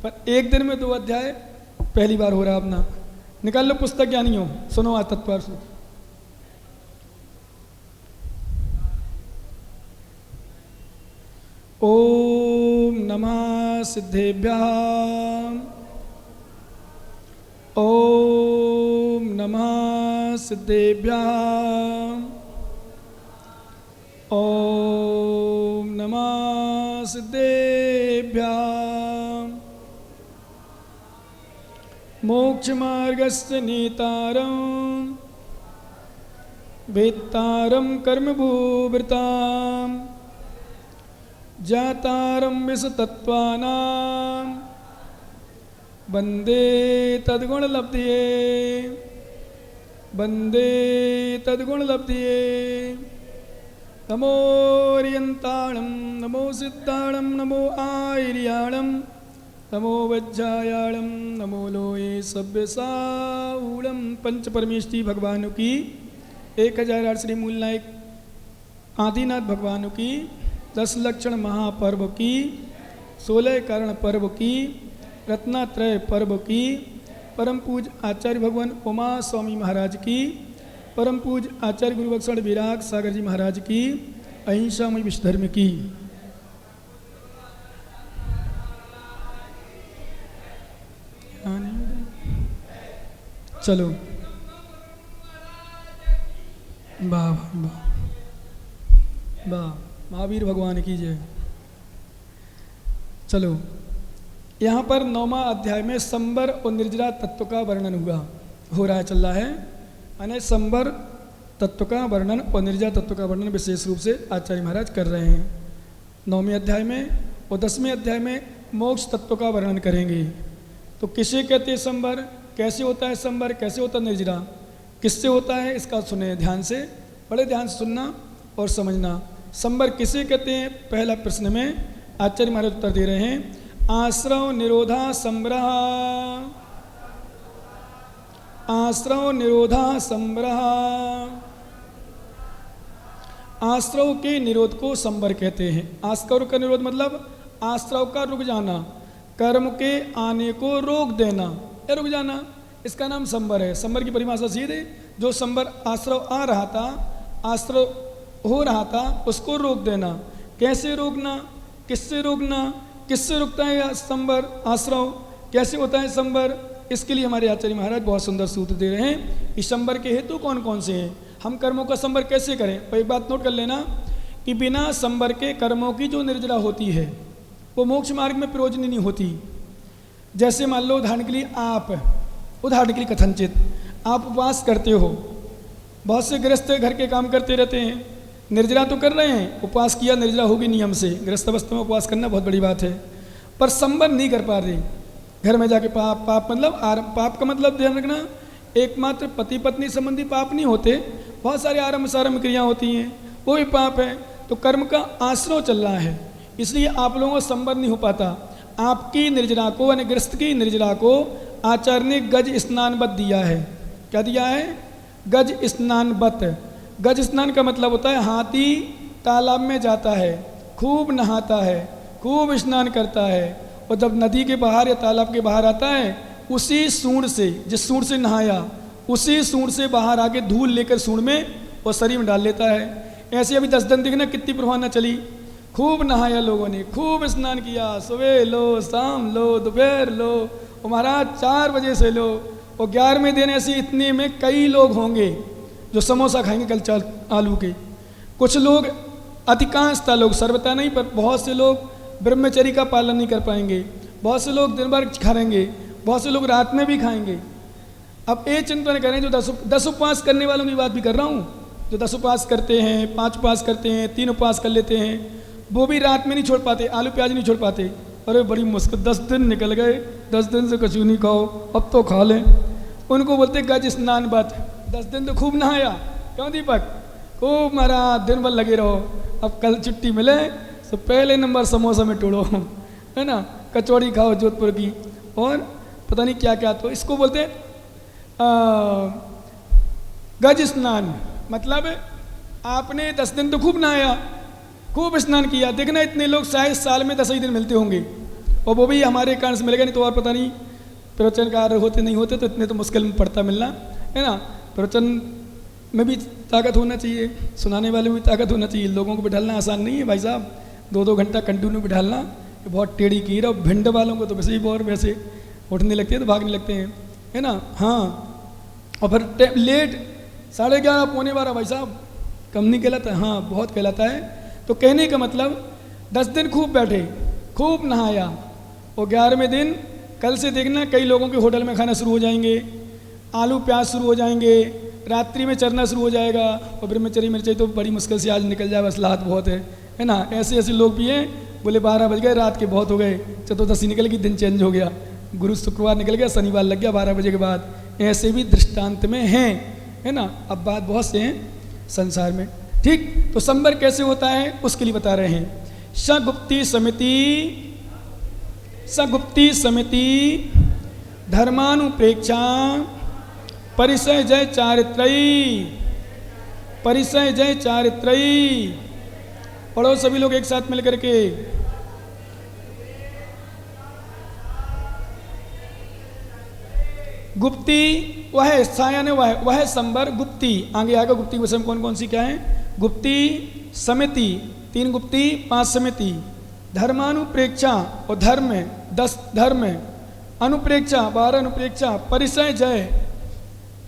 पर एक दिन में 2 अध्याय पहली बार हो रहा अपना। निकाल लो पुस्तक ज्ञानियों, सुनो आज तत्पर से। ओम नमः सिद्धेभ्यः, ओम नमः सिद्धेभ्यः, ओम नमः सिद्धेभ्यः। मोक्षमार्गस्य नेतारं वेत्तारं कर्मभूभृतां जातारं विसतत्त्वानां वन्दे तद्गुणलब्धये, वन्दे तद्गुणलब्धये। नमो रियन्ताणं, नमो सिद्धाणं, नमो आयर्याणं, नमो वज्रायाणं, नमो लोये सभ्यसाऊणं। पंच परमेष्टि भगवानों की 1008 श्री मूलनायक आदिनाथ भगवानों की 10 लक्षण महापर्व की, 16 कारण पर्व की, रत्नात्रय पर्व की, परम पूज आचार्य भगवान उमा स्वामी महाराज की, परम पूज आचार्य गुरुभक्षण विराग सागर जी महाराज की, अहिंसामय विश्व धर्म की। चलो वाह वाह वाह, महावीर भगवान की जय। चलो यहाँ पर 9वां अध्याय में संबर और निर्जरा तत्व का वर्णन हो रहा है, चल रहा है। यानी संबर तत्व का वर्णन और निर्जरा तत्व का वर्णन विशेष रूप से आचार्य महाराज कर रहे हैं 9वें अध्याय में, और 10वें अध्याय में मोक्ष तत्व का वर्णन करेंगे। तो किसे कहते हैं संबर, कैसे होता है संबर, कैसे होता है निर्जरा, किससे होता है, इसका सुने ध्यान से, बड़े ध्यान से सुनना और समझना। संबर किसे कहते हैं, पहला प्रश्न में आचार्य महाराज उत्तर दे रहे हैं, आश्रव निरोधा संबरः, आश्रव निरोधा संबरः। आश्रव के निरोध को संबर कहते हैं। आश्रव का निरोध मतलब आश्रव का रुक जाना, कर्म के आने को रोक देना या रुक जाना, इसका नाम संबर है। संबर की परिभाषा सीधे, जो संबर आश्रव आ रहा था, आश्रव हो रहा था, उसको रोक देना। कैसे रोकना, किससे रोकना, किससे रुकता है संबर, आश्रव कैसे होता है संबर, इसके लिए हमारे आचार्य महाराज बहुत सुंदर सूत्र दे रहे हैं कि संबर के हेतु कौन कौन से हैं, हम कर्मों का संबर कैसे करें। तो एक बात नोट कर लेना कि बिना संबर के कर्मों की जो निर्जरा होती है वो मोक्ष मार्ग में प्रयोजनी नहीं होती। जैसे मान लो उदाहरण के लिए उदाहरण के लिए कथनचित आप उपवास करते हो, बहुत से गृहस्थ घर के काम करते रहते हैं, निर्जरा तो कर रहे हैं, उपवास किया, निर्जरा होगी नियम से, गृहस्थ अवस्था में उपवास करना बहुत बड़ी बात है, पर संबर नहीं कर पा रहे। घर में जाके पाप मतलब पाप का मतलब ध्यान रखना, एकमात्र पति पत्नी संबंधी पाप नहीं होते, बहुत सारे आरंभ सारंभ क्रियाएं होती हैं, वो भी पाप है। तो कर्म का आश्रव चल रहा है, इसलिए आप लोगों को संबर नहीं हो पाता। आपकी निर्जरा को यानी गृहस्थ की निर्जरा को आचार्य ने गज स्नानवत दिया है। क्या दिया है, गज स्नानवत। गज स्नान का मतलब होता है हाथी तालाब में जाता है, खूब नहाता है, खूब स्नान करता है, और जब नदी के बाहर या तालाब के बाहर आता है, उसी सूंड से, जिस सूंड से नहाया उसी सूंड से बाहर आके धूल लेकर सूंड में और शरीर में डाल लेता है। ऐसे अभी 10 दिन देखना कितनी प्रभावना चली, खूब नहाया लोगों ने, खूब स्नान किया, सुबह लो, शाम लो, दोपहर लो, और महाराज 4 बजे से लो, और 11वें दिन ऐसे इतने में कई लोग होंगे जो समोसा खाएंगे कल आलू के। कुछ लोग, अधिकांशतः लोग, सर्वथा नहीं पर बहुत से लोग ब्रह्मचर्य का पालन नहीं कर पाएंगे, बहुत से लोग दिन भर खाएंगे, बहुत से लोग रात में भी खाएंगे। अब ये चिंतन करें, जो 10 उपवास करने वालों की बात भी कर रहा हूँ, जो 10 उपवास करते हैं, 5 उपवास करते हैं, 3 उपवास कर लेते हैं, वो भी रात में नहीं छोड़ पाते, आलू प्याज नहीं छोड़ पाते। अरे बड़ी मुश्किल, 10 दिन निकल गए, 10 दिन से कचू नहीं खाओ, अब तो खा लें। उनको बोलते गज स्नान बात। 10 दिन तो खूब नहाया, क्यों दीपक, खूब महाराज दिन भर लगे रहो, अब कल छुट्टी मिले तो पहले नंबर समोसा में टोड़ो, है ना, कचौड़ी खाओ जोधपुर की, और पता नहीं क्या क्या। तो इसको बोलते गज स्नान। मतलब आपने 10 दिन तो खूब नहाया, खूब स्नान किया, देखना इतने लोग शायद साल में 10 ही दिन मिलते होंगे, और वो भी हमारे कारण से मिलेगा, नहीं तो और पता नहीं प्रवचनकार होते नहीं होते तो इतने तो मुश्किल में पड़ता मिलना, है ना। प्रवचन में भी ताकत होना चाहिए, सुनाने वाले में भी ताकत होना चाहिए। लोगों को बिठालना आसान नहीं है भाई साहब, 2-2 घंटा कंटिन्यू बिठालना ये बहुत टेढ़ी कीर। और भिंड वालों को तो वैसे ही बहुत वैसे उठने लगते हैं तो भागने लगते हैं, है ना। हाँ, और फिर लेट 11:30 पौने 12 भाई साहब कम नहीं कहलाता, हाँ बहुत कहलाता है। तो कहने का मतलब 10 दिन खूब बैठे, खूब नहाया, और 11वें दिन कल से देखना कई लोगों के होटल में खाना शुरू हो जाएंगे, आलू प्याज शुरू हो जाएंगे, रात्रि में चरना शुरू हो जाएगा, और फिर मिर्ची मिर्ची तो बड़ी मुश्किल से आज निकल जाए, बस लात बहुत है ना। ऐसे ऐसे लोग भी हैं, बोले 12 बज गए, रात के बहुत हो गए, चतुर्दशी निकल गई, दिन चेंज हो गया, गुरु शुक्रवार निकल गया, शनिवार लग गया 12 बजे के बाद। ऐसे भी दृष्टांत में हैं, है ना। अब बात बहुत से हैं संसार में, ठीक। तो संबर कैसे होता है उसके लिए बता रहे हैं। सगुप्ती समिति धर्मानुप्रेक्षा परिसय जय चारित्रयी। पढ़ो सभी लोग एक साथ मिलकर के। गुप्ती वह साया ने वह संबर, गुप्ती आगे आगे गुप्ती के विषय में कौन कौन सी क्या है। गुप्ती समिति 3 गुप्ती 5 समिति, धर्मानुप्रेक्षा और धर्म 10 धर्म, अनुप्रेक्षा 12 अनुप्रेक्षा, परिसय जय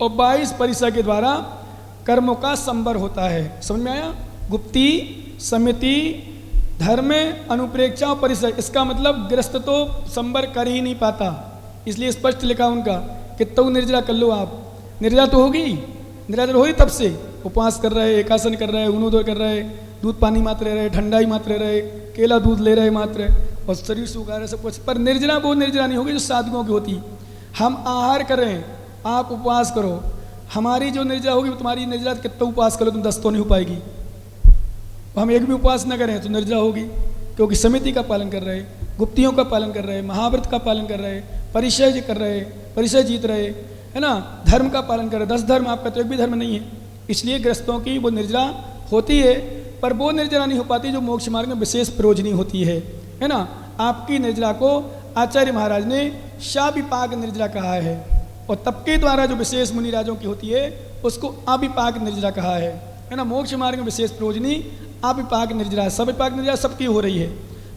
और 22 परिसय के द्वारा कर्मों का संबर होता है। समझ में आया। गुप्ती समिति धर्म अनुप्रेक्षा और परिसय, इसका मतलब गृहस्थ तो संबर कर ही नहीं पाता, इसलिए स्पष्ट लिखा उनका कि तो निर्जला कर लो आप। निर्जला तो होगी, निर्जला तो होगी तब से उपवास कर रहे, एकासन कर रहे, उन्नोदय कर रहे, दूध पानी मात्र रहे, ठंडाई मात्र रहे, केला दूध ले रहे मात्र, और शरीर सूखा रहे सब कुछ, पर निर्जला वो निर्जला नहीं होगी जो साधुओं की होती। हम आहार करें, आप उपवास करो, हमारी जो निर्जला होगी वो तुम्हारी निर्जला कितना उपवास करो तुम 10 तो नहीं हो पाएगी। हम एक भी उपवास न करें तो निर्जला होगी, क्योंकि समिति का पालन कर रहे, गुप्तियों का पालन कर रहे, महाव्रत का पालन कर रहे, परिचय कर रहे, परिचय जीत रहे, है ना, धर्म का पालन कर रहे। 10 धर्म आपका तो एक भी धर्म नहीं है, इसलिए गृहस्थों की वो निर्जला होती है, पर वो निर्जला नहीं हो पाती जो मोक्ष मार्ग में विशेष प्रयोजनी होती है ना। आपकी निर्जला को आचार्य महाराज ने शाविपाक निर्जला कहा है, और तब के द्वारा जो विशेष मुनिराजों की होती है उसको अविपाक निर्जला कहा है ना। मोक्ष मार्ग में विशेष प्रयोजनी अविपाक निर्जला, सविपाक निर्जला सबकी हो रही है,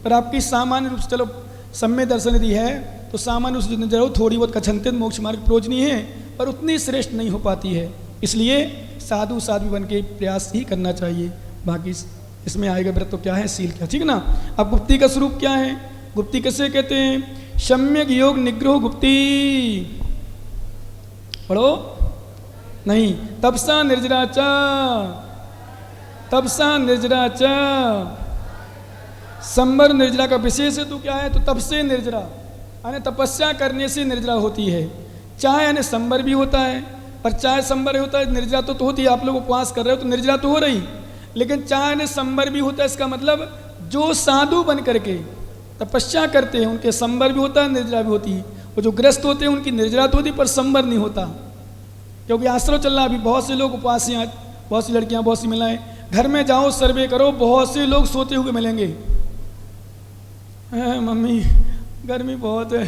पर आपकी सामान्य रूप से चलो सम्य दर्शन दी है तो सामान्य रूप से निर्जला हो थोड़ी बहुत कछंतित मोक्ष मार्ग प्रयोजनी है, पर उतनी श्रेष्ठ नहीं हो पाती है, इसलिए साधु साध्वी बन के प्रयास ही करना चाहिए। बाकी इसमें आएगा व्रत तो क्या है, सील क्या, ठीक ना। अब गुप्ती का स्वरूप क्या है, गुप्ती कैसे कहते हैं। सम्यक योग निग्रह गुप्ती, पढ़ो नहीं, तपसा निर्जरा च संबर निर्जरा का विशेष हेतु क्या है, तो तप से निर्जरा यानी तपस्या करने से निर्जरा होती है। चाहे यानी संबर भी होता है, पर चाहे संबर होता है निर्जरा तो होती है। आप लोग उपवास कर रहे हो तो निर्जरा तो हो रही, लेकिन चाहे यानी संबर भी होता है, इसका मतलब जो साधु बन करके तपस्या करते हैं उनके संबर भी होता है, निर्जरा भी होती है। और जो ग्रस्त होते हैं उनकी निर्जरा तो होती पर संबर नहीं होता, क्योंकि आश्रम चल रहा है अभी। बहुत से लोग उपवासी हैं, बहुत सी लड़कियां, बहुत सी महिलाएं, घर में जाओ सर्वे करो, बहुत से लोग सोते हुए मिलेंगे। मम्मी गर्मी बहुत है,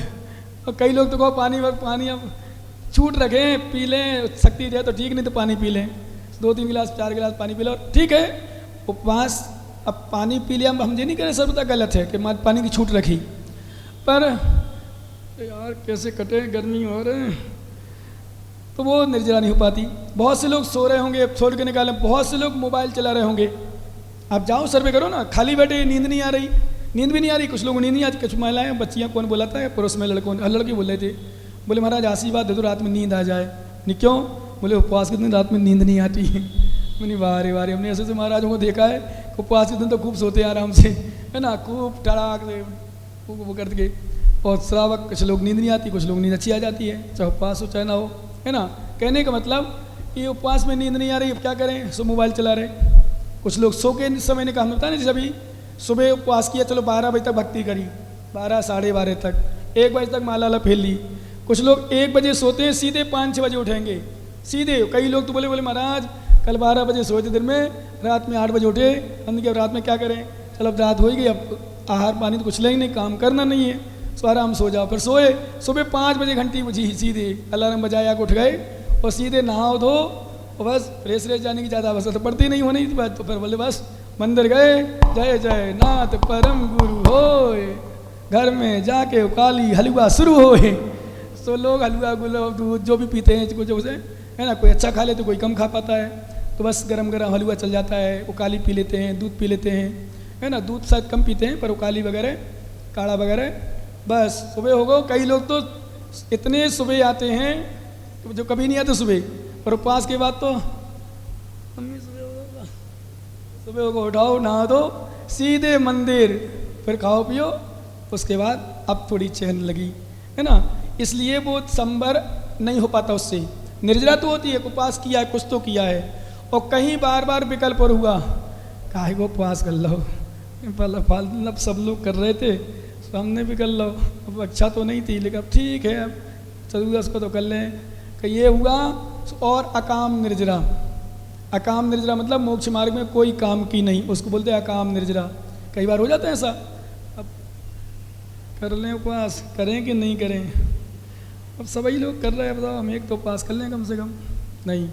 और कई लोग तो कहो पानी अब छूट रखें, पी लें, शक्ति रहे तो ठीक, नहीं तो पानी पी लें, 2-3 गिलास 4 गिलास पानी पी लो, ठीक है। उपवास अब पानी पी लिया, हम ये नहीं करें सर्वथा गलत है कि पानी की छूट रखी, पर यार कैसे कटे, गर्मी हो रहे, तो वो निर्जरा नहीं हो पाती। बहुत से लोग सो रहे होंगे, छोड़ के निकालें, बहुत से लोग मोबाइल चला रहे होंगे। आप जाओ सर्वे करो ना, खाली बैठे, नींद नहीं आ रही, नींद भी नहीं आ रही, कुछ लोग नींद नहीं आती, कुछ महिलाएं बच्चियां, कौन बोलाता है, पुरुष में लड़कों, लड़के बोल रहे थे, बोले महाराज आशीर्वाद दे दो रात में नींद आ जाए। नहीं क्यों, बोले उपवास के दिन रात में नींद नहीं आती है। मैंने वारे वारे, हमने ऐसे महाराजों को देखा है, उपवास के दिन तो खूब सोते हैं आराम से, है ना, खूब टड़ाक से वो करके, और श्रावक कुछ लोग नींद नहीं आती, कुछ लोग नींद अच्छी आ जाती है, चाहे उपवास हो चाहे ना हो, है ना। कहने का मतलब ये उपवास में नींद नहीं आ रही, अब क्या करें, सो मोबाइल चला रहे। कुछ लोग सो के समय ने कहा, हम बताया ना, जैसे अभी सुबह उपवास किया, चलो 12 बजे तक भक्ति करी, 12 साढ़े 12 तक, 1 बजे तक माला फेर ली। कुछ लोग 1 बजे सोते हैं, सीधे 5-6 बजे उठेंगे, सीधे। कई लोग तो बोले महाराज कल 12 बजे सोए थे दिन में, रात में 8 बजे उठे, हमने कहा रात में क्या करें, चलो अब रात हो ही गई, अब आहार पानी तो कुछ लेंगे नहीं, काम करना नहीं है, सो आराम सो जाओ। फिर सोए, सुबह 5 बजे घंटी बजी, सीधे अलार्म बजाया उठ गए और सीधे नहाओ धो और बस फ्रेश रेस जाने की ज़्यादा आवश्यकता पड़ती नहीं होने की बात। तो फिर बोले बस मंदिर गए, जय जय नाथ परम गुरु होए, घर में जाके काली हलवा शुरू होए। तो लोग हलवा गुलाब दूध जो भी पीते हैं कुछ उसे है ना, कोई अच्छा खा ले तो कोई कम खा पाता है, तो बस गरम गरम हलवा चल जाता है, उकाली पी लेते हैं, दूध पी लेते हैं, है ना। दूध शायद कम पीते हैं पर उकाली वगैरह काढ़ा वगैरह। बस सुबह हो गो। कई लोग तो इतने सुबह आते हैं जो कभी नहीं आते सुबह, पर उपवास के बाद तो मम्मी सुबह हो गो, उठाओ नहा दो सीधे मंदिर, फिर खाओ पियो, उसके बाद अब थोड़ी चैन लगी, है ना। इसलिए वो संबर नहीं हो पाता उससे। निर्जरा तो होती है, उपवास किया है, कुछ तो किया है, और कहीं बार बार विकल्प और हुआ काहे को उपवास कर लो, फाल सब लोग कर रहे थे तो हमने भी कर लो, अब अच्छा तो नहीं थी लेकिन अब ठीक है, अब चलूँगा उसको तो कर लें, कि ये हुआ। और अकाम निर्जरा, अकाम निर्जरा मतलब मोक्ष मार्ग में कोई काम की नहीं, उसको बोलते हैं अकाम निर्जरा। कई बार हो जाता है ऐसा, अब कर लें उपवास, करें कि नहीं करें, अब सभी लोग कर रहे हैं, बताओ हम एक तो उपवास कर लें कम से कम, नहीं।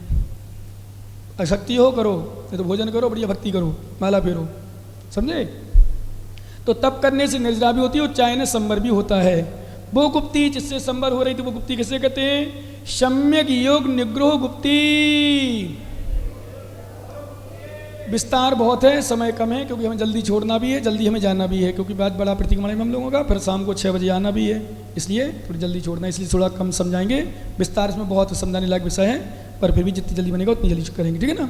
अशक्ति हो करो, नहीं तो भोजन करो, बढ़िया भक्ति करो, माला फेरो, समझे। तो तप करने से निर्जरा भी होती है और चाय ने संबर भी होता है। वो गुप्ती जिससे संबर हो रही थी, वो गुप्ती किसे कहते हैं? सम्यक योग निग्रह गुप्ती। विस्तार बहुत है, समय कम है, क्योंकि हमें जल्दी छोड़ना भी है, जल्दी हमें जाना भी है, क्योंकि बात बड़ा प्रतीक्षामणि में हम लोगों का, फिर शाम को 6 बजे आना भी है, इसलिए थोड़ी जल्दी छोड़ना है, इसलिए थोड़ा कम समझाएंगे। विस्तार इसमें बहुत समझाने लायक विषय है, पर फिर भी जितनी जल्दी बनेगा उतनी जल्दी करेंगे, ठीक है ना।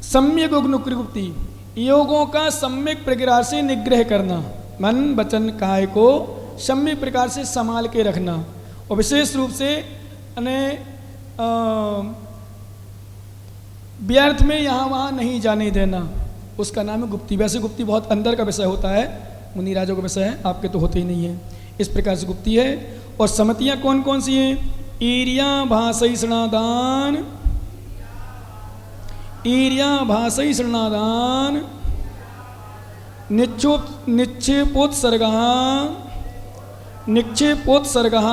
सम्यक योग निग्रह गुप्ती, योगों का सम्यक प्रकार से निग्रह करना, मन वचन काय को सम्यक प्रकार से संभाल के रखना, और विशेष रूप से व्यर्थ में यहाँ वहाँ नहीं जाने देना, उसका नाम है गुप्ती। वैसे गुप्ती बहुत अंदर का विषय होता है, मुनि राजों का विषय है, आपके तो होते ही नहीं है। इस प्रकार से गुप्ती है। और सम्मतियाँ कौन कौन सी हैं? ईर्या भाषई शरणादान, ईर्या भाषई शरणादान, निक्षेपोत्सर्गः, निक्षेपोत्सर्गः,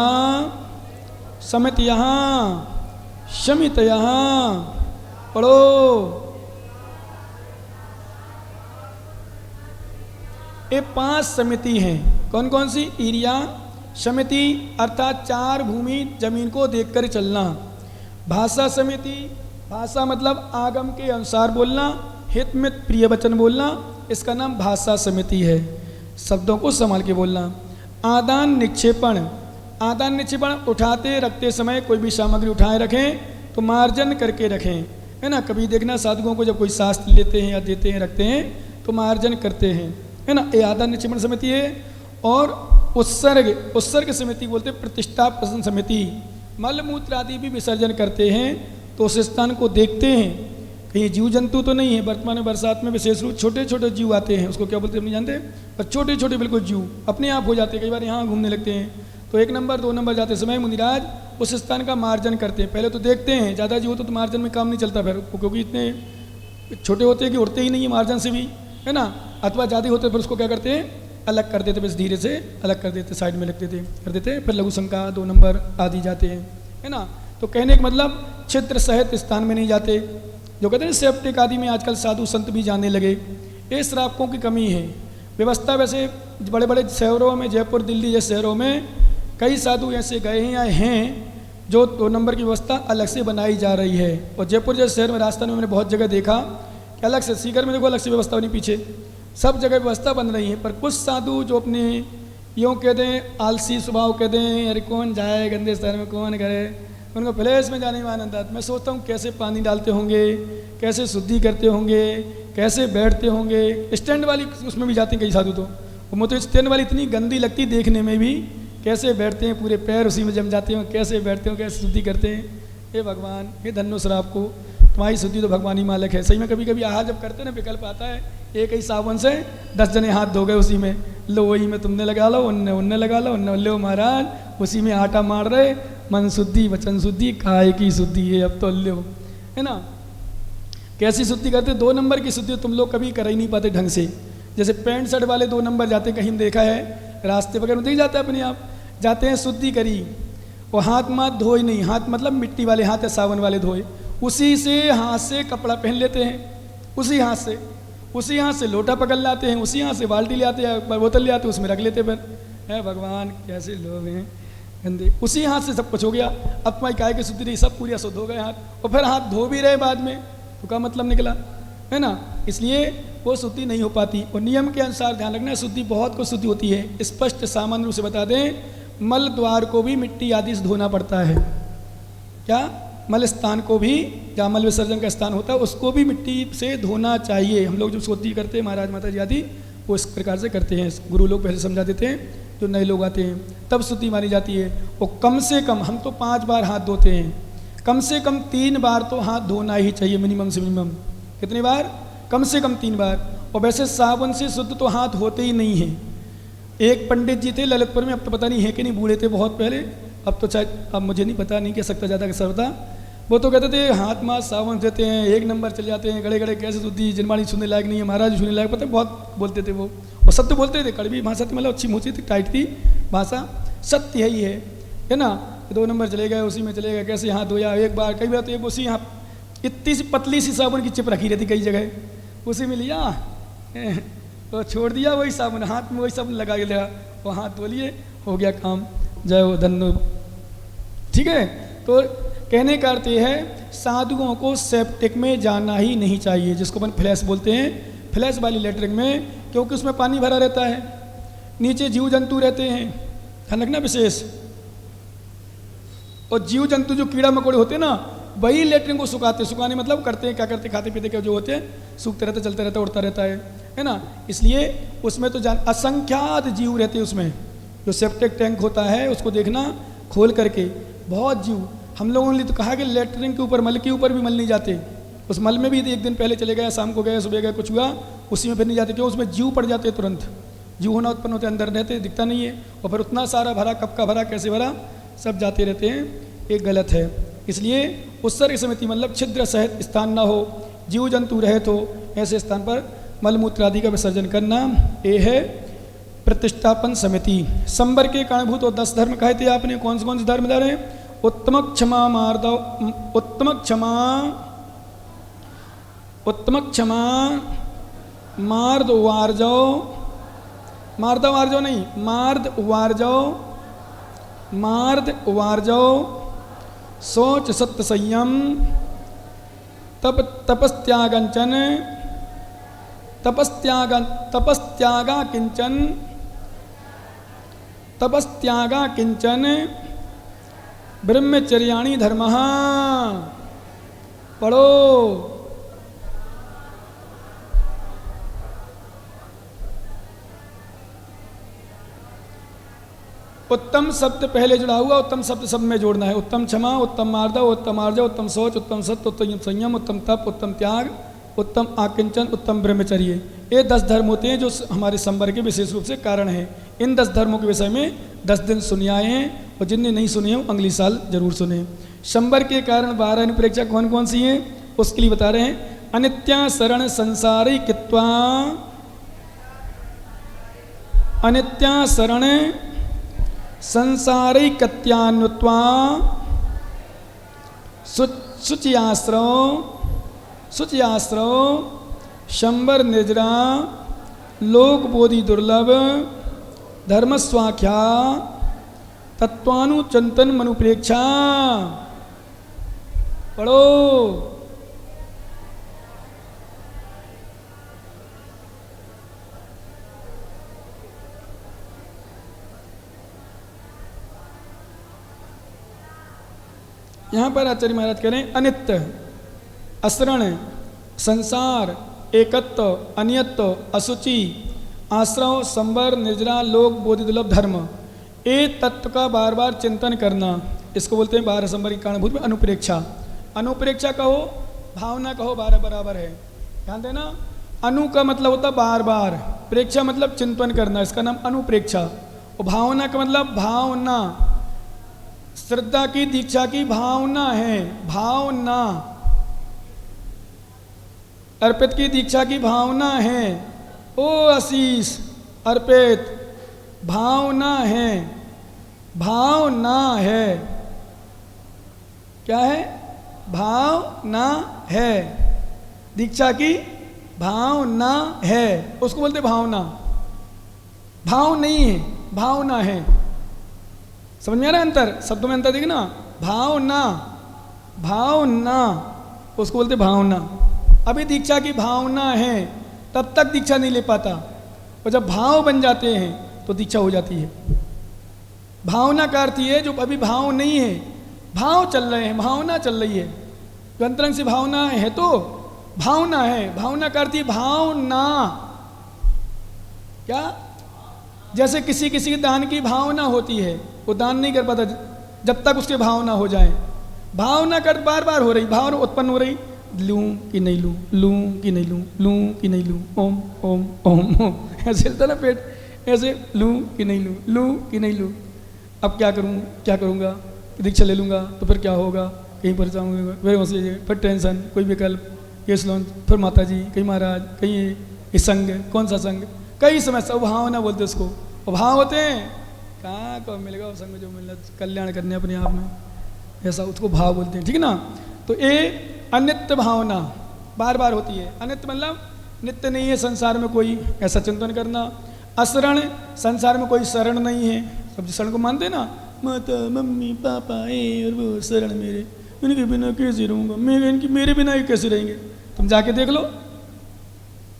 समितयः, शमितयः। पढ़ो। ये 5 समिति हैं। कौन कौन सी? ईर्या, समिति अर्थात 4 भूमि जमीन को देखकर चलना। भाषा समिति, भाषा मतलब आगम के अनुसार बोलना, हित में प्रिय वचन बोलना, इसका नाम भाषा समिति है, शब्दों को संभाल के बोलना। आदान निक्षेपण, आदान निक्षेपण उठाते रखते समय कोई भी सामग्री उठाए रखें तो मार्जन करके रखें, है ना। कभी देखना साधुओं को जब कोई शास्त्र लेते हैं या देते हैं रखते हैं तो मार्जन करते हैं, है ना। ये आदान निक्षेपण समिति है। और उत्सर्ग, उत्सर्ग समिति बोलते हैं प्रतिष्ठापन समिति। मल मूत्र आदि भी विसर्जन करते हैं तो उस स्थान को देखते हैं कहीं जीव जंतु तो नहीं है। वर्तमान में बरसात में विशेष रूप छोटे छोटे जीव आते हैं, उसको क्या बोलते हैं हम नहीं जानते, पर छोटे छोटे बिल्कुल जीव अपने आप हो जाते हैं, कई बार यहाँ घूमने लगते हैं। तो 1 नंबर 2 नंबर जाते समय मुनिराज उस स्थान का मार्जन करते हैं। पहले तो देखते हैं, ज़्यादा जीव तो मार्जन में काम नहीं चलता फिर, क्योंकि इतने छोटे होते हैं कि उड़ते ही नहीं है मार्जन से भी, है ना। अथवा ज़्यादा होते फिर उसको क्या करते हैं, अलग कर देते, बस धीरे से अलग कर देते, साइड में लिख देते कर देते, फिर लघु शंका 2 नंबर आदि जाते हैं, है ना। तो कहने का मतलब क्षेत्र सहित स्थान में नहीं जाते। जो कहते हैं सेप्टिक आदि में आजकल साधु संत भी जाने लगे, ये श्रावकों की कमी है। व्यवस्था वैसे बड़े बड़े शहरों में, जयपुर दिल्ली जैसे शहरों में कई साधु ऐसे गए हैं या हैं जो 2 नंबर की व्यवस्था अलग से बनाई जा रही है। और जयपुर जैसे शहर में, राजस्थान में मैंने बहुत जगह देखा कि अलग से, सीकर में देखो अलग से व्यवस्था बनी, पीछे सब जगह व्यवस्था बन रही है। पर कुछ साधु जो अपने यूँ कह दें आलसी स्वभाव कह दें, अरे कौन जाए गंदे शहर में, कौन करे, उनको प्लेस में जाने में आनंद आता। मैं सोचता हूँ कैसे पानी डालते होंगे, कैसे शुद्धि करते होंगे, कैसे बैठते होंगे। स्टैंड वाली उसमें भी जाते हैं कई साधु, तो मुझे स्टैंड वाली इतनी गंदी लगती देखने में भी, कैसे बैठते हैं, पूरे पैर उसी में जम जाते हैं, कैसे बैठते हो, कैसे शुद्धि करते हैं। हे भगवान, हे धन्यो श्राप को, तुम्हारी शुद्धि तो भगवान ही मालिक है। सही में कभी कभी आहार जब करते हैं ना, विकल्प आता है, एक ही साबुन से 10 जने हाथ धो गए उसी में, लो वही में तुमने लगा लो, उनने लगा लो, उनने लो महाराज, उसी में आटा मार रहे। मन शुद्धि, वचन शुद्धि, काय की शुद्धि है अब तो लो, है ना। कैसी शुद्धि करते? 2 नंबर की शुद्धि तुम लोग कभी कर ही नहीं पाते ढंग से। जैसे पैंट शर्ट वाले 2 नंबर जाते, कहीं देखा है रास्ते वगैरह में देख जाता है अपने आप, जाते हैं शुद्धि करी और हाथ माथ धोए नहीं, हाथ मतलब मिट्टी वाले हाथ या सावन वाले धोए, उसी से हाथ से कपड़ा पहन लेते हैं, उसी हाथ से लोटा पकड़ लाते हैं, उसी हाथ से बाल्टी ले आते हैं, बोतल ले आते हैं, उसमें रख लेते हैं। फिर है भगवान कैसे लोग हैं गंदे, उसी हाथ से सब कुछ हो गया। अब तुम्हारी काय की शुद्धि रही, सब पूरी अशुद्ध हो गए हाथ, और फिर हाथ धो भी रहे बाद में, तो क्या मतलब निकला, है ना। इसलिए वो शुद्धि नहीं हो पाती। और नियम के अनुसार ध्यान रखना, शुद्धि बहुत कुछ शुद्धि होती है। स्पष्ट सामान्य रूप से बता दें, मल द्वार को भी मिट्टी आदि से धोना पड़ता है। क्या मल स्थान को भी, जहाँ मल विसर्जन का स्थान होता है उसको भी मिट्टी से धोना चाहिए। हम लोग जो शुद्धि करते हैं महाराज माता जी आदि वो इस प्रकार से करते हैं, गुरु लोग पहले समझा देते हैं, जो नए लोग आते हैं तब शुद्धि मानी जाती है। और कम से कम, हम तो 5 बार हाथ धोते हैं, कम से कम 3 बार तो हाथ धोना ही चाहिए, मिनिमम से मिनिमम। कितनी बार? कम से कम 3 बार। और वैसे साबुन से शुद्ध तो हाथ होते ही नहीं हैं। एक पंडित जी थे ललितपुर में, अब तो पता नहीं है कि नहीं, बूढ़े थे बहुत पहले, अब तो चाहे, अब मुझे नहीं पता, नहीं कह सकता ज़्यादा कैसा होता। वो तो कहते थे हाथ माथ साबुन देते हैं, 1 नंबर चले जाते हैं, गड़े गड़े कैसे शुद्धि, जिनवाणी सुनने लायक नहीं है, महाराज सुनने लायक, पता बहुत बोलते थे वो। और सत्य बोलते थे, कड़वी भाषा थी, मतलब अच्छी मुँह थी, टाइट थी भाषा, सत्य है ही है ना। 2 नंबर चले गए, उसी में चले गए, कैसे हाथ धोया, एक बार कई बार तो एक उसी यहाँ इतनी सी पतली सी साबुन की चिप रखी रहती कई जगह, उसी में लिया तो छोड़ दिया, वही साबुन हाथ में, वही साबुन लगा के लिया, वो हाथ धो लिए, हो गया काम, जय हो धन्य। ठीक है, तो कहने का अर्थ ये है, साधुओं को सेप्टिक में जाना ही नहीं चाहिए, जिसको अपन फ्लैश बोलते हैं, फ्लैश वाली लेटरिन में, क्योंकि उसमें पानी भरा रहता है, नीचे जीव जंतु रहते हैं, ध्यान रखना विशेष। और जीव जंतु जो कीड़ा मकोड़े होते हैं ना, वही लेटरिन को सुखाने मतलब करते हैं, क्या करते हैं, खाते पीते के जो होते हैं, सूखते रहते, चलते रहता, उड़ता रहता है ना। इसलिए उसमें तो असंख्यात जीव रहते हैं उसमें। जो सेप्टिक टैंक होता है उसको देखना खोल करके, बहुत जीव। हम लोगों ने तो कहा कि लेटरिन के ऊपर, मल के ऊपर भी मल नहीं जाते, उस मल में भी 1 दिन पहले चले गए, शाम को गए, सुबह गए, कुछ हुआ, उसी में फिर नहीं जाते, क्यों? उसमें जीव पड़ जाते हैं, तुरंत जीव होना उत्पन्न होते, अंदर रहते, दिखता नहीं है, और फिर उतना सारा भरा, कब का भरा, कैसे भरा, सब जाते रहते हैं, ये गलत है। इसलिए उत्सर्ग समिति मतलब छिद्र सहित स्थान ना हो, जीव जंतु रहे तो ऐसे स्थान पर मलमूत्र आदि का विसर्जन करना, ये है प्रतिष्ठापन समिति। संबर के कारणभूत और 10 धर्म कहे थे आपने, कौन से धर्म दर हैं? उत्तम क्षमा मार्दव, उत्तम क्षमा मार्द वार्जव, मार्दव वार्जव नहीं, मार्द वार्जव, शौच सत्य संयम, तपस्त्यागा किंचन ब्रह्मचर्याणि धर्मः। पढ़ो। उत्तम शब्द पहले जुड़ा हुआ, उत्तम शब्द सब में जोड़ना है। उत्तम क्षमा, उत्तम मार्दव, उत्तम आर्जव, उत्तम शौच, उत्तम सत्य, उत्तम संयम, उत्तम तप, उत्तम त्याग, उत्तम आकिंचन, उत्तम ब्रह्मचर्य। ये 10 धर्म होते हैं जो हमारे संबर के विशेष रूप से कारण हैं। इन 10 धर्मों के विषय में 10 दिन सुने आए हैं, और जिनने नहीं सुने हो अगली साल जरूर सुने। संबर के कारण 12 अनुप्रेक्षा कौन कौन सी हैं उसके लिए बता रहे हैं। अनित्या शरण संसारिकित्वा, अनित्या शरण संसारिकत्यान्वित्वा, शुचियास्त्रव, शंबर निर्जरा, लोकबोधि दुर्लभ, धर्मस्वाख्या, तत्वानुचिंतन मनुप्रेक्षा। पढ़ो। यहाँ पर आचार्य महाराज कह रहे हैं, अनित्य, असरण, संसार, एकत्व, अनियत्व, अशुचि, आश्रव, संबर, निर्जरा, लोक, बोधि दुर्लभ, धर्म, ये तत्व का बार बार चिंतन करना, इसको बोलते हैं 12 संबर के कारणभूत में अनुप्रेक्षा। अनुप्रेक्षा कहो, भावना कहो, 12 बराबर है, ध्यान देना। अनु का मतलब होता है बार बार, प्रेक्षा मतलब चिंतन करना, इसका नाम अनुप्रेक्षा। और भावना का मतलब भावना, श्रद्धा की, दीक्षा की भावना है, भावना। अर्पित की दीक्षा की भावना है, ओ आशीष अर्पित भावना है, भावना है। क्या है? भावना है। दीक्षा की भावना है, उसको बोलते भावना। भाव नहीं है, भावना है। समझ में आ रहा है अंतर? शब्दों में अंतर देखिए ना। भावना, भावना, उसको बोलते भावना। अभी दीक्षा की भावना है, तब तक दीक्षा नहीं ले पाता, और जब भाव बन जाते हैं तो दीक्षा हो जाती है। भावना का अर्थ ये जो अभी भाव नहीं है, भाव चल रहे हैं, भावना चल रही है। जो अंतरंग से भावना है तो भावना है। भावना का अर्थ भावना। क्या? जैसे किसी किसी के दान की भावना होती है, वो दान नहीं कर पाता जब तक उसके भावना हो जाए। भावना कर बार बार हो रही, भावना उत्पन्न हो रही, लूं कि नहीं लूं, लूं कि नहीं लूं, लूं कि नहीं लूं, ओम ओम ओम ओम, ऐसे चलता ना पेट, ऐसे लूं कि नहीं लूं, लूं कि नहीं लूं। अब क्या करूं, क्या करूंगा, दीक्षा ले लूंगा तो फिर क्या होगा, कहीं पर जाऊँगा, फिर वैसे, फिर टेंशन, कोई विकल्प, केस लॉन्च, फिर माता जी, कहीं महाराज, कहीं ये संग, कौन सा संग, कई समस्या। भावना बोलते उसको, भाव होते हैं। कहाँ को मिलेगा वो संग जो मिलना कल्याण करने अपने आप में, ऐसा उसको भाव बोलते हैं। ठीक है ना? तो ये अनित्य भावना बार बार होती है। अनित्य मतलब नित्य नहीं है संसार में कोई, ऐसा चिंतन करना। अशरण, संसार में कोई शरण नहीं है। सब शरण को मानते हैं ना, माता मम्मी पापा और वो शरण मेरे, इनके बिना कैसे रहूँगा, मेरे बिना ही कैसे रहेंगे। तुम जाके देख लो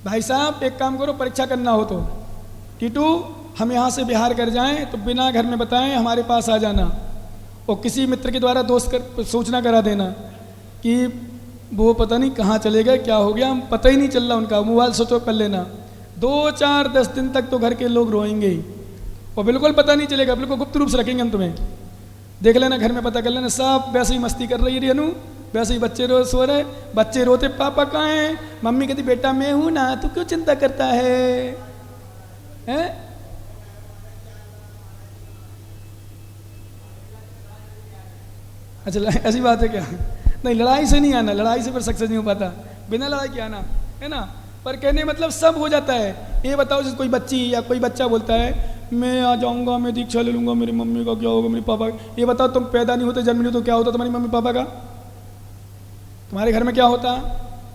भाई साहब, एक काम करो, परीक्षा करना हो तो टीटू हम यहाँ से बिहार कर जाएं तो बिना घर में बताएं हमारे पास आ जाना, और किसी मित्र के द्वारा दोस्त कर सूचना करा देना कि वो पता नहीं कहाँ चले गए, क्या हो गया, हम पता ही नहीं चल रहा उनका, मोबाइल स्विच ऑफ कर लेना। 2-4-10 दिन तक तो घर के लोग रोएंगे ही, और बिल्कुल पता नहीं चलेगा, बिल्कुल गुप्त रूप से रखेंगे हम तुम्हें। देख लेना, घर में पता कर लेना, सब वैसे ही मस्ती कर रही है रेनू, वैसे ही बच्चे सो रहे, बच्चे रोते पापा कहाँ हैं, मम्मी कहती बेटा मैं हूँ ना, तू क्यों चिंता करता है, हैं? अच्छा ऐसी बात है क्या? नहीं, लड़ाई से नहीं आना, लड़ाई से फिर सक्सेस नहीं हो पाता, बिना लड़ाई के आना है ना। पर कहने मतलब सब हो जाता है। ये बताओ जैसे कोई बच्ची या कोई बच्चा बोलता है मैं आ जाऊंगा, मैं दीक्षा ले लूंगा, मेरी मम्मी का क्या होगा, मेरे पापा का। ये बताओ तुम पैदा नहीं होते, जन्म नहीं हो तो क्या होता तुम्हारी मम्मी पापा का? तुम्हारे घर में क्या होता?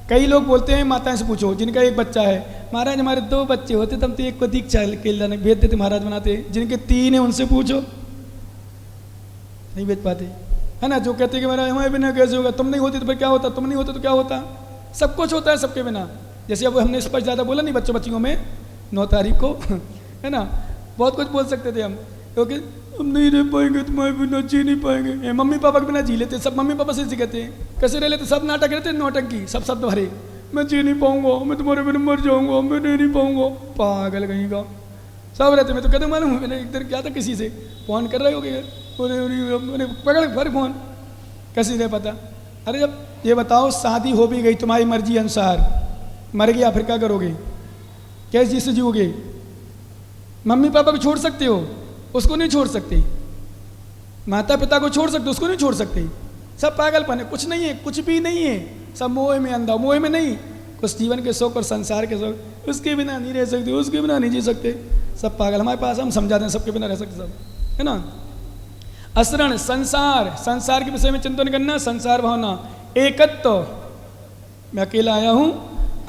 कई लोग बोलते हैं, माताएं से पूछो जिनका एक बच्चा है, महाराज हमारे 2 बच्चे होते तब तो एक को दीक्षा के लिए भेज देते महाराज बनाते, जिनके 3 है उनसे पूछो, नहीं भेज पाते, है ना। जो कहते हैं कि महाराज हमारे बिना कैसे होगा, तुम नहीं होती तो फिर क्या होता, तुम नहीं होते तो क्या होता। सब कुछ होता है सबके बिना। जैसे अब हमने इस पर ज़्यादा बोला नहीं बच्चों बच्चियों में 9 तारीख को है ना, बहुत कुछ बोल सकते थे हम, क्योंकि हम नहीं रह पाएंगे तुम्हारे बिना, जी नहीं पाएंगे। मम्मी पापा के बिना जी लेते, सब मम्मी पापा से जी कहते हैं, कैसे रह लेते, सब नाटक रहते, नौटंकी, सब शब्द भरे, मैं जी नहीं पाऊंगा, मैं तुम्हारे बिना मर जाऊंगा, मैं नहीं पाऊंगा, पागल कहीं का सब रहते। मैं तो कहते मालूम, मैंने एक दिन क्या था, किसी से फोन कर रहे हो कि मैंने पकड़ फिर फोन, कैसे नहीं पता। अरे जब ये बताओ शादी हो भी गई तुम्हारी मर्जी अनुसार, मर गया फिर क्या करोगे, कैसे जी से जियोगे? मम्मी पापा को छोड़ सकते हो, उसको नहीं छोड़ सकते। माता पिता को छोड़ सकते, उसको नहीं छोड़ सकते। सब पागलपन है, कुछ नहीं है, कुछ भी नहीं है, सब मोह में अंधा, मोह में नहीं, कुछ जीवन के शौक और संसार के शौक, उसके बिना नहीं रह सकते, उसके बिना नहीं जी सकते, सब पागल। हमारे पास हम समझाते हैं सबके बिना रह सकते सब, है ना। असरण, संसार, संसार के विषय में चिंतन करना, संसार भावना। एकत्व, मैं अकेला आया हूँ,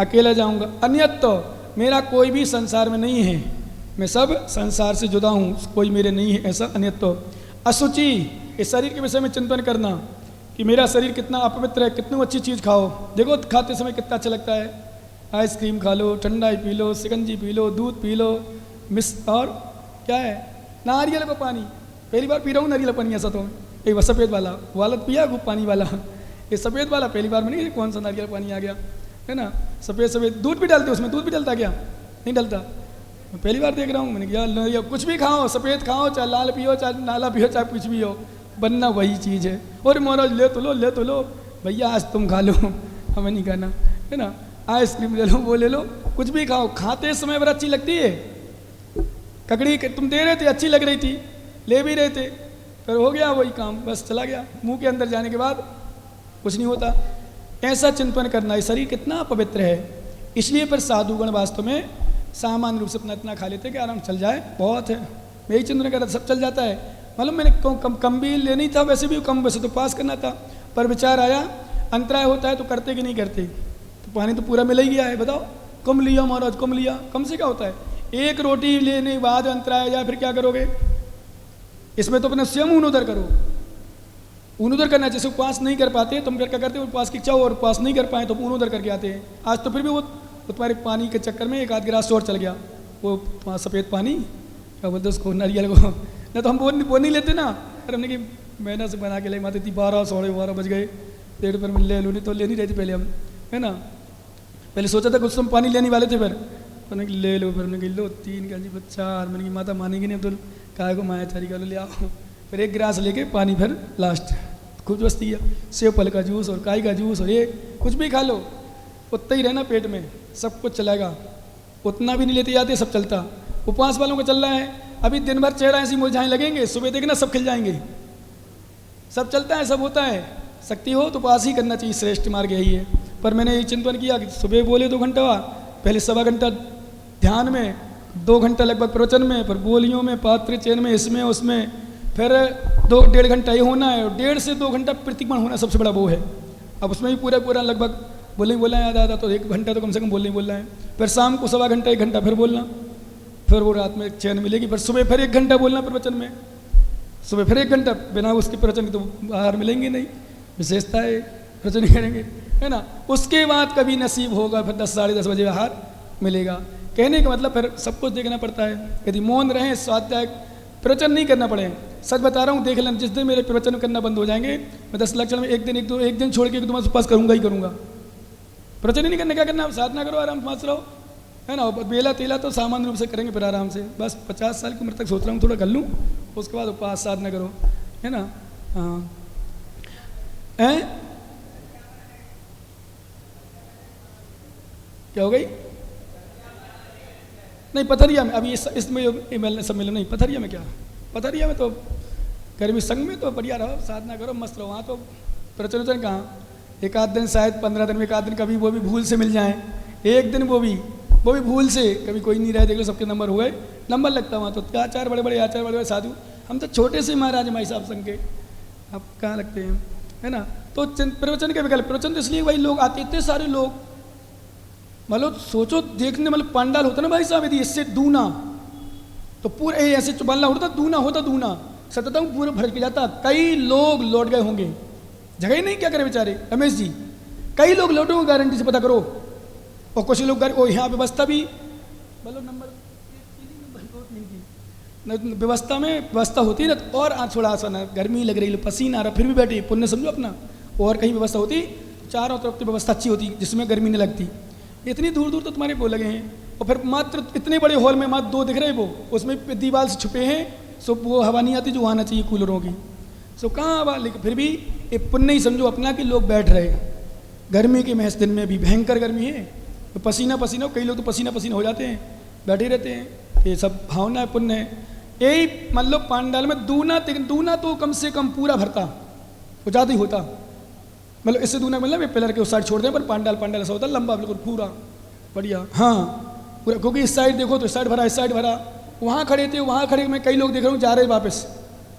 अकेला जाऊँगा। अन्यत्व, मेरा कोई भी संसार में नहीं है, मैं सब संसार से जुदा हूँ, कोई मेरे नहीं है, ऐसा अन्यत्व। अशुचि, इस शरीर के विषय में चिंतन करना कि मेरा शरीर कितना अपवित्र है, कितनी अच्छी चीज़ खाओ, देखो खाते समय कितना अच्छा लगता है, आइसक्रीम खा लो, ठंडाई पी लो, शिकंजी पी लो, दूध पी लो, और क्या है, नारियल का पानी, पहली बार पी रहा हूँ नारियल पानी। ऐसा तो एक सफ़ेद वाला पिया खूब पानी वाला, ये सफ़ेद वाला पहली बार में नहीं, कौन सा नारियल पानी आ गया, है ना, सफ़ेद दूध भी डालते उसमें, दूध भी डलता क्या, नहीं डलता, मैं पहली बार देख रहा हूँ। मैंने कहा कुछ भी खाओ, सफ़ेद खाओ, चाहे लाल पियो, चाहे नाला पियो, चाहे कुछ भी हो, बनना वही चीज़ है। और महाराज ले तो लो भैया, आज तुम खा लो, हमें नहीं खाना, है ना, आइसक्रीम ले लो, वो ले लो, कुछ भी खाओ, खाते समय बड़ा अच्छी लगती है। ककड़ी तुम दे रहे थे, अच्छी लग रही थी, ले भी रहे थे, फिर हो गया वही काम, बस चला गया, मुंह के अंदर जाने के बाद कुछ नहीं होता। ऐसा चिंतन करना, ये शरीर कितना पवित्र है। इसलिए फिर साधुगण वास्तव में सामान्य रूप से अपना इतना खा लेते कि आराम चल जाए, बहुत है, मैं ही चिंतन कर रहा, सब चल जाता है। मतलब मैंने कम भी लेनी था, वैसे भी कम, वैसे तो पास करना था, पर विचार आया अंतराय होता है तो करते कि नहीं करते, तो पानी तो पूरा मिल ही गया है, बताओ कम लिया महाराज, कम लिया, कम से क्या होता है, एक रोटी लेने के बाद अंतराय जाए फिर क्या करोगे, इसमें तो अपने स्वयं ऊन उधर करो, ऊन उधर करना, जैसे उपवास नहीं कर पाते तुम फिर क्या करते हो, उपवास की इच्छा हो और उपवास नहीं कर पाए तो ऊन उधर करके आते हैं। आज तो फिर भी वो तुम्हारे पानी के चक्कर में एक आध गिलास और चल गया, वो सफ़ेद पानी क्या बोलते उसको, नारियल को, ना तो हम वो नहीं लेते ना, अरे हमने कि महीना से बना के ले माते थी, 12 साढ़े 12 बज गए, 1.5 रुपये में ले लो, नहीं तो ले नहीं रही थी पहले हम, है ना, पहले सोचा था कुछ तुम पानी लेने वाले थे, फिर मैंने कि ले लो, फिर हमने कि लो 3 का जी 4, मैंने कि माता मानेगी नहीं, अब तो काय को माया चारी का लो ले आओ, फिर एक गिलास लेके पानी, फिर लास्ट खूब बस्ती किया, सेव फल का जूस और काई का जूस, और ये कुछ भी खा लो उतना ही रहना पेट में, सब कुछ चलेगा, उतना भी नहीं लेते जाते, सब चलता। उपवास वालों का चल रहा है, अभी दिन भर चेहरा ऐसी मुरझाने लगेंगे, सुबह देखना सब खिल जाएंगे, सब चलता है, सब होता है, शक्ति हो तो उपवास ही करना चाहिए, श्रेष्ठ मार्ग यही है। पर मैंने ये चिंतन किया कि सुबह बोले 2 घंटा, पहले 1.25 घंटा ध्यान में, 2 घंटा लगभग प्रवचन में, फिर बोलियों में, पात्र चयन में, इसमें उसमें, फिर 2-1.5 घंटा ये होना है, और 1.5 से 2 घंटा प्रतिक्रमण होना सबसे बड़ा वो है। अब उसमें भी पूरा लगभग बोलना है, आधा तो 1 घंटा तो कम से कम बोलना है, फिर शाम को 1.25 घंटा 1 घंटा फिर बोलना, फिर वो रात में चैन मिलेगी, फिर सुबह फिर 1 घंटा बोलना प्रवचन में, सुबह फिर 1 घंटा, बिना उसके प्रवचन के तो बाहर मिलेंगे नहीं, विशेषता है प्रवचन करेंगे, है ना। उसके बाद कभी नसीब होगा फिर 10 साढ़े 10 बजे बाहर मिलेगा। कहने का मतलब फिर सब कुछ देखना पड़ता है, यदि मौन रहें, स्वाध्याय प्रवचन नहीं करना पड़े, सच बता रहा हूँ, देख लेना, जिस दिन मेरे प्रवचन करना बंद हो जाएंगे, मैं 10 लक्षण में एक दिन छोड़ के 1-2 मास उपवास करूँगा ही करूँगा, प्रवचन ही नहीं करने, क्या करना, आप साधना करो, आराम पास रहो, है ना, बेला तेला तो सामान्य रूप से करेंगे फिर आराम से, बस 50 साल की उम्र तक सोच रहा हूँ थोड़ा कर लूँ, उसके बाद उपवास साधना करो, है ना। हाँ क्या हो गई, नहीं पथरिया में, अभी इसमें सम्मेलन नहीं, पथरिया में क्या, पथरिया में तो गर्मी संघ में तो बढ़िया रहो, साधना करो, मस्त रहो, वहाँ तो प्रवचन कहाँ, 1 आध दिन शायद 15 दिन में 1 आध दिन कभी वो भी भूल से मिल जाए, एक दिन वो भी भूल से, कभी कोई नहीं रहे, देख लो सबके नंबर हो गए, नंबर लगता वहाँ तो, आचार बड़े बड़े साधु, हम तो छोटे से महाराज माई साहब संघ के, अब कहाँ लगते हैं, है ना। तो प्रवचन के विकल्प, प्रवचन तो इसलिए भाई लोग आते, इतने सारे लोग, मतलब सोचो देखने, मतलब पंडाल होता ना भाई साहब, यदि इससे दूना तो पूरे ऐसे चुबाला होता, दूना सततम पूरा भर के जाता, कई लोग लौट गए होंगे, जगह ही नहीं, क्या करे बेचारे रमेश जी, कई लोग लौटोगे गारंटी से, पता करो, और कुछ लोग यहाँ व्यवस्था भी, मतलब नंबर व्यवस्था में व्यवस्था होती है ना, और थोड़ा आसान है, गर्मी लग रही, पसीना आ रहा, फिर भी बैठे, पुण्य समझो अपना, और कहीं व्यवस्था होती, चारों तरफ की व्यवस्था अच्छी होती, जिसमें गर्मी नहीं लगती, इतनी दूर दूर तो तुम्हारे वो लगे हैं, और फिर मात्र इतने बड़े हॉल में मात्र 2 दिख रहे हैं, वो उसमें दीवार से छुपे हैं, सो वो हवा नहीं आती जो आना चाहिए कूलरों की, सो कहाँ हवा, लेकिन फिर भी ये पुण्य ही समझो अपना कि लोग बैठ रहे, गर्मी के महज दिन में भी भयंकर गर्मी है, तो पसीना, कई लोग तो पसीना हो जाते हैं, बैठे रहते हैं, ये सब भावना है, पुण्य है। यही मतलब पांडाल में दूना तो कम से कम पूरा भरता, वो ज़्यादा ही होता, मतलब इससे दूना मतलब पिलर के उस साइड छोड़ दें, पर पांडाल ऐसा होता लंबा बिल्कुल पूरा बढ़िया, हाँ पूरा, क्योंकि इस साइड देखो तो इस साइड भरा, वहाँ खड़े थे, वहाँ खड़े मैं कई लोग देख रहा हूँ जा रहे वापस,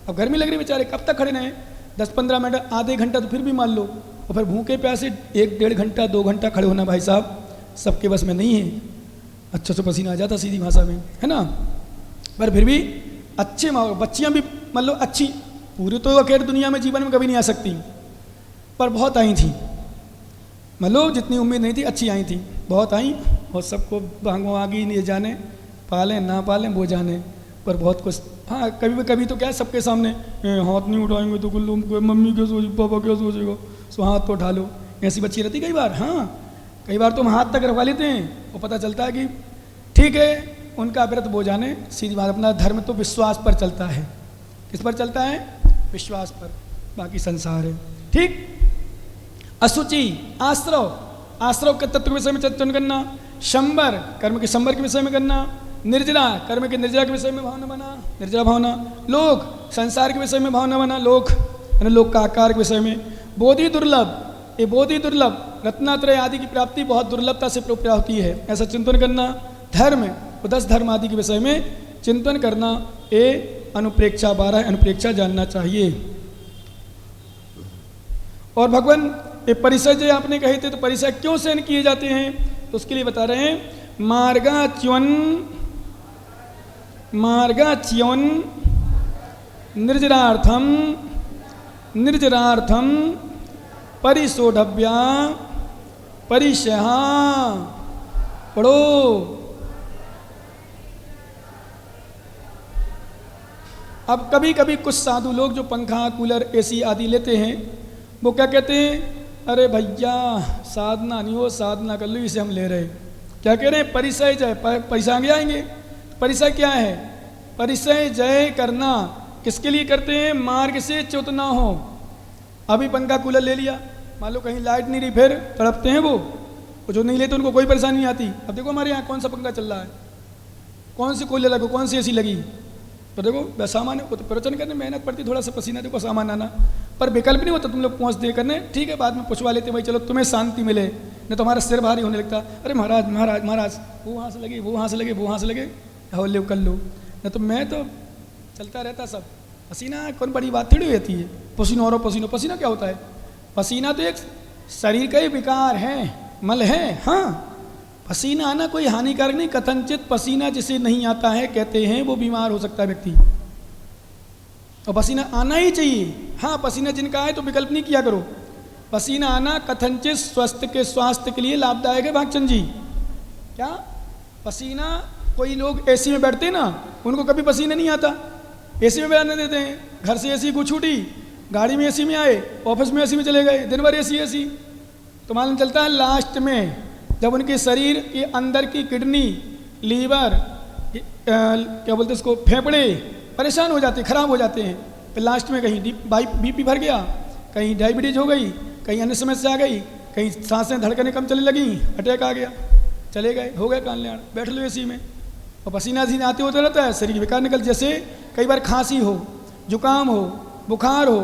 अब गर्मी लग रही बेचारे, कब तक खड़े रहें, 10-15 मिनट, आधे घंटा तो फिर भी मान लो, और फिर भूखे प्यासे 1-1.5 घंटा 2 घंटा खड़े होना भाई साहब सबके बस में नहीं है, अच्छा से पसीना आ जाता सीधी भाषा में, है ना। पर फिर भी अच्छे माँ बच्चियाँ भी मतलब अच्छी, पूरी तो अकेले दुनिया में जीवन में कभी नहीं आ सकती, पर बहुत आई थी, मतलब जितनी उम्मीद नहीं थी अच्छी आई थी, बहुत आई, और सबको भांगो आगे नहीं जाने, पालें ना पालें वो जाने, पर बहुत कुछ, हाँ कभी तो क्या है सबके सामने हाथ नहीं उठाएंगे तो मम्मी क्या सोचेगी, पापा क्या सोचेगा, सो हाथ तो उठा लो, ऐसी बच्ची रहती कई बार, हाँ कई बार तो हम हाथ तक रखवा लेते हैं, और पता चलता है कि ठीक है उनका व्रत वो जाने, सीधी बात, अपना धर्म तो विश्वास पर चलता है, किस पर चलता है, विश्वास पर, बाकी संसार है, ठीक। अशुचि आश्रव के तत्व के विषय में चिंतन करना, शंबर कर्म के शंबर के विषय में करना, निर्जला कर्म के निर्जला के विषय में भावना बना, निर्जला भावना, लोक संसार के विषय में भावना बना, लोक का आकार के विषय में, बोधि दुर्लभ, ये बोधि दुर्लभ, रत्नात्रय आदि की प्राप्ति बहुत दुर्लभता से प्राप्त होती है, ऐसा चिंतन करना, धर्म 10 धर्म आदि के विषय में चिंतन करना, ये अनुप्रेक्षा 12 अनुप्रेक्षा जानना चाहिए। और भगवान ये परिसर जो आपने कहे थे, तो परिसर क्यों सहन किए जाते हैं, तो उसके लिए बता रहे हैं, मार्गाच्युन निर्जरार्थम परिशोढव्या परिशहा। पढ़ो। अब कभी कभी कुछ साधु लोग जो पंखा कूलर एसी आदि लेते हैं, वो क्या कहते हैं, अरे भैया साधना नहीं हो, साधना कर लो, इसे हम ले रहे। क्या कह रहे हैं, परिसय जय, पैसा आगे आएंगे। परिसय क्या है, परिसय जय करना किसके लिए करते हैं, मार्ग से च्युत ना हो। अभी पंखा कूलर ले लिया, मान लो कहीं लाइट नहीं रही, फिर तड़पते हैं वो जो नहीं लेते उनको कोई परेशानी नहीं आती। अब देखो हमारे यहाँ कौन सा पंखा चल रहा है, कौन सी कूलर लगे, कौन सी एसी लगी, तो देखो सामान है, वो तो प्रवचन करने मेहनत पड़ती, थोड़ा सा पसीना देखो सामान आना, पर विकल्प नहीं होता। तुम लोग पहुँच दे करने, ठीक है, बाद में पूछवा लेते भाई, चलो तुम्हें शांति मिले, नहीं तो हमारा सिर भारी होने लगता। अरे महाराज महाराज महाराज, वो वहाँ से लगे, वो वहाँ से लगे, वो वहाँ से लगे, हो ले कर लो, नहीं तो मैं तो चलता रहता सब। पसीना कौन बड़ी बात थोड़ी होती है, पसीना और पसीना, पसीना क्या होता है, पसीना तो एक शरीर का ही विकार है, मल है। हाँ, पसीना आना कोई हानिकारक नहीं, कथनचित पसीना जिसे नहीं आता है कहते हैं वो बीमार हो सकता है व्यक्ति, और पसीना आना ही चाहिए। हाँ, पसीना जिनका है तो विकल्प नहीं किया करो, पसीना आना कथनचित स्वास्थ्य के लिए लाभदायक है। भागचंद जी, क्या पसीना, कोई लोग एसी में बैठते हैं ना, उनको कभी पसीना नहीं आता, एसी में बैठने देते हैं, घर से एसी को छूटी, गाड़ी में एसी में आए, ऑफिस में एसी में चले गए, दिन भर एसी, तो मालूम चलता है लास्ट में जब उनके शरीर के अंदर की किडनी, लीवर, क्या बोलते हैं उसको, फेफड़े परेशान हो जाते, खराब हो जाते हैं, फिर लास्ट में कहीं बीपी भर गया, कहीं डायबिटीज हो गई, कहीं अन्य समस्या आ गई, कहीं सांसें धड़कने कम चलने लगी, अटैक आ गया, चले गए, हो गए कल्याण, बैठ लो एसी में, और पसीना सीना आते होते रहता है, शरीर बेकार निकल। जैसे कई बार खांसी हो, जुकाम हो, बुखार हो,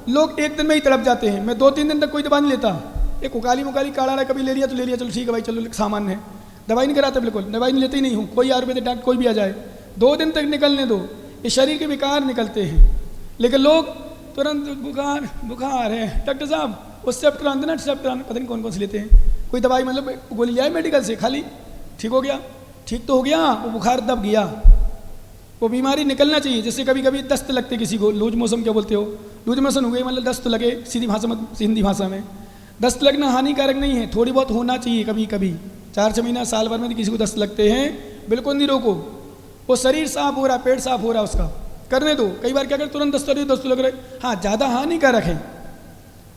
लोग एक दिन में ही तड़प जाते हैं। मैं 2-3 दिन तक कोई दवा नहीं लेता, एक उकाली मुकाली काढ़ा रहा, कभी ले लिया तो ले लिया, चलो ठीक है भाई, चलो सामान्य है, दवाई नहीं कराते, बिल्कुल दवाई नहीं लेते ही नहीं हूँ, कोई आयुर्वेदिक डॉक्टर कोई भी आ जाए, 2 दिन तक निकलने दो, ये शरीर के विकार निकलते हैं। लेकिन लोग तुरंत बुखार है डॉक्टर साहब, उस सेप्ट्रान देना, सेप्ट्रान पता नहीं कौन कौन से लेते हैं, कोई दवाई मतलब गोली लिया है मेडिकल से, खाली ठीक हो गया, ठीक तो हो गया, वो बुखार दब गया, वो बीमारी निकलना चाहिए। जैसे कभी कभी दस्त लगते किसी को, लूज मौसम क्या बोलते हो, लूज मोशन हो गई, मतलब दस्त लगे, सीधी भाषा में, हिंदी भाषा में, दस्त लगना हानिकारक नहीं है, थोड़ी बहुत होना चाहिए कभी कभी, 4-6 महीना साल भर में किसी को दस्त लगते हैं, बिल्कुल नहीं रोको, वो शरीर साफ हो रहा, पेट साफ हो रहा, उसका करने दो। कई बार क्या कर तुरंत दस्त लग रहे, हाँ ज़्यादा हानिकारक है।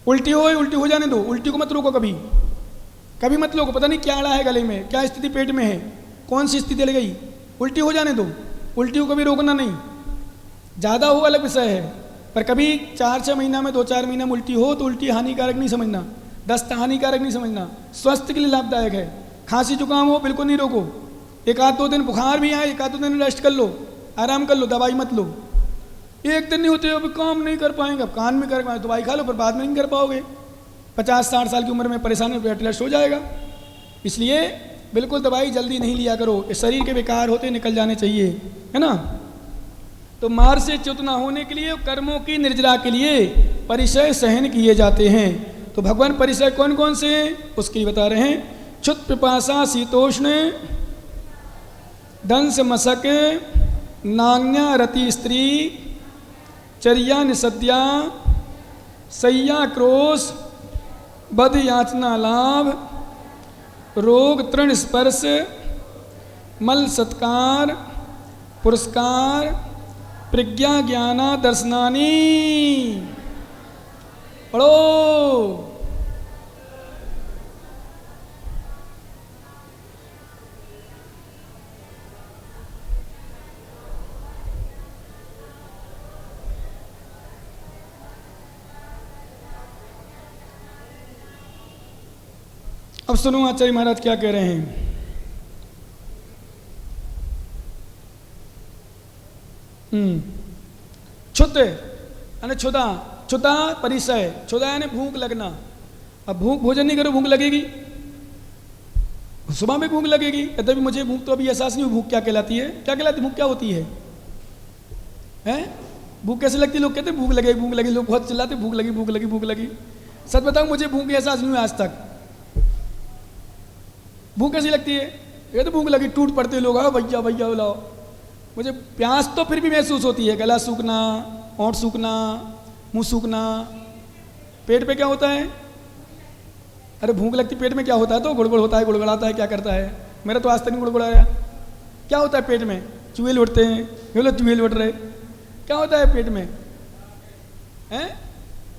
उल्टी हो जाने दो, उल्टी को मत रोको, कभी मत रोको, पता नहीं क्या अड़ा है गले में, क्या स्थिति पेट में है, कौन सी स्थिति लग गई, उल्टी हो जाने दो, उल्टी को कभी रोकना नहीं। ज़्यादा हो अलग विषय है, पर कभी 4-6 महीना में 2-4 महीना में उल्टी हो तो उल्टी हानिकारक नहीं समझना, दस्त हानिकारक नहीं समझना, स्वास्थ्य के लिए लाभदायक है। खांसी जुकाम हो बिल्कुल नहीं रोको, 1-2 दिन बुखार भी आए, 1-2 दिन रेस्ट कर लो, आराम कर लो, दवाई मत लो। एक दिन नहीं होते, अभी काम नहीं कर पाएंगे, अब कान में कर पाएंगे, दवाई खा लो, पर बाद में नहीं कर पाओगे, 50-60 साल की उम्र में परेशानी बेड रेस्ट हो जाएगा। इसलिए बिल्कुल दवाई जल्दी नहीं लिया करो, इस शरीर के विकार होते निकल जाने चाहिए, है ना। तो मार से च्युत न होने के लिए, कर्मों की निर्जरा के लिए परिचय सहन किए जाते हैं। तो भगवान परिचय कौन कौन से हैं उसकी बता रहे हैं, क्षुत पिपासा शीतोष्ण दंस मशक नांग्या रति स्त्री चर्या निषद्या सय्या क्रोश बद याचना लाभ रोग तृण स्पर्श मल सत्कार पुरस्कार प्रज्ञा ज्ञाना दर्शनानी। पढ़ो। अब सुनो आचार्य महाराज क्या कह रहे हैं। क्षुत यानी क्षुदा, क्षुदा परिचय, क्षुदा यानी भूख लगना। अब भूख, भोजन नहीं करो भूख लगेगी, सुबह में भूख लगेगी, यद्यपि मुझे भूख तो अभी एहसास नहीं हुई, भूख क्या कहलाती है, क्या कहलाती, भूख क्या होती है, हैं? भूख कैसे लगती? लोग कहते भूख लगी, लोग बहुत चिल्लाते भूख लगी भूख लगी भूख लगी। सच बताऊं, मुझे भूख की एहसास नहीं हुआ आज तक। भूख कैसी लगती है? ये तो भूख लगी, टूट पड़ते लोग, हाँ भैया भैया बुलाओ। मुझे प्यास तो फिर भी महसूस होती है, गला सूखना, होंठ सूखना, मुंह सूखना। पेट पे क्या होता है? अरे भूख लगती पेट में क्या होता है? तो गुड़गुड़ होता है, गुड़गुड़ाता है, क्या करता है? मेरा तो आज तक नहीं गुड़गुड़ाया। क्या होता है पेट में? चूहे लौटते हैं, ये लोग चूहे लौट रहे। क्या होता है पेट में? हैं?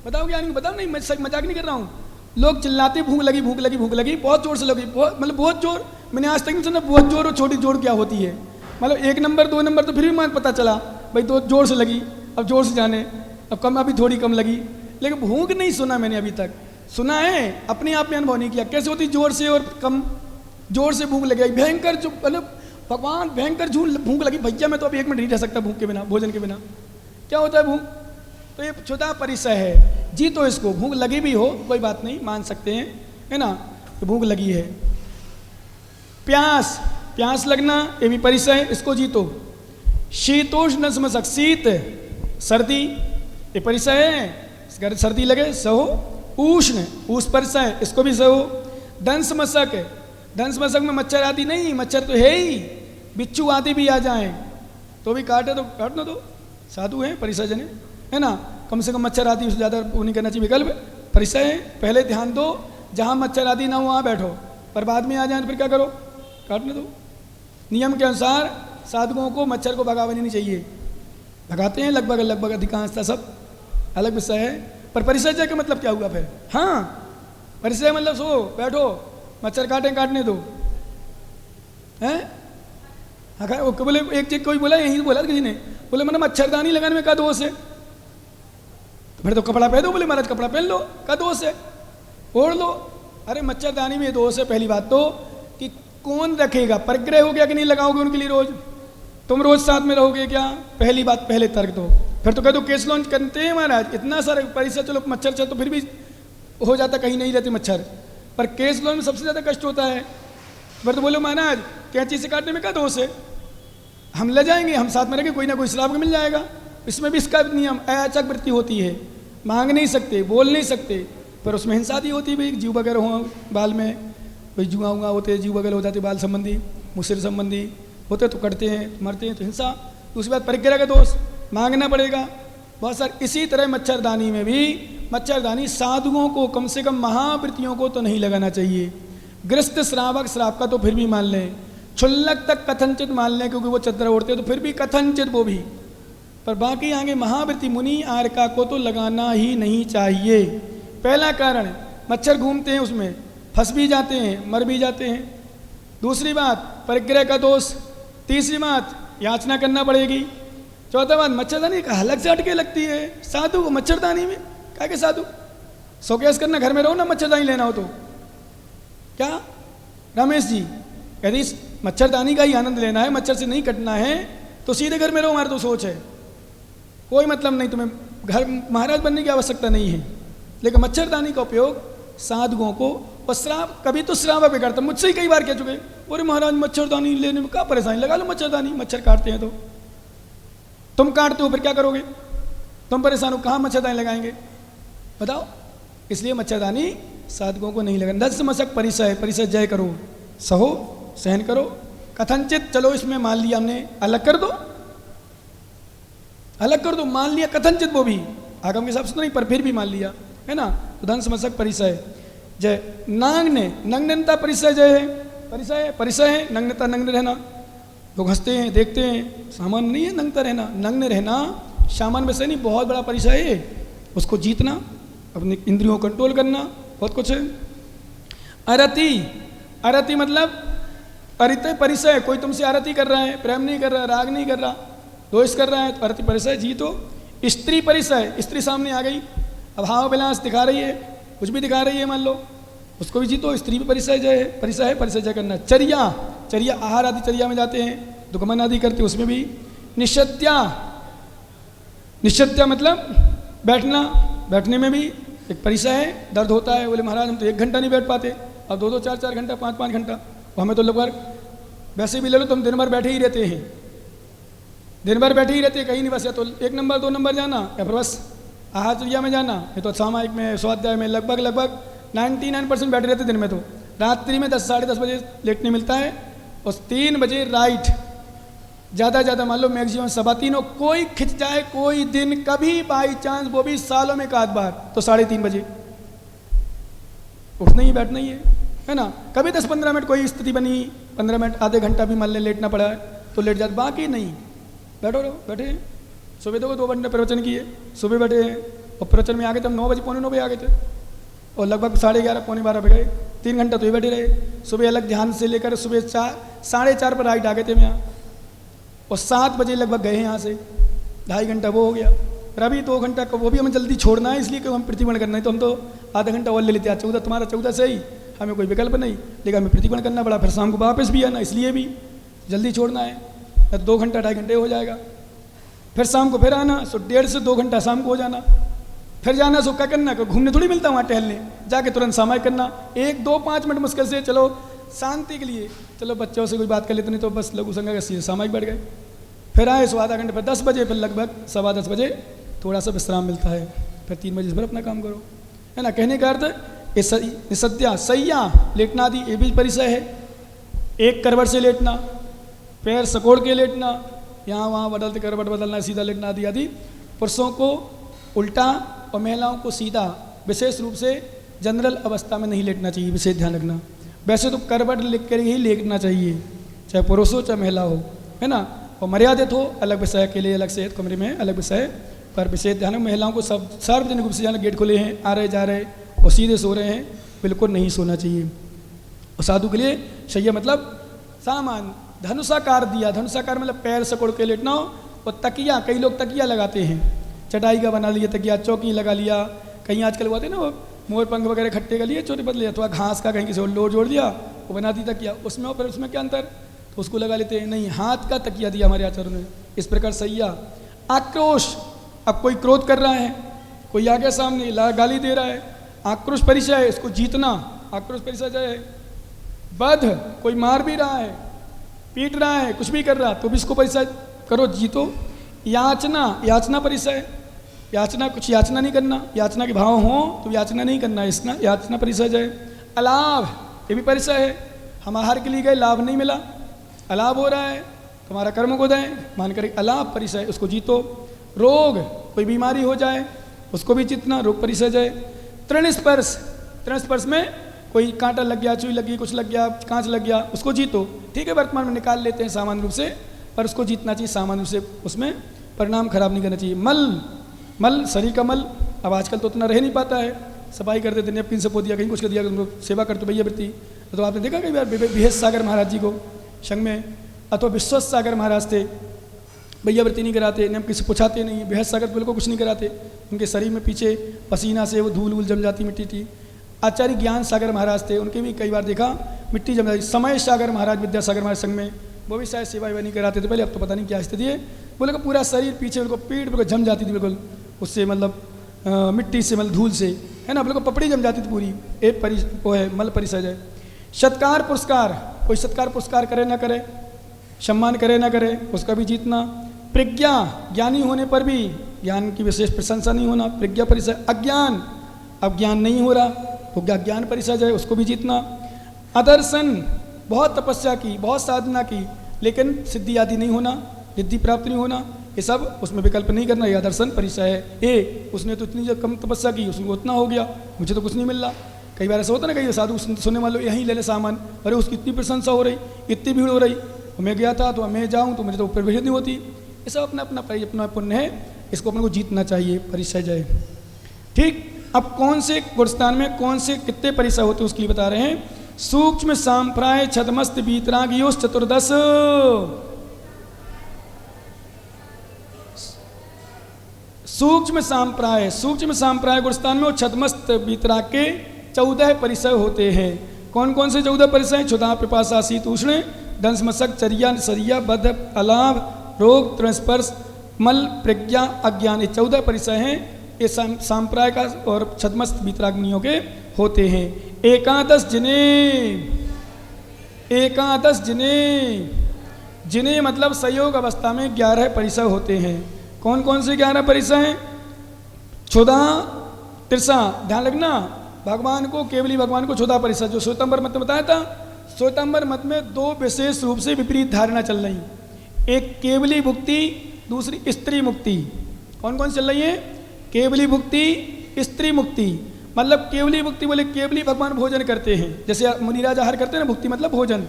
बताओ क्या? नहीं बताओ। नहीं, मैं मजाक नहीं कर रहा हूँ। लोग चिल्लाते भूख लगी भूख लगी भूख लगी, बहुत जोर से लगी, मतलब बहुत जोर। मैंने आज तक नहीं सुना बहुत जोर और छोटी जोर क्या होती है। मतलब 1 नंबर 2 नंबर तो फिर भी मान पता चला भाई, तो जोर से लगी, अब जोर से जाने, अब कम, अभी थोड़ी कम लगी। लेकिन भूख नहीं सुना मैंने अभी तक। सुना है, अपने आप में अनुभव नहीं किया कैसे होती जोर से और कम। जोर से भूख लगी भयंकर, जो मतलब भगवान भयंकर भूख लगी भैया, मैं तो अभी 1 मिनट नहीं रह सकता भूख के बिना, भोजन के बिना। क्या होता है भूख? तो ये छोटा परिचय है जी। तो इसको भूख लगी भी हो कोई बात नहीं, मान सकते हैं, है ना? तो भूख लगी है। प्यास, प्यास लगना ये भी परिचय है, इसको जीतो। शीतोष्ण समसक, शीत सर्दी ये परिचय है, सर्दी लगे सहो। उष्ण उष्ण परिचय, इसको भी सहो। दंश मशक, दंश मशक में मच्छर आदि नहीं, मच्छर तो है ही, बिच्छू आदि भी आ जाएं तो भी काटे तो काटना दो, साधु हैं परिचय जने, है ना? कम से कम मच्छर आदि उससे ज़्यादा वो नहीं करना चाहिए। विकल्प परिचय है, पहले ध्यान दो जहाँ मच्छर आदि ना हो वहाँ बैठो, पर बाद में आ जाए तो फिर क्या करो? काटने दो। नियम के अनुसार साधुओं को मच्छर को भगाना नहीं चाहिए, भगाते हैं लगभग अधिकांशता सब, अलग विषय है। पर परिचय का मतलब क्या हुआ फिर? हाँ, परिचय मतलब सो बैठो, मच्छर काटने दो, हैं? हाँ, बोले एक चीज कोई बोला, यही बोला किसी ने, बोले मैंने मच्छरदानी लगाने में क्या दोष है? तो फिर तो कपड़ा पहन दो। बोले महाराज कपड़ा पहन लो, क्या दोष है? ओढ़ लो। अरे मच्छरदानी में दोष है पहली बात तो कि कौन रखेगा, परिग्रह हो गया कि नहीं लगाओगे उनके लिए रोज? तुम रोज साथ में रहोगे क्या? पहली बात, पहले तर्क दो। फिर तो कह दो केस लॉन्च करते हैं महाराज, इतना सारा परिसर, चलो मच्छर तो फिर भी हो जाता, कहीं नहीं रहते मच्छर, पर केस लॉन्च में सबसे ज़्यादा कष्ट होता है। फिर तो बोलो महाराज कैंची से काटने में क्या दोष है? हम ले जाएंगे, हम साथ में रहेंगे, कोई ना कोई श्राप मिल जाएगा। इसमें भी इसका नियम अयाचक वृत्ति होती है, मांग नहीं सकते, बोल नहीं सकते, पर उसमें हिंसा भी होती है भाई। जीव वगैरह हो बाल में, भाई जुआ उआ होते, जीव वगैरह हो जाते, बाल संबंधी, मुसिर संबंधी होते तो कटते हैं, मरते हैं तो हिंसा। दूसरी बात परिग्रह का दोष, मांगना पड़ेगा बहुत सारे। इसी तरह मच्छरदानी में भी, मच्छरदानी साधुओं को, कम से कम महावृत्तियों को तो नहीं लगाना चाहिए। ग्रस्त श्रावक श्राप का तो फिर भी मान लें, क्षुल्लक तक कथनचित मान लें क्योंकि वो चद्दर ओढ़ते तो फिर भी कथनचित वो भी, पर बाकी आगे महावृत्ति मुनि आर्का को तो लगाना ही नहीं चाहिए। पहला कारण मच्छर घूमते हैं उसमें, फंस भी जाते हैं, मर भी जाते हैं। दूसरी बात परिग्रह का दोष। तीसरी बात याचना करना पड़ेगी। चौथा बात मच्छरदानी अलग से अटके लगती है साधु को मच्छरदानी में। क्या के साधु शोकेस करना, घर में रहो ना, मच्छरदानी लेना हो तो क्या रमेश जी, यदि मच्छरदानी का ही आनंद लेना है, मच्छर से नहीं कटना है तो सीधे घर में रहो, हमारी तो सोच है। कोई मतलब नहीं, तुम्हें घर महाराज बनने की आवश्यकता नहीं है। लेकिन मच्छरदानी का उपयोग साधुओं को, और श्राप, कभी तो श्राप बिगड़ता, मुझसे ही कई बार कह चुके, बोले महाराज मच्छरदानी लेने में क्या परेशानी, लगा लो मच्छरदानी, मच्छर काटते हैं तो। तुम काटते हो फिर क्या करोगे? तुम परेशान हो, कहाँ मच्छरदानी लगाएंगे बताओ? इसलिए मच्छरदानी साधुओं को नहीं लगाना। दस मशक परिचय, परिचय जय करो, सहो, सहन करो। कथनचित, चलो इसमें मान लिया हमने, अलग कर दो, अलग कर दो, मान लिया कथनचित, वो भी आगम के हिसाब से तो नहीं, पर फिर भी मान लिया, है ना? तो धन समसक परिचय जय। नांगने, नग्नता परिचय जय है, परिचय परिचय है, नग्नता नग्न रहना। लोग हंसते हैं, देखते हैं, सामान्य नहीं है नग्नता रहना। नग्न रहना सामान्य विषय नहीं, बहुत बड़ा परिचय है। उसको जीतना, अपनी इंद्रियों को कंट्रोल करना, बहुत कुछ है। अरति, अरति मतलब अरित परिचय, कोई तुमसे आरती कर रहा है, प्रेम नहीं कर रहा, राग नहीं कर रहा, दोष कर रहा है, तो अरति परिचय जीतो। स्त्री परिचय, स्त्री सामने आ गई, अभाव विलास दिखा रही है, कुछ भी दिखा रही है मान लो, उसको भी जीतो। स्त्री भी परिचय जय है, परिचय है, परिचय जय करना। चर्या, चर्या आहार आदि चर्या में जाते हैं, दुगमन आदि करते हैं, उसमें भी। निश्चत्या, निश्चत्या मतलब बैठना, बैठने में भी एक परिचय है। दर्द होता है, बोले महाराज हम तो 1 घंटा नहीं बैठ पाते, अब 2-2, 4-4 घंटा, 5-5 घंटा, वो हमें तो लगभग वैसे भी ले लो तो हम दिन भर बैठे ही रहते हैं, दिन भर बैठे ही रहते, कहीं नहीं, बस या तो 1 नंबर 2 नंबर जाना या फिर बस आहार चर्या में जाना, ये तो सामायिक में स्वाध्याय में लगभग 99% बैठे रहते दिन में। तो रात्रि में 10 साढ़े 10 बजे लेटने मिलता है और 3 बजे राइट, ज़्यादा मान लो मैक्सिमम 3:15, कोई खिंच जाए कोई दिन कभी बाई चांस, वो भी सालों में 1 बार, तो 3:30 बजे उठना ही बैठना ही है ना। कभी 10-15 मिनट कोई स्थिति बनी, 15 मिनट आधे घंटा भी मान ले लेटना पड़ा है तो लेट जाते, बाकी नहीं, बैठो रहो, बैठे हैं। सुबह देखो 2 घंटे प्रवचन किए, सुबह बैठे हैं और प्रवचन में आ गए थे हम 9 बजे, पौने 9 बजे आ गए थे और लगभग 11:30 पौने 12 पे गए, 3 घंटा तो ही बैठे रहे। सुबह अलग ध्यान से लेकर सुबह 4 पर राइट आ गए थे हम यहाँ और 7 बजे लगभग गए यहाँ से, 2.5 घंटा वो हो गया। फिर अभी 2 घंटा को वो भी हमें जल्दी छोड़ना है, इसलिए कि हम प्रतिगमन करना है, तो हम तो आधा घंटा और ले लेते हैं। 14 तुम्हारा 14 सही, हमें कोई विकल्प नहीं, लेकिन हमें प्रतिगमन करना पड़ा, फिर शाम को वापस भी आना, इसलिए भी जल्दी छोड़ना है। 2 घंटा 2.5 घंटे हो जाएगा, फिर शाम को फिर आना, सो 1.5 से 2 घंटा शाम को हो जाना, फिर जाना। सो क्या करना, घूमने थोड़ी मिलता वहाँ टहलने, जाके तुरंत सामायिक करना, 1 2 5 मिनट मुश्किल से, चलो शांति के लिए, चलो बच्चों से कोई बात कर लेते, नहीं तो बस लघु संज्ञा का सीधे सामायिक बैठ गए। फिर आए सो आधा घंटे, फिर 10 बजे, फिर लगभग 10:15 बजे थोड़ा सा विश्राम मिलता है, फिर 3 बजे से फिर अपना काम करो, है ना। कहने का अर्थ निसद्या सैया लेटना आदि ये भी परिचय है। एक करवट से लेटना, पैर सकोड़ के लेटना, यहाँ वहाँ बदलते करवट बदलना, सीधा लेटना आदि आदि। पुरुषों को उल्टा और महिलाओं को सीधा, विशेष रूप से जनरल अवस्था में नहीं लेटना चाहिए, विशेष ध्यान रखना। वैसे तो करवट लिख कर ही लेटना चाहिए, चाहे पुरुष हो चाहे महिला हो, है ना। और मर्यादित हो, अलग विषय के लिए अलग से कमरे में अलग विषय, पर विशेष ध्यान। महिलाओं को सब सार्वजनिक रूप से जाना, गेट खुले हैं, आ रहे जा रहे और सीधे सो रहे हैं, बिल्कुल नहीं सोना चाहिए। और साधु के लिए शैया मतलब सामान, धनुषाकार दिया, धनुषाकार मतलब पैर सकोड़ के लेटना हो। और तकिया, कई लोग तकिया लगाते हैं, चटाई का बना लिया तकिया, चौकी लगा लिया, कहीं आजकल वो आते हैं ना, वो मोर पंख वगैरह खट्टे का लिए छोटे पतले, अथवा घास का कहीं किसी और लोड जोड़ दिया, वो बना दी तकिया, उसमें और फिर उसमें क्या अंतर, तो उसको लगा लेते हैं। नहीं, हाथ का तकिया दिया हमारे आचार्यों ने। इस प्रकार सैया। आक्रोश, अब कोई क्रोध कर रहा है, कोई आगे सामने गाली दे रहा है, आक्रोश परिचय है, इसको जीतना, आक्रोश परिचय है। बध, कोई मार भी रहा है, पीट रहा है, कुछ भी कर रहा, तो भी इसको परिचय करो, जीतो। याचना, याचना परिचय, याचना, कुछ याचना नहीं करना, याचना के भाव हो तो याचना नहीं करना, इसना याचना परिचय है। अलाभ, ये भी परिचय है, हम आहार के लिए गए, लाभ नहीं मिला, अलाभ हो रहा है, तुम्हारा कर्म को दें, मान कर अलाभ परिचय, उसको जीतो। रोग, कोई बीमारी हो जाए उसको भी जीतना, रोग परिचय है। तृण स्पर्श, तृण स्पर्श में कोई कांटा लग गया, चुई लगी, कुछ लग गया, कांच लग गया, उसको जीतो। ठीक है, वर्तमान में निकाल लेते हैं सामान्य रूप से, पर उसको जीतना चाहिए सामान्य रूप से, उसमें परिणाम खराब नहीं करना चाहिए। मल, मल शरीर का मल, अब आजकल तो उतना रह नहीं पाता है, सफाई कर देते, नैपकिन से पो दिया, कहीं कुछ कर दिया, उनको सेवा करते भैया वृत्ति। तो आपने देखा कई बार विहेश सागर महाराज जी को संघ में, अथवा विश्वस्त सागर महाराज थे, भैया वृत्ति नहीं कराते, नैपकिन से पुछाते नहीं, विहेश सागर बिल्कुल कुछ नहीं कराते, उनके शरीर में पीछे पसीना से वो धूल वूल जम जाती, मिट्टी थी। आचार्य ज्ञान सागर महाराज थे, उनके भी कई बार देखा मिट्टी जम जाती। समय सागर महाराज, विद्यासागर महाराज संघ में, वो भी शायद सेवा नहीं कराते थे पहले, अब तो पता नहीं क्या स्थिति है। बोले को पूरा शरीर पीछे बिल्कुल, पीठ बिल्कुल जम जाती थी बिल्कुल, उससे मतलब मिट्टी से, मतलब धूल से, है ना, बिल्कुल पपड़ी जम जाती थी पूरी। एक वो है मल परिचय है। सत्कार पुरस्कार, कोई सत्कार पुरस्कार करे ना करे, सम्मान करे ना करे, उसका भी जीतना। प्रज्ञा, ज्ञानी होने पर भी ज्ञान की विशेष प्रशंसा नहीं होना, प्रज्ञा परिचय। अज्ञान, अब ज्ञान नहीं हो रहा तो ज्ञान परिचय है, उसको भी जीतना। अदर्शन, बहुत तपस्या की, बहुत साधना की, लेकिन सिद्धि आदि नहीं होना, रिद्धि प्राप्त नहीं होना, ये सब उसमें विकल्प नहीं करना, यह दर्शन परिचय है। ए, उसने तो इतनी जो कम तपस्या की, उसको उतना हो गया, मुझे तो कुछ नहीं मिल रहा। कई बार ऐसा होता ना, कई साधु सुनने वालों यहीं ले ले सामान, अरे उसकी इतनी प्रशंसा हो रही, इतनी भीड़ हो रही, मैं गया था तो मैं जाऊँ तो मुझे तो प्रवेश नहीं होती। ये सब अपना अपना अपना पुण्य है, इसको अपने को जीतना चाहिए, परिचय जाए। ठीक, अब कौन से गुणस्थान में कौन से कितने परिचय होते हैं उसके लिए बता रहे हैं। सूक्ष्म सांप्राय छदमस्त बीतरागियोस चतुर्दश, सूक्ष्म सांप्राय, सूक्ष्म सांप्राय गुणस्थान में वो छदमस्त बीतराग के 14 परिचय होते हैं। कौन कौन से 14 परिचय? क्षुधा, पिपासा, शीत उष्ण, दंश मशक, चर्या, सरिया, बध, अलाभ, रोग, तृणस्पर्श, मल, प्रज्ञा, अज्ञान, ये 14 परिचय हैं। ये सांप्राय का और छदमस्त बीतराग्नियों के होते हैं। एकादश जिने जिन्हें मतलब संयोग अवस्था में 11 परिसर होते हैं। कौन कौन से 11 परिसर हैं? क्षुधा तृषा, ध्यान रखना, भगवान को केवली भगवान को क्षुधा परिसर, जो श्वेतांबर मत में बताया था। श्वेतांबर मत में दो विशेष रूप से विपरीत धारणा चल रही, एक केवली भुक्ति, दूसरी स्त्री मुक्ति। कौन कौन चल रही है? केवली भुक्ति, स्त्री मुक्ति। मतलब केवली भुक्ति बोले केवली भगवान भोजन करते हैं, जैसे मुनिराज आहार करते हैं ना, भुक्ति मतलब भोजन।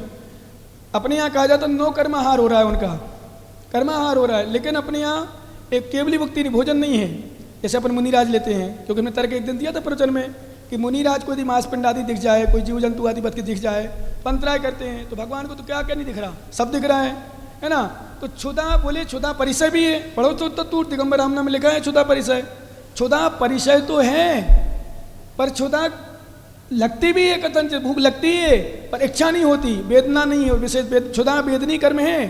अपने यहाँ कहा जाता नो कर्माहार हो रहा है, उनका कर्माहार हो रहा है, लेकिन अपने यहाँ एक केवली भुक्ति नहीं, भोजन नहीं है। जैसे अपन मुनिराज लेते हैं, क्योंकि हमने तर्क एक दिन दिया था प्रवचन में कि मुनिराज को यदि मांस पिंड आदि दिख जाए, कोई जीव जंतु आदि बच के दिख जाए, पंतराय करते हैं, तो भगवान को तो क्या क्या नहीं दिख रहा, सब दिख रहा है ना। तो क्षुधा बोले क्षुधा परिचय भी है, पढ़ो तो दिगंबर रामना में लिखा है क्षुधा परिचय। क्षुधा परिचय तो है, पर क्षुधा लगती भी है, कथन भूख लगती है, पर इच्छा नहीं होती, वेदना नहीं है विशेष। क्षुधा वेदनी कर्म है,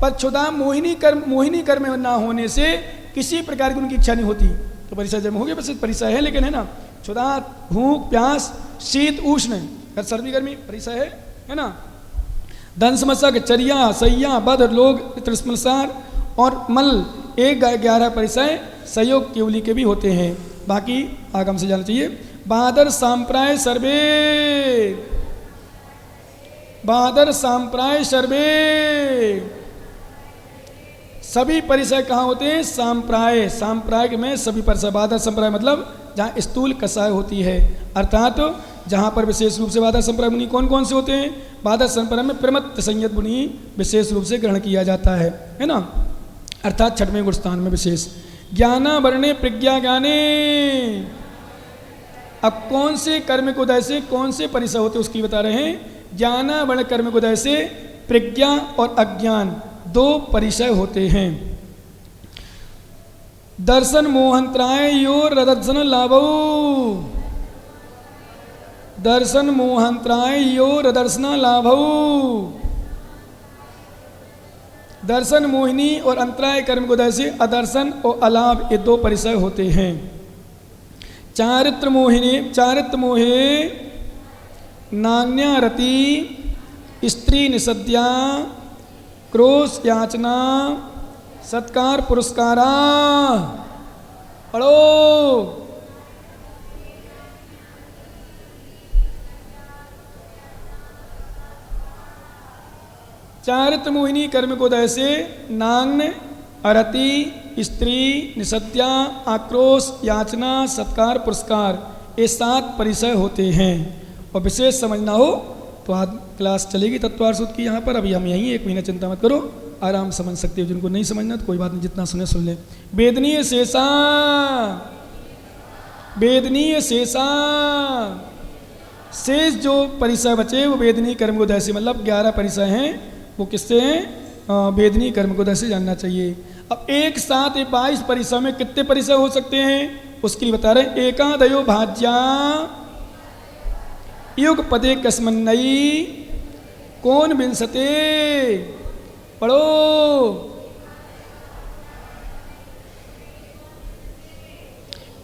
पर क्षुधा मोहिनी कर्म ना होने से किसी प्रकार की उनकी इच्छा नहीं होती। तो परिचय जब हो गया बस परिचय है, लेकिन है ना क्षुधा, भूख, प्यास, शीत उष्ण, सर्दी गर्मी परिचय है ना। दंश मशक, चर्या, सैया, बध, लोग, त्रिस्मसार और मल, एक 11 परिचय सहयोग केवली के भी होते हैं। बाकी आगम से जाना चाहिए। बहादुर सांप्राय सर्वे, बहादुर सांप्राय सर्वे, सभी परिचय कहाँ होते हैं? सांप्राय, सांप्राय में सभी परिचय। बहादुर संप्राय मतलब जहाँ स्थूल कषाय होती है, अर्थात जहाँ पर विशेष रूप से बहादुर संप्राय मुनि कौन कौन से होते हैं? बहादुर संप्राय में प्रमत्त संयत मुनि विशेष रूप से ग्रहण किया जाता है ना, अर्थात छठवें गुणस्थान में विशेष। ज्ञाना वर्णे प्रज्ञा ज्ञाने, अब कौन से कर्म को उदय से कौन से परिचय होते उसकी बता रहे हैं। ज्ञाना वर्ण कर्म को उदय से प्रज्ञा और अज्ञान दो परिचय होते हैं। दर्शन मोहंत्राय यो रदर्शन लाभो, दर्शन मोहंत्राय यो रदर्शन लाभो, दर्शन मोहिनी और अंतराय कर्म को उदय से अदर्शन और अलाभ ये दो परिचय होते हैं। चारित्र मोहिनी, चारित्र मोहे नान्या रति, स्त्री निषद्या, क्रोश याचना, सत्कार पुरस्कारा। पढ़ो। चारित्र मोहिनी कर्म को उदय से नान्य, अरति, स्त्री, निषद्या, आक्रोश, याचना, सत्कार, पुरस्कार ये 7 परिचय होते हैं। और विशेष समझना हो तो आज क्लास चलेगी तत्वार सूत्र की यहाँ पर। अभी हम यहीं 1 महीना चिंता मत करो, आराम समझ सकते हो। जिनको नहीं समझना तो कोई बात नहीं, जितना सुने सुन ले। वेदनीय शेषा, वेदनीय शेषा, शेष जो परिचय बचे वो वेदनीय कर्म को उदय से, मतलब 11 परिचय हैं, वो किससे हैं? वेदनीय कर्म को उदय से जानना चाहिए। अब एक साथ 22 परिचय में कितने परिचय हो सकते हैं उसके लिए बता रहे हैं। एकादयो भाज्या युग पदे कस्मन्नई कौन विंसते। पढ़ो।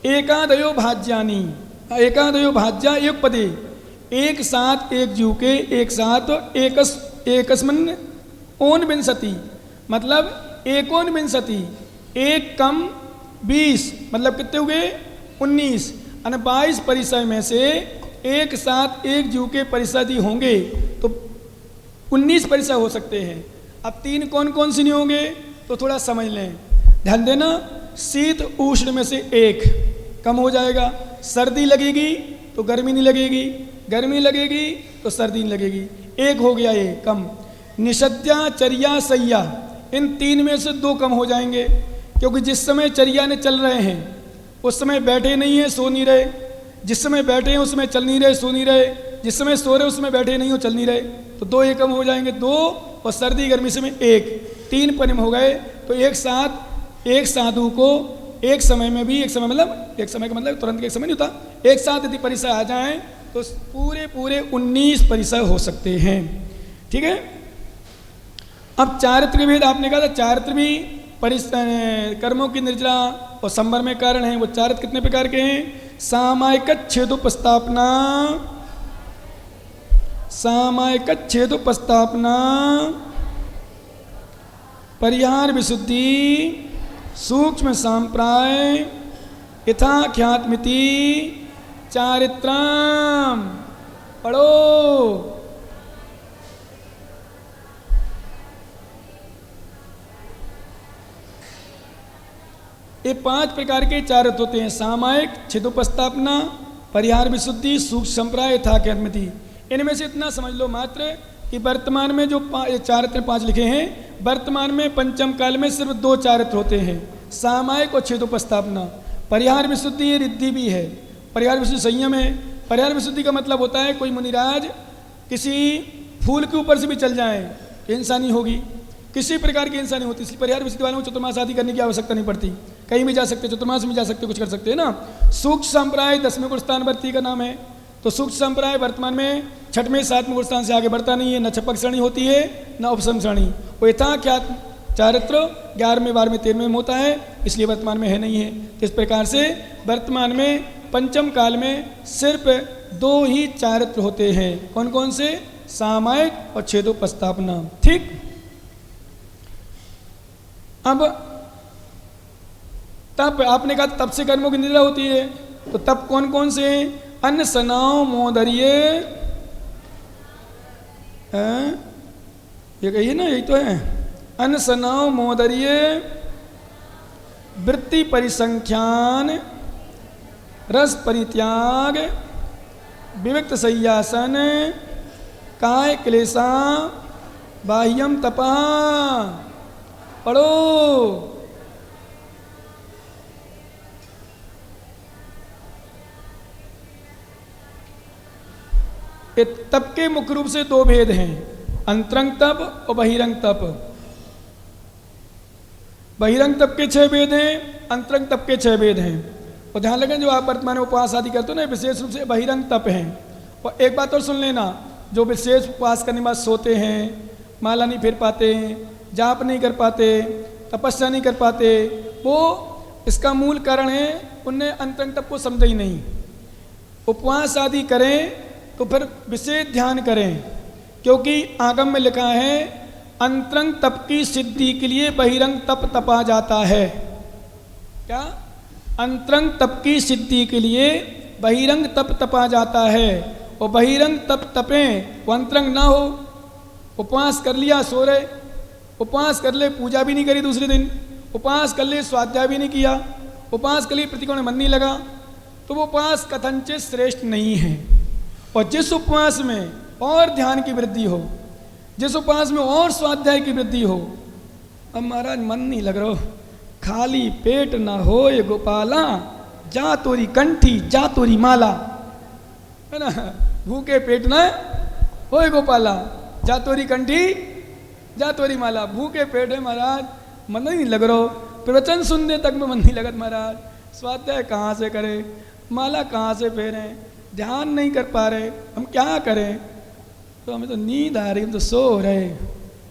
एकादयो भाज्यानी, एकादयो भाज्या युग पदे, एक साथ एक जीव के एक साथ एकस्मन ओन विंसति, मतलब एकोन विंसति, एक कम 20, मतलब कितने हुए? 19। और 22 परिचय में से एक साथ एक जीव के परिचय यदि होंगे तो 19 परिचय हो सकते हैं। अब 3 कौन कौन से नहीं होंगे तो थोड़ा समझ लें, ध्यान देना। शीत उष्ण में से एक कम हो जाएगा, सर्दी लगेगी तो गर्मी नहीं लगेगी, गर्मी लगेगी तो सर्दी नहीं लगेगी, एक हो गया ये कम। निषद्या, चर्या, सैया, इन 3 में से 2 कम हो जाएंगे, क्योंकि जिस समय चर्या ने चल रहे हैं उस समय बैठे नहीं है, सो नहीं रहे, जिस समय बैठे हैं उसमें चल नहीं रहे, सो नहीं रहे, जिस समय सो रहे उसमें बैठे नहीं हो, चल नहीं रहे, तो 2 एक कम हो जाएंगे, 2 और सर्दी गर्मी से में 1, 3 परिम हो गए। तो एक साथ एक साधु को एक समय में भी, एक समय मतलब एक समय का मतलब तुरंत एक समय नहीं होता, एक साथ यदि परिचय आ जाएं तो पूरे पूरे 19 परिचय हो सकते हैं। ठीक है। अब चारित्र भेद आपने कहा था, चारित्र भी कर्मों की निर्जरा और संवर में कारण है। वो चारित्र कितने प्रकार के हैं? सामायिक छेदोपस्थापना, सामायिक छेदोपस्थापना, परिहार विशुद्धि सूक्ष्म सांप्राय यथा ख्यातमिति चारित्रम। पढ़ो। ये 5 प्रकार के चारित्र होते हैं: सामायिक, छिदोपस्थापना, परिहार विशुद्धि, सूक्ष्म संप्राय, यथाख्यात्मिति। इनमें से इतना समझ लो मात्र कि वर्तमान में जो चारित्र 5 लिखे हैं, वर्तमान में पंचम काल में सिर्फ 2 चारित्र होते हैं, सामायिक और छिदोपस्थापना। परिहार विशुद्धि ये रिद्धि भी है, परिहार विशुद्धि संयम है। परिहार विशुद्धि का मतलब होता है कोई मुनिराज किसी फूल के ऊपर से भी चल जाए, इंसानी होगी, किसी प्रकार की इंसानी होती। इसलिए परिहार विशुद्धि वालों को चतुर्मास आदि करने की आवश्यकता नहीं पड़ती, कहीं भी जा सकते, चतुर्मास में जा सकते, कुछ कर सकते हैं ना। सूक्ष्म संप्राय 10वें गुणस्थानवर्ती का नाम है। तो सूक्ष्म संप्राय वर्तमान में 6वें 7वें गुणस्थान से आगे बढ़ता नहीं है, न छपक श्रेणी होती है न उपसम श्रेणी। वो यथा क्या चारित्र 11वें 12वें 13वें में होता है, इसलिए वर्तमान में है नहीं है। इस प्रकार से वर्तमान में पंचम काल में सिर्फ 2 ही चारित्र होते हैं। कौन कौन से? सामायिक और छेदोपस्थापना। ठीक। अब तप, आपने कहा तप से कर्मों की निद्रा होती है, तो तप कौन कौन से? अन्न सनाव मोदरिय, ये कहिए ना, यही तो है। अन्न सनाव मोदरिय, वृत्ति परिसंख्यान, रस परित्याग, विविक्त सय्यासन, काय क्लेशा, बाह्यम तपा। पढ़ो। तप के मुख्य रूप से 2 भेद हैं, अंतरंग तप और बहिरंग तप। बहिरंग तप के 6 भेद हैं, अंतरंग तप के 6 भेद हैं। और ध्यान रखें, जो आप वर्तमान में उपवास आदि करते हो ना, विशेष रूप से बहिरंग तप हैं। और एक बात और सुन लेना, जो विशेष उपवास करने के बाद सोते हैं, माला नहीं फेर पाते, जाप नहीं कर पाते, तपस्या नहीं कर पाते, वो इसका मूल कारण है उनने अंतरंग तप को समझा ही नहीं। उपवास आदि करें तो फिर विशेष ध्यान करें, क्योंकि आगम में लिखा है अंतरंग तप की सिद्धि के लिए बहिरंग तप तपा जाता है। क्या? अंतरंग तप की सिद्धि के लिए बहिरंग तप तपा जाता है। और बहिरंग तप तपें वो अंतरंग ना हो। उपवास कर लिया, सो रहे, उपवास कर ले, पूजा भी नहीं करी दूसरे दिन, उपवास कर ले, स्वाध्याय भी नहीं किया, उपवास कर लिए, प्रतिकोण मन नहीं लगा, तो वो उपवास कथनचित श्रेष्ठ नहीं है। और जिस उपवास में और ध्यान की वृद्धि हो, जिस उपवास में और स्वाध्याय की वृद्धि हो, अब महाराज मन नहीं लग रहा, खाली पेट ना हो ये गोपाला, जा तोरी कंठी जा तोरी माला, है ना। भूखे पेट ना हो ये गोपाला, जा तोरी कंठी जा तोरी माला। भूखे पेट है महाराज, मन नहीं लग रहा, प्रवचन सुनने तक में मन नहीं लगत महाराज, स्वाध्याय कहाँ से करें, माला कहाँ से फेरें, ध्यान नहीं कर पा रहे, हम क्या करें। तो हमें तो नींद आ रही, हम तो सो रहे,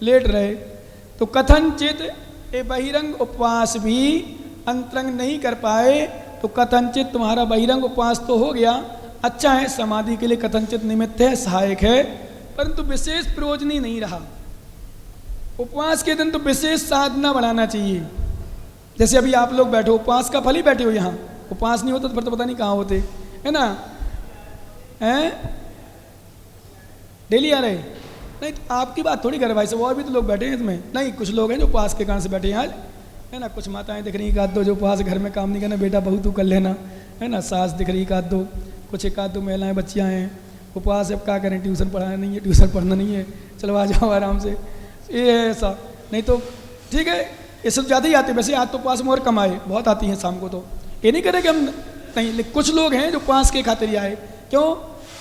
लेट रहे। तो कथनचित ये बहिरंग उपवास भी अंतरंग नहीं कर पाए, तो कथनचित तुम्हारा बहिरंग उपवास तो हो गया, अच्छा है, समाधि के लिए कथनचित निमित्त है, सहायक है, परंतु विशेष प्रयोजनी नहीं रहा। उपवास के दिन तो विशेष साधना बढ़ाना चाहिए। जैसे अभी आप लोग बैठो, उपवास का फल ही बैठे हो यहाँ, उपवास नहीं होता तो फिर तो पता नहीं कहाँ होते, है ना। हैं डेली आ रहे नहीं, तो आपकी बात थोड़ी कर भाई साहब, और भी तो लोग बैठे हैं इसमें। नहीं, कुछ लोग हैं जो उपवास के कारण से बैठे हैं आज, है ना। कुछ माताएं दिख रही, एक आध दो जो उपवास घर में काम नहीं करना, बेटा बहू तू कर लेना, है ना। सास दिख रही, एक आध दो, कुछ एक आध दो महिलाएं बच्चियाँ हैं, उपवास अब क्या करें, ट्यूशन पढ़ाना नहीं है, ट्यूशन पढ़ना नहीं है, चलो आ जाओ आराम से, ये है ऐसा। नहीं तो ठीक है, ये सब ज़्यादा ही आते हैं। वैसे आज तो उपवास में और कम आए, बहुत आती हैं शाम को, तो ये नहीं करें कि हम नहीं, कुछ लोग हैं जो उपवास के खातिर ही आए। क्यों?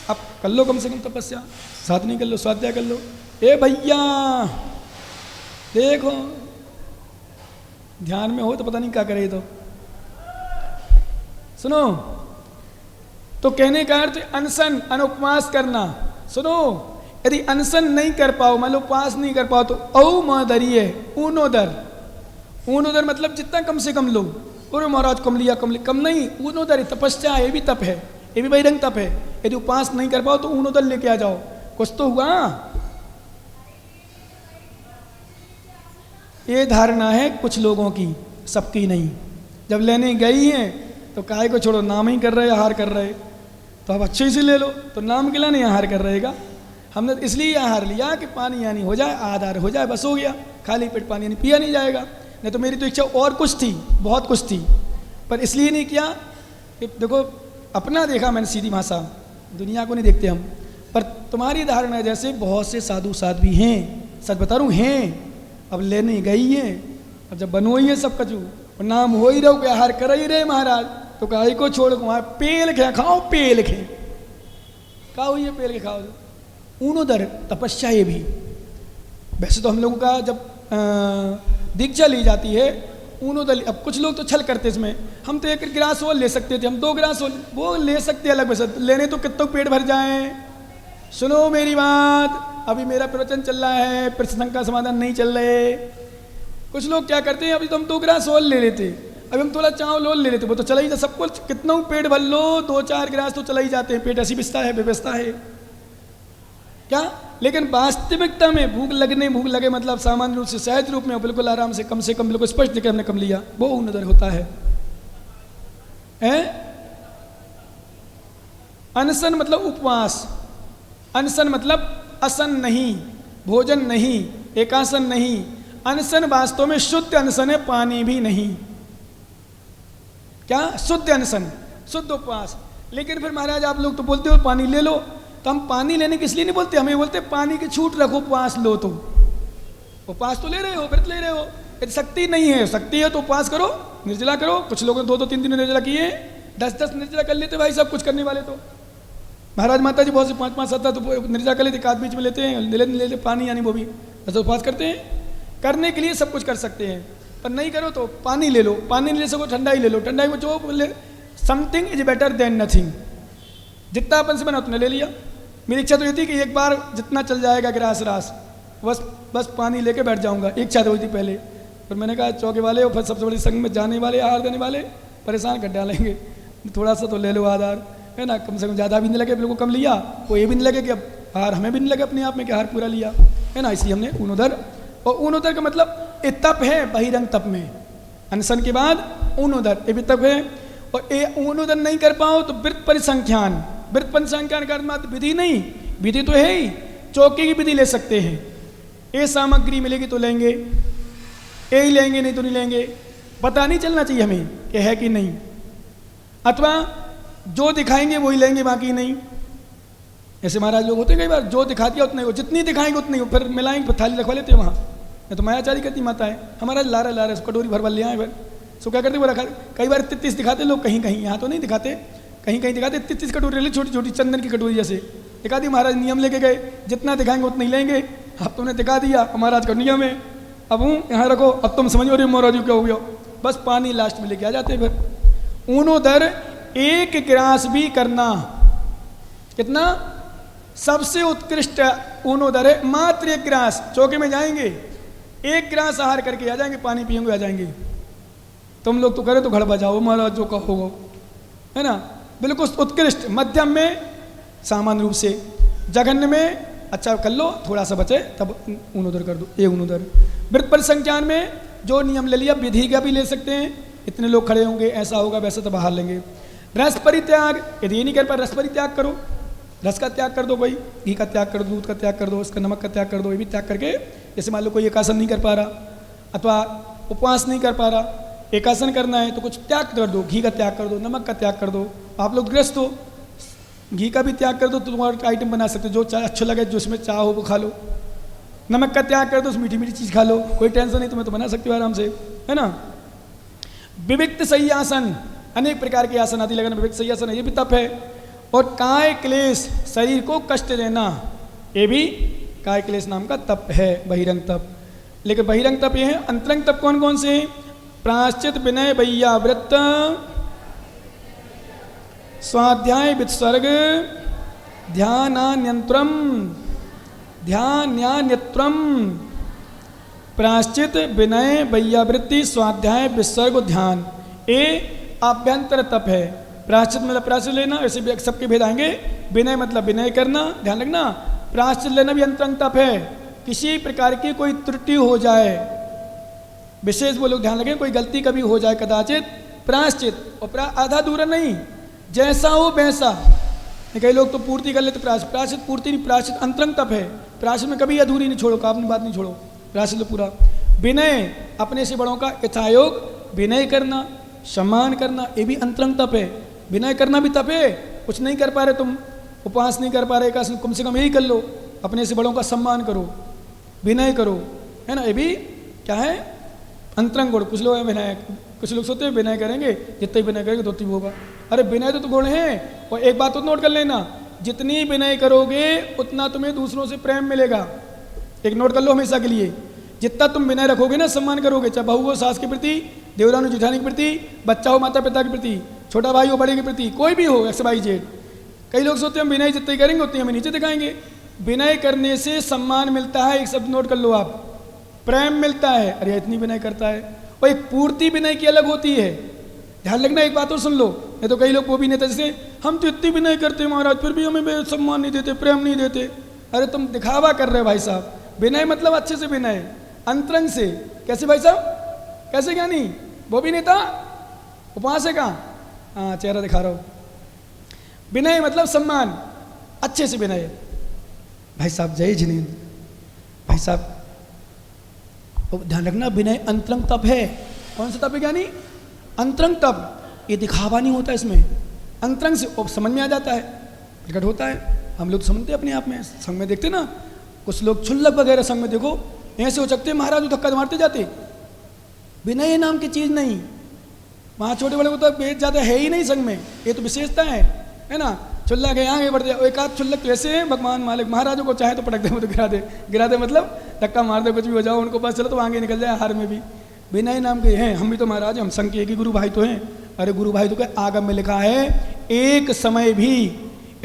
अब कर लो कम से कम तपस्या, साथ नहीं कर लो, स्वाध्याय कर लो। ए भैया देखो, ध्यान में हो तो पता नहीं क्या करे। तो सुनो, तो कहने का अर्थ अनशन, अनुपवास करना। सुनो, यदि अनशन नहीं कर पाओ, मान लो उपवास नहीं कर पाओ, तो औ मदरिये ऊनोदर, ऊनोदर मतलब जितना कम से कम लो। और महाराज कम लिया, कम नहीं, ऊनोदर तपस्या, ये भी तप है, ये भी बहिरंग तप है। यदि उपवास नहीं कर पाओ तो ऊनोदर लेके आ जाओ, कुछ तो हुआ। ये धारणा है कुछ लोगों की, सबकी नहीं। जब लेने गई हैं तो काय को छोड़ो, नाम ही कर रहे आहार कर रहे, तो अब अच्छे से ले लो, तो नाम के लिए नहीं आहार कर रहेगा। हमने इसलिए आहार लिया कि पानी यानी हो जाए, आधार हो जाए, बस हो गया। खाली पेट पानी यानी पिया नहीं जाएगा। नहीं तो मेरी तो इच्छा और कुछ थी, बहुत कुछ थी, पर इसलिए नहीं किया कि देखो अपना देखा मैंने सीधी भाषा, दुनिया को नहीं देखते हम। पर तुम्हारी धारणा जैसे बहुत से साधु साध्वी हैं, सच बता रहा हूँ हैं, अब लेने गई हैं, अब जब बनो ही है सब कचू और नाम हो ही रहो कि आहार कर ही रहे महाराज, तो गाय को छोड़ वहाँ पेल खे खाओ, पेल खे खाओ, ये पेल के खाओ। ऊनोदर तपस्या ये भी, वैसे तो हम लोगों का जब दीक्षा ली जाती है ऊनोदर, अब कुछ लोग तो छल करते इसमें, हम तो 1 गिलास और ले सकते थे, हम 2 गिलास वो ले सकते अलग, वैसे लेने तो कितना पेट भर जाए। सुनो मेरी बात, अभी मेरा प्रवचन चल रहा है, प्रश्न का समाधान नहीं चल रहे। कुछ लोग क्या करते हैं, अभी तो हम 2 गिलास और ले लेते, अभी हम थोड़ा चावल और ले लेते, वो तो चला ही जा, सबको कितना पेट भर लो, 2-4 गिलास तो चला ही जाते हैं, पेट ऐसी व्यवस्था है क्या। लेकिन वास्तविकता में भूख लगे मतलब सामान्य रूप से सहज रूप में बिल्कुल आराम से कम बिल्कुल स्पष्ट दिखे हमने कम लिया, वो ऊनोदर होता है। अनशन मतलब उपवास, अनशन मतलब असन नहीं, भोजन नहीं, एकासन नहीं। अनशन वास्तव में शुद्ध अनशन है, पानी भी नहीं। क्या शुद्ध अनशन, शुद्ध उपवास। लेकिन फिर महाराज आप लोग तो बोलते हो पानी ले लो, तो हम पानी लेने के इसलिए नहीं बोलते, हमें बोलते पानी की छूट रखो, उपवास लो। तो उपवास तो ले रहे हो, व्रत ले रहे हो, यदि शक्ति नहीं है, शक्ति है तो उपवास करो, निर्जला करो। कुछ लोगों ने 2-2 3-3 निर्जला किए, 10-10 निर्जला कर लेते भाई, सब कुछ करने वाले तो महाराज माता जी बहुत से 5-5 7 तो निर्जला कर लेते, एक आध बीच में लेते हैं, ले लेते पानी यानी वो भी बस उपवास करते हैं। करने के लिए सब कुछ कर सकते हैं, पर नहीं करो तो पानी ले लो, पानी नहीं ले सको ठंडा ही ले लो, ठंडा ही जो ले, something is better than nothing. जितना अपन से बना उतना ले लिया। मेरी इच्छा तो ये थी कि एक बार जितना चल जाएगा गिलास रास, बस पानी लेके बैठ जाऊंगा, एक इच्छा तो थी पहले। पर मैंने कहा चौके वाले और फिर सबसे बड़ी संग में जाने वाले, आहार देने वाले परेशान कर डालेंगे, थोड़ा सा तो ले लो आधार, है ना, कम से कम ज़्यादा भी नहीं लगे, बिल्कुल कम लिया, वो ये भी नहीं लगे कि अब हार हमें भी नहीं लगे अपने आप में कि हार पूरा लिया, है ना। इसलिए हमने ऊनोदर, और ऊनोदर का मतलब ये तप है, बहिरंग तप में अनशन के बाद ऊनोदर ये भी तप है। और ये ऊनोदर नहीं कर पाओ तो व्रत परिसंख्यान, व्रत परिसंख्यान का मात्र विधि नहीं, विधि तो है ही, चौकी की विधि ले सकते हैं। ये सामग्री मिलेगी तो लेंगे, ये ही लेंगे नहीं तो नहीं लेंगे, पता नहीं चलना चाहिए हमें कि है कि नहीं, अथवा जो दिखाएंगे वही लेंगे बाकी नहीं। ऐसे महाराज लोग होते हैं कई बार, जो दिखा दिया उतना ही, जितनी दिखाएंगे उतनी ही, फिर मिलाएंगे, फिर थाली रखवा लेते हैं वहाँ। नहीं तो मायाचारी करती माता है हमारा, ला रहे कटोरी भर ले आए, फिर सो क्या करते वो रखा, कई बार 33 दिखाते लोग, कहीं कहीं, यहाँ तो नहीं दिखाते, कहीं कहीं दिखाते 33 कटोरी ले, छोटी छोटी चंदन की कटोरी जैसे। एक आदि महाराज नियम लेके गए, जितना दिखाएंगे उतना ही लेंगे। अब तुमने दिखा दिया, महाराज का नियम है, अब हूँ यहाँ रखो, अब तुम समझ रहे हो महाराज क्या हो गया, बस पानी लास्ट में लेके आ जाते। फिर ऊनोदर 1 गिलास भी करना, कितना सबसे उत्कृष्ट ऊनोदर है, मात्र 1 गिलास। चौके में जाएंगे 1 गिलास आहार करके आ जाएंगे, पानी पिएंगे आ जाएंगे। तुम लोग तो करे तो घर बजाओ महाराज जो कहोगे, है ना, बिल्कुल उत्कृष्ट। मध्यम में सामान्य रूप से, जघन्य में अच्छा कर लो, थोड़ा सा बचे तब ऊनोदर कर दो, ये ऊनोदर। व्रत परिसंख्यान में जो नियम ले लिया, विधि का भी ले सकते हैं, इतने लोग खड़े होंगे, ऐसा होगा वैसा तो बाहर लेंगे। रस परित्याग, यदि ये नहीं कर पा रस परित्याग करो, रस का त्याग कर दो, कोई घी का त्याग कर दो, दूध का त्याग कर दो, इसका नमक का त्याग कर दो, ये भी त्याग करके, जैसे मान लो कोई एकासन नहीं कर पा रहा अथवा उपवास नहीं कर पा रहा, एकासन करना है तो कुछ त्याग कर दो, घी का त्याग कर दो, नमक का त्याग कर दो। आप लोग गृहस्थ हो, घी का भी त्याग कर दो तो तुम्हारा आइटम बना सकते हो, जो चाहे अच्छा लगे, जो उसमें चाह हो वो खा लो। नमक का त्याग कर दो, मीठी मीठी चीज़ खा लो, कोई टेंशन नहीं, तुम्हें तो बना सकते हो आराम से, है ना। विविक्त सय्यासन, अनेक प्रकार के आसन आदि लगाना, विविक्त सय्यासन ये भी तप है। और काय क्लेश, शरीर को कष्ट देना, ये भी काय क्लेश नाम का तप है, बहिरंग तप। लेकिन बहिरंग तप ये है। अंतरंग तप कौन कौन से हैं? प्रायश्चित, विनय, वैयावृत, स्वाध्याय, वित्सर्ग, ध्यानान्यंत्रम, ध्यानान्यत्रम, प्रायश्चित, विनय, वैयावृत्ति, स्वाध्याय, वित्सर्ग, ध्यान, ये आभ्यंतर तप है। प्रायश्चित मतलब प्रायश्चित लेना, ऐसे भी सबके भेद आएंगे। विनय मतलब विनय करना, ध्यान रखना। प्रायश्चित लेना भी अंतरंग तप है। किसी प्रकार की कोई त्रुटि हो जाए, विशेष वो लोग ध्यान रखें, कोई गलती कभी हो जाए कदाचित प्रायश्चित, और आधा दूर नहीं, जैसा हो वैसा। कई लोग तो पूर्ति कर लेते प्रायश्चित पूर्ति नहीं, प्रायश्चित अंतरंग तप है। प्रायश्चित में कभी अधूरी नहीं छोड़ो, अपनी बात नहीं छोड़ो, प्रायश्चित तो पूरा। विनय, अपने से बड़ों का यथायोग विनय करना, सम्मान करना, ये भी अंतरंग तप है। विनय करना भी तप है। कुछ नहीं कर पा रहे तुम, उपवास नहीं कर पा रहे, कम से कम यही कर लो, अपने से बड़ों का सम्मान करो, विनय करो, है ना, ये भी क्या है, अंतरंग गुण। कुछ लोग हैं विनय, कुछ लोग सोचते हैं विनय करेंगे, जितना ही विनय करेंगे उतना ही होगा। अरे विनय तो गुण है। और एक बात तो नोट कर लेना, जितनी विनय करोगे उतना तुम्हें दूसरों से प्रेम मिलेगा। एक नोट कर लो हमेशा के लिए, जितना तुम विनय रखोगे ना, सम्मान करोगे, चाहे बहू हो सास के प्रति, देवरानी जेठानी के प्रति, बच्चा हो माता पिता के प्रति, छोटा भाई हो बड़े के प्रति, कोई भी हो, XYZ। कई लोग सोचते हैं हम विनय जितने करेंगे उतनी हमें नीचे दिखाएंगे। विनय करने से सम्मान मिलता है, एक शब्द नोट कर लो आप, प्रेम मिलता है। अरे इतनी विनय करता है। और एक पूर्ति विनय की अलग होती है, ध्यान रखना, एक बात और सुन लो। नहीं तो कई लोग वो भी नहीं, जैसे हम तो इतनी विनय करते हैं महाराज, फिर भी हमें सम्मान नहीं देते, प्रेम नहीं देते। अरे तुम दिखावा कर रहे हो भाई साहब। विनय मतलब अच्छे से विनय, अंतरंग से। कैसे भाई साहब, कैसे ज्ञानी, वो भी नेता, उपवास है कहाँ, हाँ चेहरा दिखा रहा हूँ। विनय मतलब सम्मान, अच्छे से विनय। भाई साहब जय जिनेंद्र, भाई साहब ध्यान रखना, विनय अंतरंग तप है। कौन सा तप है ज्ञानी, अंतरंग तप। ये दिखावा नहीं होता इसमें, अंतरंग से समझ में आ जाता है, प्रकट होता है। हम लोग समझते हैं अपने आप में, संग में देखते ना, कुछ लोग छुल्लक वगैरह संग में देखो ऐसे हो सकते, महाराज धक्का मारते जाते। विनय नाम की चीज़ नहीं, वहाँ छोटे बड़े को तो भेज जाता है ही नहीं संग में, ये तो विशेषता है ना। चुल्ला के आगे बढ़ जाए, एक आध चुल्लक तो ऐसे हैं, भगवान मालिक महाराजों को चाहे तो पटक दे, वो तो गिरा दे मतलब धक्का मार दे, कुछ भी हो जाओ, उनको पता चलो तो आगे निकल जाए हार में भी। विनय नाम के हैं, हम भी तो महाराज, हम संघ के एक ही गुरु भाई तो हैं। अरे गुरु भाई तो क्या, आगम में लिखा है, एक समय भी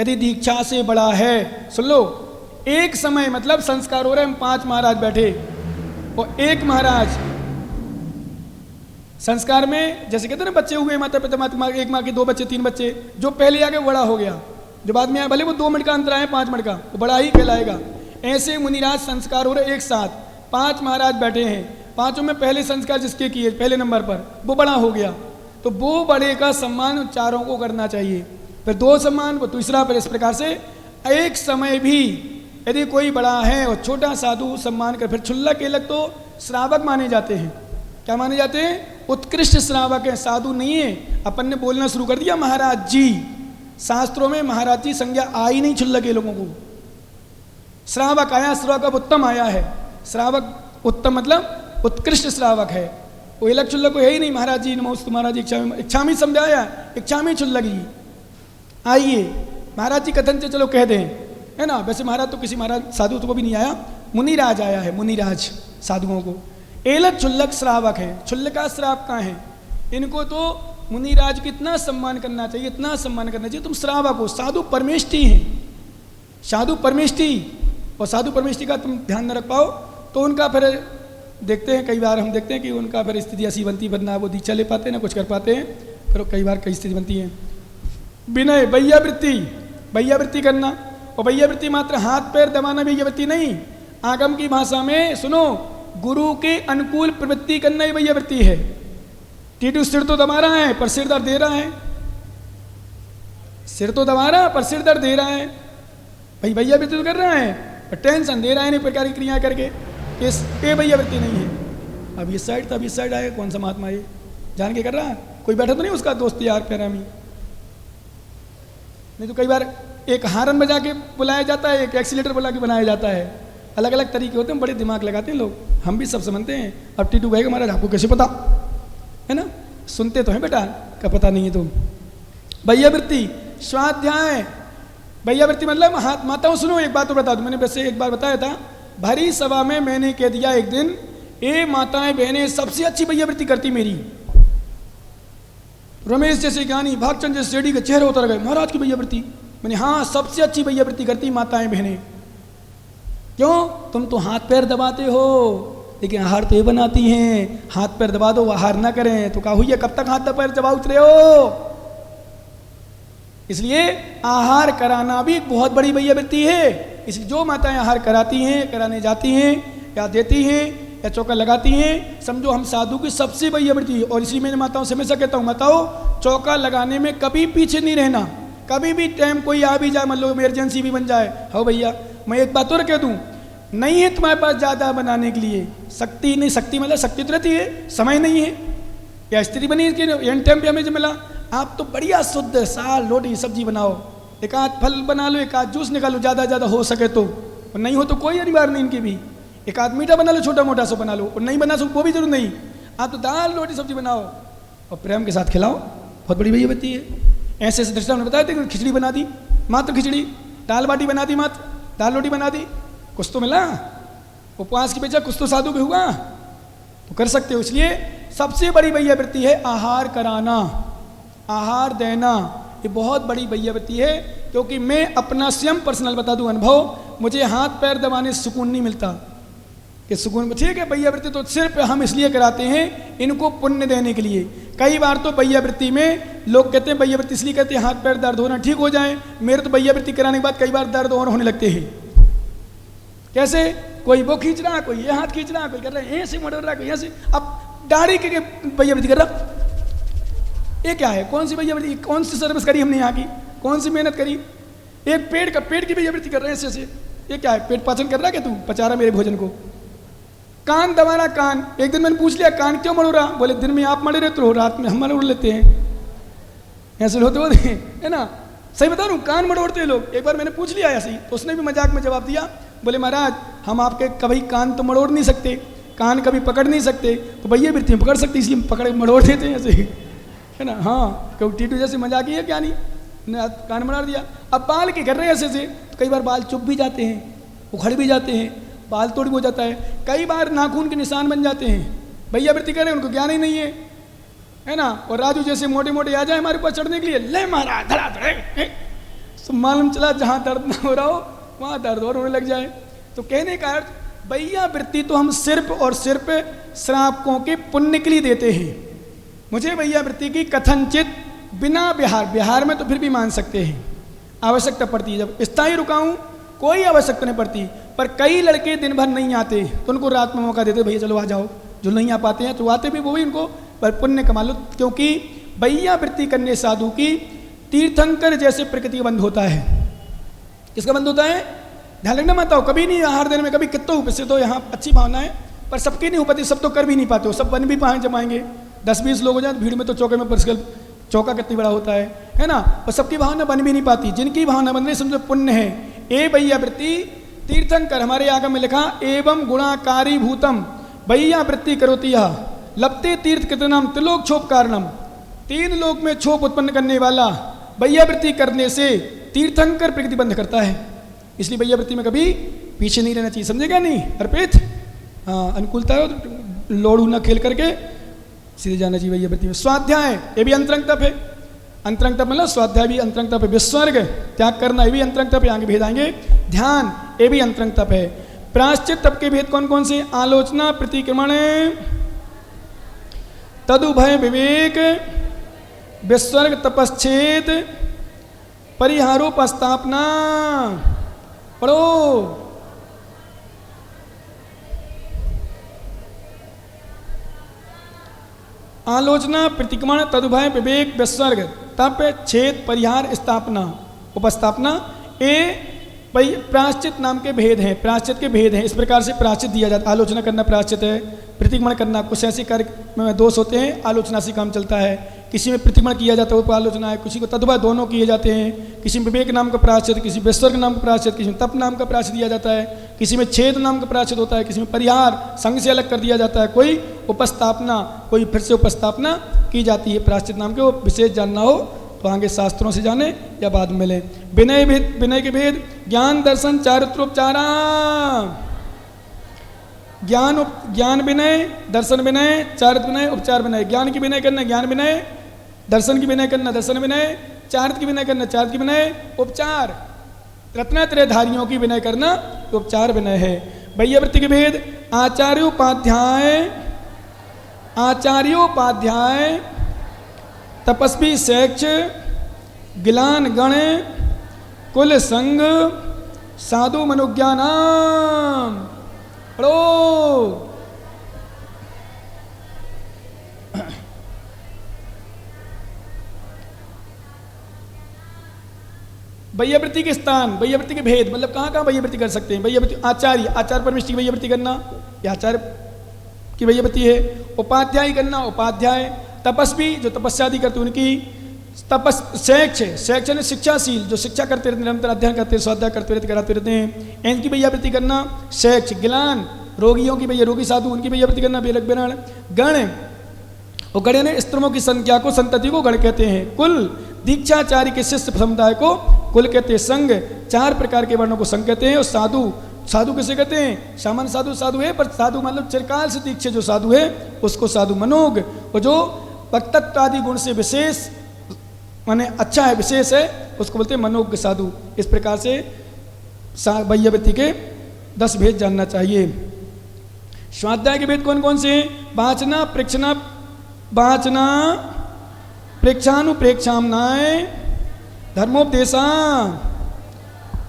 यदि दीक्षा से बड़ा है, सुन लो, एक समय मतलब संस्कार हो रहे, हम 5 महाराज बैठे और एक महाराज संस्कार में, जैसे कहते हैं ना बच्चे हुए, माता पिता, एक माँ के 2 बच्चे 3 बच्चे, जो पहले आगे बड़ा हो गया, जो बाद में आया भले वो 2 मिनट का अंतर आए 5 मिनट का, वो बड़ा ही कहलाएगा। ऐसे मुनिराज संस्कार हो रहे एक साथ, 5 महाराज बैठे हैं, 5 में पहले संस्कार जिसके किए पहले नंबर पर, वो बड़ा हो गया, तो वो बड़े का सम्मान चारों को करना चाहिए। फिर 2 सम्मान, वो तीसरा, फिर इस प्रकार से एक समय भी यदि कोई बड़ा है और छोटा साधु सम्मान कर। फिर छुल्लक के लग तो श्रावक माने जाते हैं, क्या माने जाते हैं, उत्कृष्ट श्रावक है, साधु नहीं है। अपन ने बोलना शुरू कर दिया महाराज जी, शास्त्रों में महाराज जी संज्ञा आई नहीं छुल्लक के लोगों को। श्रावक आया, श्रावक उत्तम आया है, श्रावक उत्तम मतलब उत्कृष्ट श्रावक है। वो इलक छुल्लक को है ही नहीं, महाराज जी नमोस्तु, महाराज जी इच्छा में समझाया, इच्छा में छुल्लक जी आइए, महाराज जी कथन से चलो कह दें, है ना। वैसे महाराज तो किसी महाराज साधु को भी नहीं आया, मुनिराज आया है, मुनिराज साधुओं को। एलक छुल्लक श्रावक है, छुल्लका श्रावक कहाँ है, इनको तो मुनिराज को इतना सम्मान करना चाहिए, इतना सम्मान करना चाहिए। तुम श्रावक हो, साधु परमेष्टि हैं, साधु परमेष्टि, और साधु परमेष्टि का तुम ध्यान न रख पाओ तो उनका फिर देखते हैं, कई बार हम देखते हैं कि उनका फिर स्थिति ऐसी बनती, ना वो दीक्षा ले पाते, ना कुछ कर पाते हैं, फिर कई बार कई स्थिति बनती है। विनय, वैयावृत्ति करना, और वैयावृत्ति मात्र हाथ पैर दबाना वैयावृत्ति नहीं, आगम की भाषा में सुनो, गुरु के अनुकूल प्रवृत्ति करना ही वैयावृत्ति है। टीटू सिर तो दबा रहा है पर सिर दर्द दे रहा है, सिर तो दबा रहा पर सिर दर्द दे रहा है, भाई वैयावृत्ति तो कर रहा है पर टेंशन दे रहा है, नहीं प्रकार की क्रिया करके, ये वैयावृत्ति नहीं है। अब ये साइड, तब इस साइड आएगा, कौन सा महात्मा ये जान के कर रहा है, कोई बैठा तो नहीं उसका दोस्त यार पैरामी। नहीं तो कई बार एक हारन बजा के बुलाया जाता है, एक एक्सीलेटर बुला के बनाया जाता है, अलग अलग तरीके होते हैं, बड़े दिमाग लगाते हैं लोग, हम भी सब समझते हैं। अब टीटू कहेगा महाराज आपको कैसे पता, है ना, सुनते तो हैं बेटा, का पता नहीं है तो। वैयावृत्ति, स्वाध्याय, वैयावृत्ति मतलब हाथ, माताओं सुनो एक बात तो बता दूं, मैंने वैसे एक बार बताया था, भरी सभा में मैंने कह दिया एक दिन, ए माताएं बहनें सबसे अच्छी वैयावृत्ति करती मेरी, रमेश जैसे ज्ञानी, भागचंद जैसे सेठी के चेहरे उतर गए, महाराज की वैयावृत्ति। मैंने हाँ सबसे अच्छी वैयावृत्ति करती माताएं बहनें। क्यों, तुम तो हाथ पैर दबाते हो, लेकिन आहार तो ये बनाती हैं, हाथ पैर दबा दो आहार ना करें तो क्या हुई है, कब तक हाथ पैर दबा उतरे हो। इसलिए आहार कराना भी एक बहुत बड़ी वैयावृत्ति है। इसलिए जो माताएं आहार कराती हैं, कराने जाती हैं या देती हैं, या चौका लगाती हैं, समझो हम साधु की सबसे बड़ी वृत्ति है। और इसलिए मैंने माताओं से हमेशा कहता हूँ, माताओं चौका लगाने में कभी पीछे नहीं रहना। कभी भी टाइम कोई आ भी जाए, मान लो इमरजेंसी भी बन जाए, हो भैया मैं एक बात और कह दूँ, नहीं है तुम्हारे पास ज़्यादा बनाने के लिए शक्ति, नहीं शक्ति मतलब शक्ति तो रहती है, समय नहीं है, या स्थिति बनी एन टाइम पे हमें जो मिला, आप तो बढ़िया शुद्ध साल रोटी सब्जी बनाओ, एक आध फल बना लो, एक आध जूस निकालो ज़्यादा हो सके तो, और नहीं हो तो कोई अनिवार्य नहीं इनकी भी, एक आध मीठा बना लो, छोटा मोटा सा बना लो, और नहीं बना सको वो भी जरूर नहीं, आप तो दाल रोटी सब्जी बनाओ और प्रेम के साथ खिलाओ, बहुत बड़ी भैया बत्ती है। ऐसे ऐसे दृष्टा ने बताया थे, खिचड़ी बना दी, मात्र खिचड़ी, दाल बाटी बना दी, मात्र दाल रोटी बना दी, कुछ तो मिला, उपवास की वजह कुछ तो साधु भी हुआ, तो कर सकते हो। इसलिए सबसे बड़ी भैया वृत्ति है आहार कराना, आहार देना, ये बहुत बड़ी भैया वृत्ति है। क्योंकि मैं अपना स्वयं पर्सनल बता दूं अनुभव, मुझे हाथ पैर दबाने से सुकून नहीं मिलता, कि सुकून ठीक है। भैया वृत्ति तो सिर्फ हम इसलिए कराते हैं इनको पुण्य देने के लिए। कई बार तो भैया वृत्ति में लोग कहते हैं, भैया वृत्ति इसलिए कहते हैं हाथ पैर दर्द होना ठीक हो जाए, मेरे तो भैया वृत्ति कराने के बाद कई बार दर्द और होने लगते हैं। कैसे? कोई वो खींच रहा, कोई ये हाथ खींच रहा, कोई कर रहा है ऐसे मरोड़ रहा, कोई ऐसे, अब दाढ़ी के भैया वृत्ति कर रहा, ये क्या है? कौन सी भैया वृत्ति, कौन सी सर्विस करी हमने यहाँ की, कौन सी मेहनत करी? एक पेट की भैया वृत्ति कर रहे हैं ऐसे, ये क्या है? पेट पाचन कर रहा क्या तू, पचा रहा मेरे भोजन को? कान दबाना, कान, एक दिन मैंने पूछ लिया कान क्यों मरोड़ रहा, बोले दिन में आप मरे रहते हो, रात में हम मरोड़ लेते हैं, ऐसे होते है ना। सही बता रहा हूँ, कान मरोड़ते हैं लोग। एक बार मैंने पूछ लिया ऐसे ही, तो उसने भी मजाक में जवाब दिया, बोले महाराज हम आपके कभी कान तो मरोड़ नहीं सकते, कान कभी पकड़ नहीं सकते, तो भैया वृत्ति पकड़ सकते, इसलिए पकड़ मरोड़ देते हैं ऐसे, है ना। हाँ, क्यों टीटू जैसे मजाक ही है क्या नहीं, कान मरोड़ दिया। अब बाल के कर रहे हैं ऐसे से, तो कई बार बाल चुप भी जाते हैं, उखड़ भी जाते हैं, बाल तोड़ भी हो जाता है, कई बार नाखून के निशान बन जाते हैं। भैया वृत्ति कर रहे हैं, उनको ज्ञान ही नहीं है ना। और राजू जैसे मोटे मोटे आ जाए हमारे पास चढ़ने के लिए, ले मारा धड़ा धड़े, तो मालूम चला जहाँ दर्द ना हो रहा हो वहाँ दर्द और होने लग जाए। तो कहने का अर्थ, भैया वृत्ति तो हम सिर्फ और सिर्फ श्रावकों के पुण्य के लिए देते हैं। मुझे भैया वृत्ति की कथनचित बिना बिहार में तो फिर भी मान सकते हैं, आवश्यकता पड़ती है, जब स्थायी रुकाऊं कोई आवश्यकता नहीं पड़ती। पर कई लड़के दिन भर नहीं आते तो उनको रात में मौका देते, भैया चलो आ जाओ। जो नहीं आ पाते हैं तो आते भी, वो भी उनको पर पुण्य कमा लो। क्योंकि भैया वृत्ति करने साधु की तीर्थंकर जैसे प्रकृति का बंध होता है। किसका बंध होता है? ध्यान रखना माताओं, कभी नहीं आहार देने में कभी कितना उपस्थित हो, यहाँ अच्छी भावना है, पर सबकी नहीं हो पाती, सब तो कर भी नहीं पाते हो, सब बन भी पाए जमाएंगे, 10-20 लोग हो जाए भीड़ में, तो चौके में परिस्कल चौका कितनी बड़ा होता है ना। और सबकी भावना बन भी नहीं पाती, जिनकी भावना बन रही समझो पुण्य है। ए भैया वृत्ति तीर्थंकर, हमारे आगम में लिखा एवं गुणाकारी भूतम भैया वृत्ति करोति यह लपते तीर्थ कृतनाम त्रिलोक क्षोभ कारणम, 3 लोक में क्षोभ उत्पन्न करने वाला भैया वृत्ति करने से तीर्थंकर प्रकृति बंध करता है। इसलिए भैया वृत्ति में कभी पीछे नहीं रहना चाहिए, समझेगा नहीं अर्पित? हाँ, अनुकूलता हो तो लोड़ू न खेल करके सीधे जाना चाहिए भैया वृत्ति में। स्वाध्याय, ये भी अंतरंग तप है। अंतरंग तप मतलब स्वाध्याय भी अंतरंग तप है। विस्वर्ग त्याग करना, ये भी अंतरंग तप है, आगे भेद आएंगे। ध्यान, ये भी अंतरंग तप है। प्रायश्चित तप के भेद कौन कौन से? आलोचना, प्रतिक्रमण, तदुभय विवेक, विस्वर्ग, तपश्चेद, परिहारोपस्थापना। पढ़ो। आलोचना, प्रतिक्रमण, तदुभय विवेक, विस्वर्ग, तप, छेद, परिहार, स्थापना, उपस्थापना, ये प्रायश्चित नाम के भेद हैं, प्रायश्चित के भेद हैं। इस प्रकार से प्रायश्चित दिया जाता है। आलोचना करना प्रायश्चित है, प्रतिक्रमण करना, कुछ ऐसे कार्य में दोष होते हैं, आलोचना से काम चलता है। किसी में प्रतिक्रमण किया जाता है वो आलोचना है, किसी को तदुभय दोनों किए जाते हैं। किसी में विवेक नाम का प्रायश्चित, किसी विस्वर्ग नाम का प्रायश्चित, किसी में तप नाम का प्रायश्चित दिया जाता है, किसी में छेद नाम का प्रायश्चित होता है, किसी में परिहार संग से अलग कर दिया जाता है, कोई उपस्थापना, कोई फिर से उपस्थापना की जाती है प्रायश्चित नाम के। वो विशेष जानना हो तो आगे शास्त्रों से जाने या बाद में लें। विनय भेद, विनय के भेद, ज्ञान, दर्शन, चारित्रोपचारा। ज्ञान विनय, दर्शन विनय, चारित्र विनय, उपचार विनय। ज्ञान की विनय करना ज्ञान विनय, दर्शन की विनय करना दर्शन विनय, चारित्र की विनय करना चारित्र की विनय, उपचार रत्नात्रयधारियों की विनय करना उपचार विनय है। भैया वृत्ति के भेद, आचार्योपाध्याय, तपस्वी शैक्ष, गिलान गण, कुल संग, साधु मनुज्ञानाम। पढ़ो। वैयावृत्ति के स्थान, वैयावृत्ति के भेद, मतलब कहाँ कहाँ वैयावृत्ति कर सकते हैं। वैयावृत्ति आचार्य, आचार्य परमिष्टि की वैयावृत्ति करना, यह आचार्य की वैयावृत्ति है। उपाध्याय करना, उपाध्याय। तपस्वी, जो तपस्या आदि करते उनकी शैक्ष, शैक्ष ने शिक्षाशील, जो शिक्षा करते रहते, निरंतर अध्ययन करते, स्वाध्याय करते रहते, कराते रहते हैं, इनकी वैयावृत्ति करना शैक्ष। गिलान, रोगियों की भैया, रोगी साधु, उनकी वैयावृत्ति करना बेलक बेराण। गण, और गण ने स्त्रों की संख्या को, संतति को गण कहते हैं। कुल, दीक्षाचारी के शिष्य समुदाय को कुल कहते हैं। संघ, 4 प्रकार के वर्णों को संघ कहते हैं। और साधु, साधु किसे कहते हैं? सामान्य साधु साधु है, पर साधु मतलब चिरकाल से दीक्षित जो साधु है उसको साधु। मनोग, और जो वक्तत्व आदि गुण से विशेष माने अच्छा है, विशेष है, उसको बोलते हैं मनोज्ञ साधु। इस प्रकार से वैयावृत्ति के 10 भेद जानना चाहिए। स्वाध्याय के भेद कौन कौन से हैं? वाचना, प्रेक्षणा, वाचना, प्रेक्षानुप्रेक्षामनाय, धर्मोपदेशा।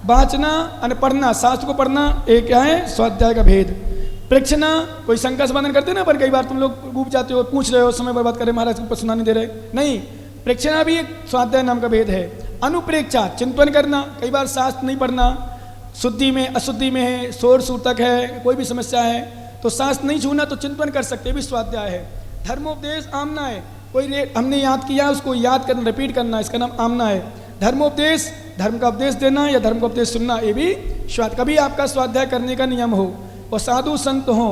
वाचना और पढ़ना, शास्त्र को पढ़ना, एक क्या है? स्वाध्याय का भेद। प्रेक्षणा, कोई शंका समाधान करते ना, पर कई बार तुम लोग डूब जाते हो, पूछ रहे हो, समय बर्बाद कर रहे, महाराज को सुना नहीं दे रहे, नहीं, प्रेक्षणा भी एक स्वाध्याय नाम का भेद है। अनुप्रेक्षा, चिंतन करना, कई बार शास्त्र नहीं पढ़ना, शुद्धि में अशुद्धि में है, शोर सूतक है, कोई भी समस्या है तो शास्त्र नहीं छूना, तो चिंतन कर सकते, भी स्वाध्याय है। धर्मोपदेश आमना है, कोई हमने याद किया उसको याद करना, रिपीट करना, इसका नाम आमना है। धर्मोपदेश, धर्म का उपदेश देना या धर्म का उपदेश सुनना, ये भी स्वाध्याय। कभी आपका स्वाध्याय करने का नियम हो और साधु संत हो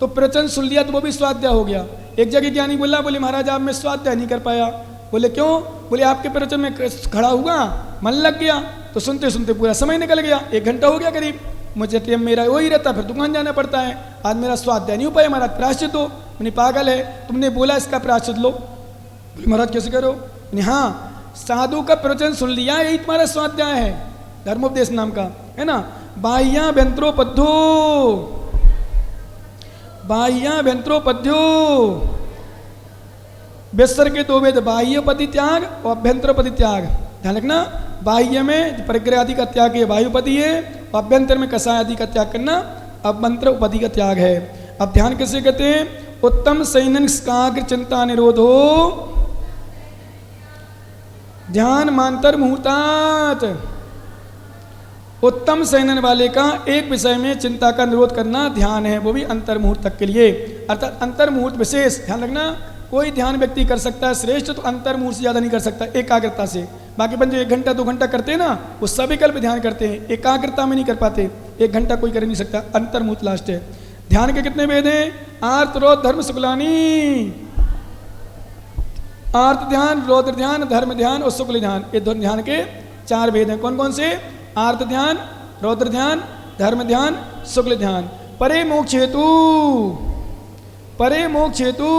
तो प्रवचन सुन लिया तो वो भी स्वाध्याय हो गया। एक जगह ज्ञानी बोला, बोले महाराज आप मैं स्वाध्याय नहीं कर पाया। बोले क्यों? बोले आपके प्रवचन में खड़ा हुआ, मन लग गया, तो सुनते सुनते पूरा समय निकल गया, 1 घंटा हो गया करीब। मुझे टाइम मेरा वही रहता, फिर दुकान जाना पड़ता है, आज मेरा स्वाध्याय नहीं हो पाया। महाराज प्रायश्चित हो। मैंने पागल है, तुमने बोला इसका प्रायश्चित लो। बोले महाराज कैसे करो? हाँ, साधु का प्रवचन सुन लिया, यही तुम्हारा स्वाध्याय है, धर्मोपदेश नाम का है ना। बाह्याभ्यंतरोपद्यो, बाह्याभ्यंतरोपद्यो, बेस्तर के 2 वेद, बाह्य पति त्याग और अभ्यंतर पति त्याग। ध्यान रखना, बाह्य में परिग्रह आदि का त्याग है, वायुपति है, और अभ्यंतर में कषाय आदि का त्याग करना अभ्यंतर उपधि का त्याग है। अब ध्यान कैसे कहते हैं? उत्तम सैनन एकाग्र चिंता निरोधो ध्यान मांतर मुहूर्तात। उत्तम सैनन वाले का एक विषय में चिंता का निरोध करना ध्यान है, वो भी अंतर मुहूर्त तक के लिए, अर्थात अंतर मुहूर्त विशेष। ध्यान रखना, कोई ध्यान व्यक्ति कर सकता है श्रेष्ठ, तो अंतर मुहूर्त से ज़्यादा नहीं कर सकता एकाग्रता से। बाकी बन जो 1 घंटा 2 घंटा करते हैं ना, वो सविकल्प ध्यान करते हैं, एकाग्रता में नहीं कर पाते। 1 घंटा कोई कर नहीं सकता, अंतर मुहूर्त लास्ट है। ध्यान के कितने भेद हैं? आर्त, रोध, धर्म, शुक्लानी। आर्त ध्यान, रौद्र ध्यान, धर्म ध्यान और शुक्ल ध्यान, ये ध्यान के 4 भेद हैं। कौन कौन से? आर्त ध्यान, रौद्र ध्यान, धर्म ध्यान, शुक्ल ध्यान। परे मोक्ष हेतु, परे मोक्ष हेतु,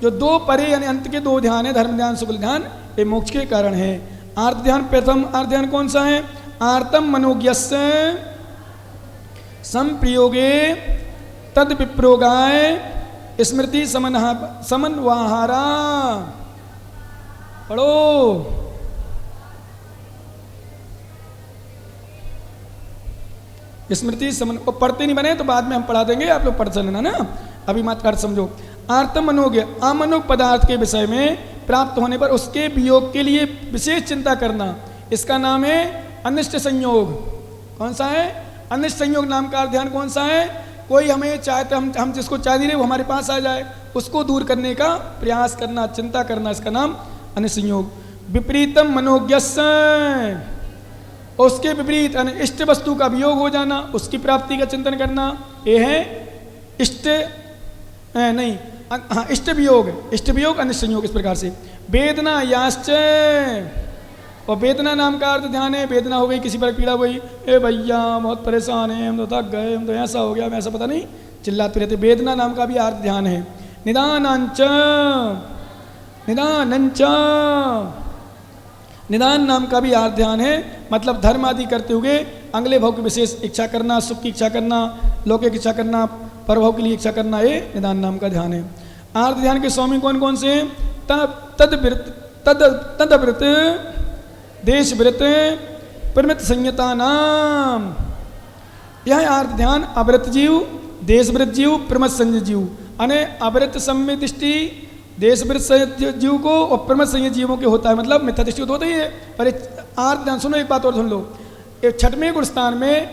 जो 2 परे यानी अंत के 2 ध्यान है, धर्म ध्यान, शुक्ल ध्यान, ये मोक्ष के कारण है। आर्त ध्यान, प्रथम आर्त ध्यान कौन सा है? आर्तम मनोज्ञस्य संप्रयोगे तद विप्रोगाय स्मृति समन्वाहारा। पढ़ो। स्मृति समन, पढ़ते नहीं बने तो बाद में हम पढ़ा देंगे, आप लोग पढ़ चलना ना, अभी मत अर्थ समझो। आर्तम मनोज्ञ, अमनोग पदार्थ के विषय में प्राप्त होने पर उसके वियोग के लिए विशेष चिंता करना, इसका नाम है अनिष्ट संयोग। कौन सा है? अनिष्ट संयोग नाम का ध्यान कौन सा है? कोई हमें चाहते, हम जिसको चाह नहीं रहे वो हमारे पास आ जाए, उसको दूर करने का प्रयास करना, चिंता करना, इसका नाम अनिष्ट संयोग। विपरीतम मनोज्ञस्य, उसके विपरीत इष्ट वस्तु का वियोग हो जाना, उसकी प्राप्ति का चिंतन करना, ये है इष्ट नहीं, हाँ इष्ट वियोग, इष्ट वियोग अनिष्ट संयोग। इस प्रकार से वेदना याश्च, और वेदना नाम का अर्थ ध्यान है। वेदना हो गई, किसी पर पीड़ा हुई, ए भैया बहुत परेशान है, हम तो थक गए, हम तो ऐसा हो गया, वैसा पता नहीं, चिल्लाते रहते, वेदना नाम का भी अर्थ ध्यान है। निदानांच, निदानंच, निदान नाम का भी अर्थ ध्यान है, मतलब धर्म आदि करते हुए अगले भाव की विशेष इच्छा करना, सुख की इच्छा करना, लौकिक इच्छा करना, परभाव के लिए इच्छा करना, ये निदान नाम का ध्यान है। अर्थ ध्यान के स्वामी कौन कौन से हैं? तदव्रत, देशव्रत, प्रमित संयता नाम। यह अर्थ ध्यान अव्रत जीव, देशव्रत जीव, प्रमत संयत जीव, अने अव्रत सम्य दृष्टि देशव्रत जीव को और प्रमत संयत जीवों के होता है, मतलब मिथ्या दृष्टि तो होता ही है, पर आर्त ध्यान, सुनो एक बात और सुन लो, छठवें गुण स्थान में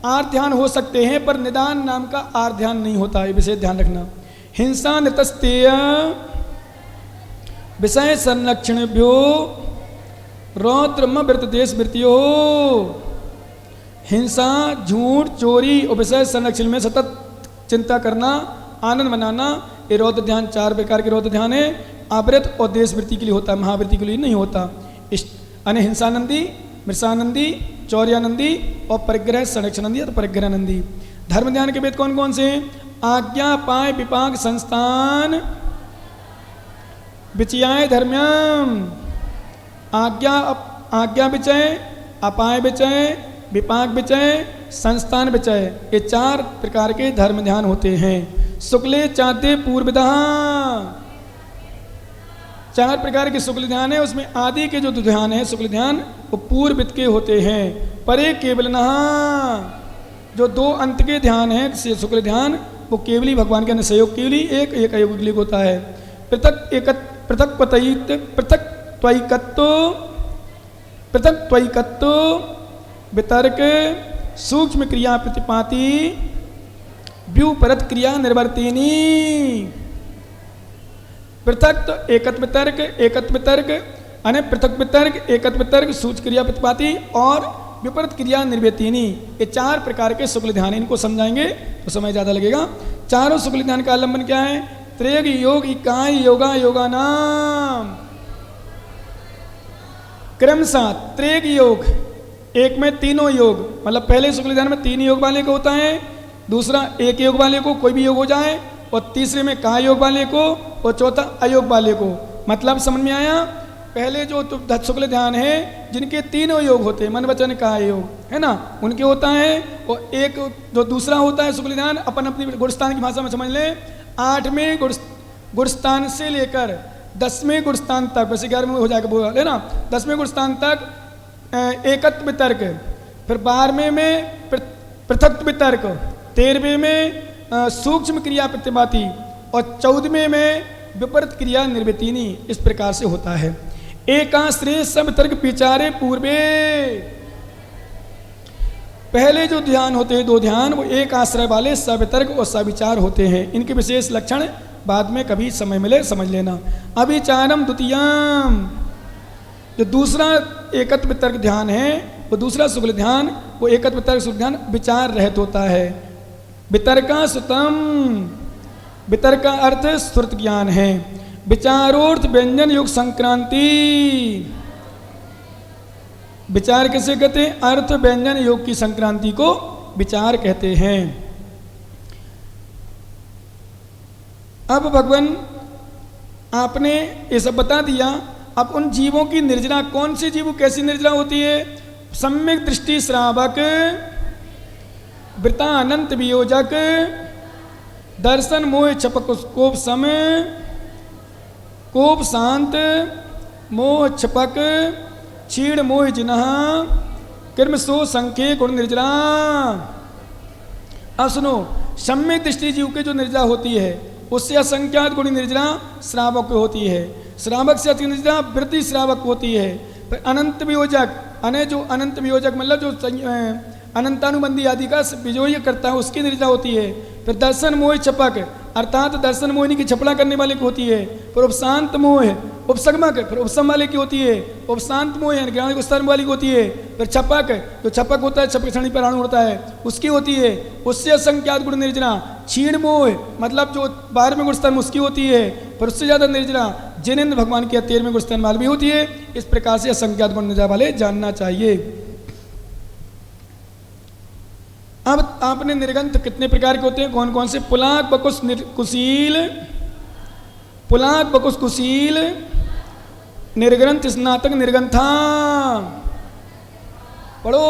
आर्त ध्यान हो सकते हैं पर निदान नाम का आर्त ध्यान नहीं होता है, विशेष ध्यान रखना। हिंसा नितस्तेय विषय संरक्षणभ्यो रौद्रम वृत देश वृत्तियो। हिंसा, झूठ, चोरी और विषय संरक्षण में सतत चिंता करना, आनंद मनाना, ये रौद्र ध्यान 4 प्रकार के रौद्र ध्यान है। आवृत और देश वृत्ति के लिए होता है, महावृत्ति के लिए नहीं होता। अने हिंसानंदी, मृषानंदी, चौर्यानंदी और परिग्रह संरक्षणानंदी तो परिग्रहानंदी। धर्म ध्यान के वेद कौन कौन से हैं? आज्ञा पाय विपाक संस्थान विचयाय धर्म्यम। आज्ञा विचय, अपाय विचय, विपाक विचय, संस्थान विचय, ये 4 प्रकार के धर्म ध्यान होते हैं। शुक्ले चाते पूर्वदः, 4 प्रकार के शुक्ल ध्यान है। उसमें आदि के जो ध्यान है शुक्ल ध्यान वो पूर्वित के होते हैं। परे केवल नहा, जो 2 अंत के ध्यान है शुक्ल ध्यान वो केवली भगवान के सहयोग केवली एक अयोगिक होता है। पृथक त्वैकत्व वितर्क सूक्ष्म क्रिया प्रतिपाति व्यूपरत क्रिया निर्वर्तिनी। पृथक तो एकत्व तर्क अने पृथक वितर्क, एकत्व तर्क, सूक्ष्म क्रिया प्रतिपाति और विपरीत क्रिया निर्वर्तिनी, ये 4 प्रकार के शुक्ल ध्यान है। इनको समझाएंगे तो समय ज़्यादा लगेगा। चारों शुक्ल ध्यान का आलम्बन क्या है? त्रेग योग इकाई योगा योगा नाम। क्रमशः त्रेग योग, एक में तीनों योग, मतलब पहले शुक्ल ध्यान में 3 योग वाले को होता है, दूसरा 1 योग वाले को कोई भी योग हो जाए, और तीसरे में का योग वाले को, और चौथा अयोग वाले को। मतलब समझ में आया? पहले जो शुक्ल ध्यान है जिनके 3 योग होते हैं, मन वचन का योग है ना, उनके होता है। और एक जो दूसरा होता है शुक्ल ध्यान अपन अपनी गुणस्थान की भाषा में समझ लें, 8वें गुणस्थान से लेकर 10वें गुणस्थान तक, वैसे 11वें में हो जाएगा बोले ना, 10वें गुणस्थान तक एकत्व तर्क, फिर 12वें में पृथक्त्व तर्क, 13वें में सूक्ष्म क्रिया प्रतिपाति और 14वें में विपरीत क्रिया निर्वर्तिनी। इस प्रकार से होता है। एकाश्रय सब तर्क विचारे पूर्वे, पहले जो ध्यान होते हैं 2 ध्यान वो एक आश्रय वाले सवितर्क और सविचार होते हैं। इनके विशेष लक्षण बाद में कभी समय मिले समझ लेना। अभिचारम द्वितीयम, जो दूसरा एकत्व तर्क ध्यान है वो दूसरा शुक्ल ध्यान वो एकत्व तर्क शुक्ल ध्यान विचार रहित होता है। वितर्का सुतम, वितर्क का अर्थ श्रुत ज्ञान है। विचारोर्थ व्यंजन युग संक्रांति, विचार कैसे कहते हैं? अर्थ व्यंजन योग की संक्रांति को विचार कहते हैं। अब भगवान आपने ये सब बता दिया। अब उन जीवों की निर्जना, कौन सी जीव कैसी निर्जना होती है? सम्यक दृष्टि श्रावक, वृता अनंत वियोजक, दर्शन मोह छपक कोप सम, कोप शांत, मोह छपक, क्षीण मोह जिन्ह, कर्म सो संख्य गुण निर्जरा। अब सुनो, सम्यक दृष्टि जीव के जो निर्जरा होती है उससे असंख्यात गुण निर्जरा श्रावक होती है। श्रावक से अधिक निर्जरा वृत्ति श्रावक होती है। फिर अनंत वियोजक, अने जो अनंत वियोजक मतलब जो अनंतानुबंधी आदि का विजोय करता है उसकी निर्जरा होती है। फिर दर्शन मोह छपक अर्थात दर्शन मोहिनी की छपड़ा करने वाले की होती है। फिर उपशांत मोह उपसगमक, फिर उपसम वाले की होती है। उपशांत मोह ज्ञान को स्तर्म वाली की होती है। फिर छपक, जो छपक होता है छपक क्षणी पर होता है उसकी होती है। उससे असंख्यात गुण निर्जना। क्षीण मोह मतलब जो 12वें गुण स्तर्म उसकी होती है। फिर उससे ज़्यादा निर्जना जिनेन्द्र भगवान की 13वें गुण स्तर्म वाली भी होती है। इस प्रकार से असंख्यात गुण निर्जना वाले जानना चाहिए। अब आपने निर्गंथ कितने प्रकार के होते हैं, कौन कौन से? पुलाक बकुश कुशील, पुलाक बकुश कुशील, निर्ग्रंथ स्नातक निर्गंथा। पढ़ो।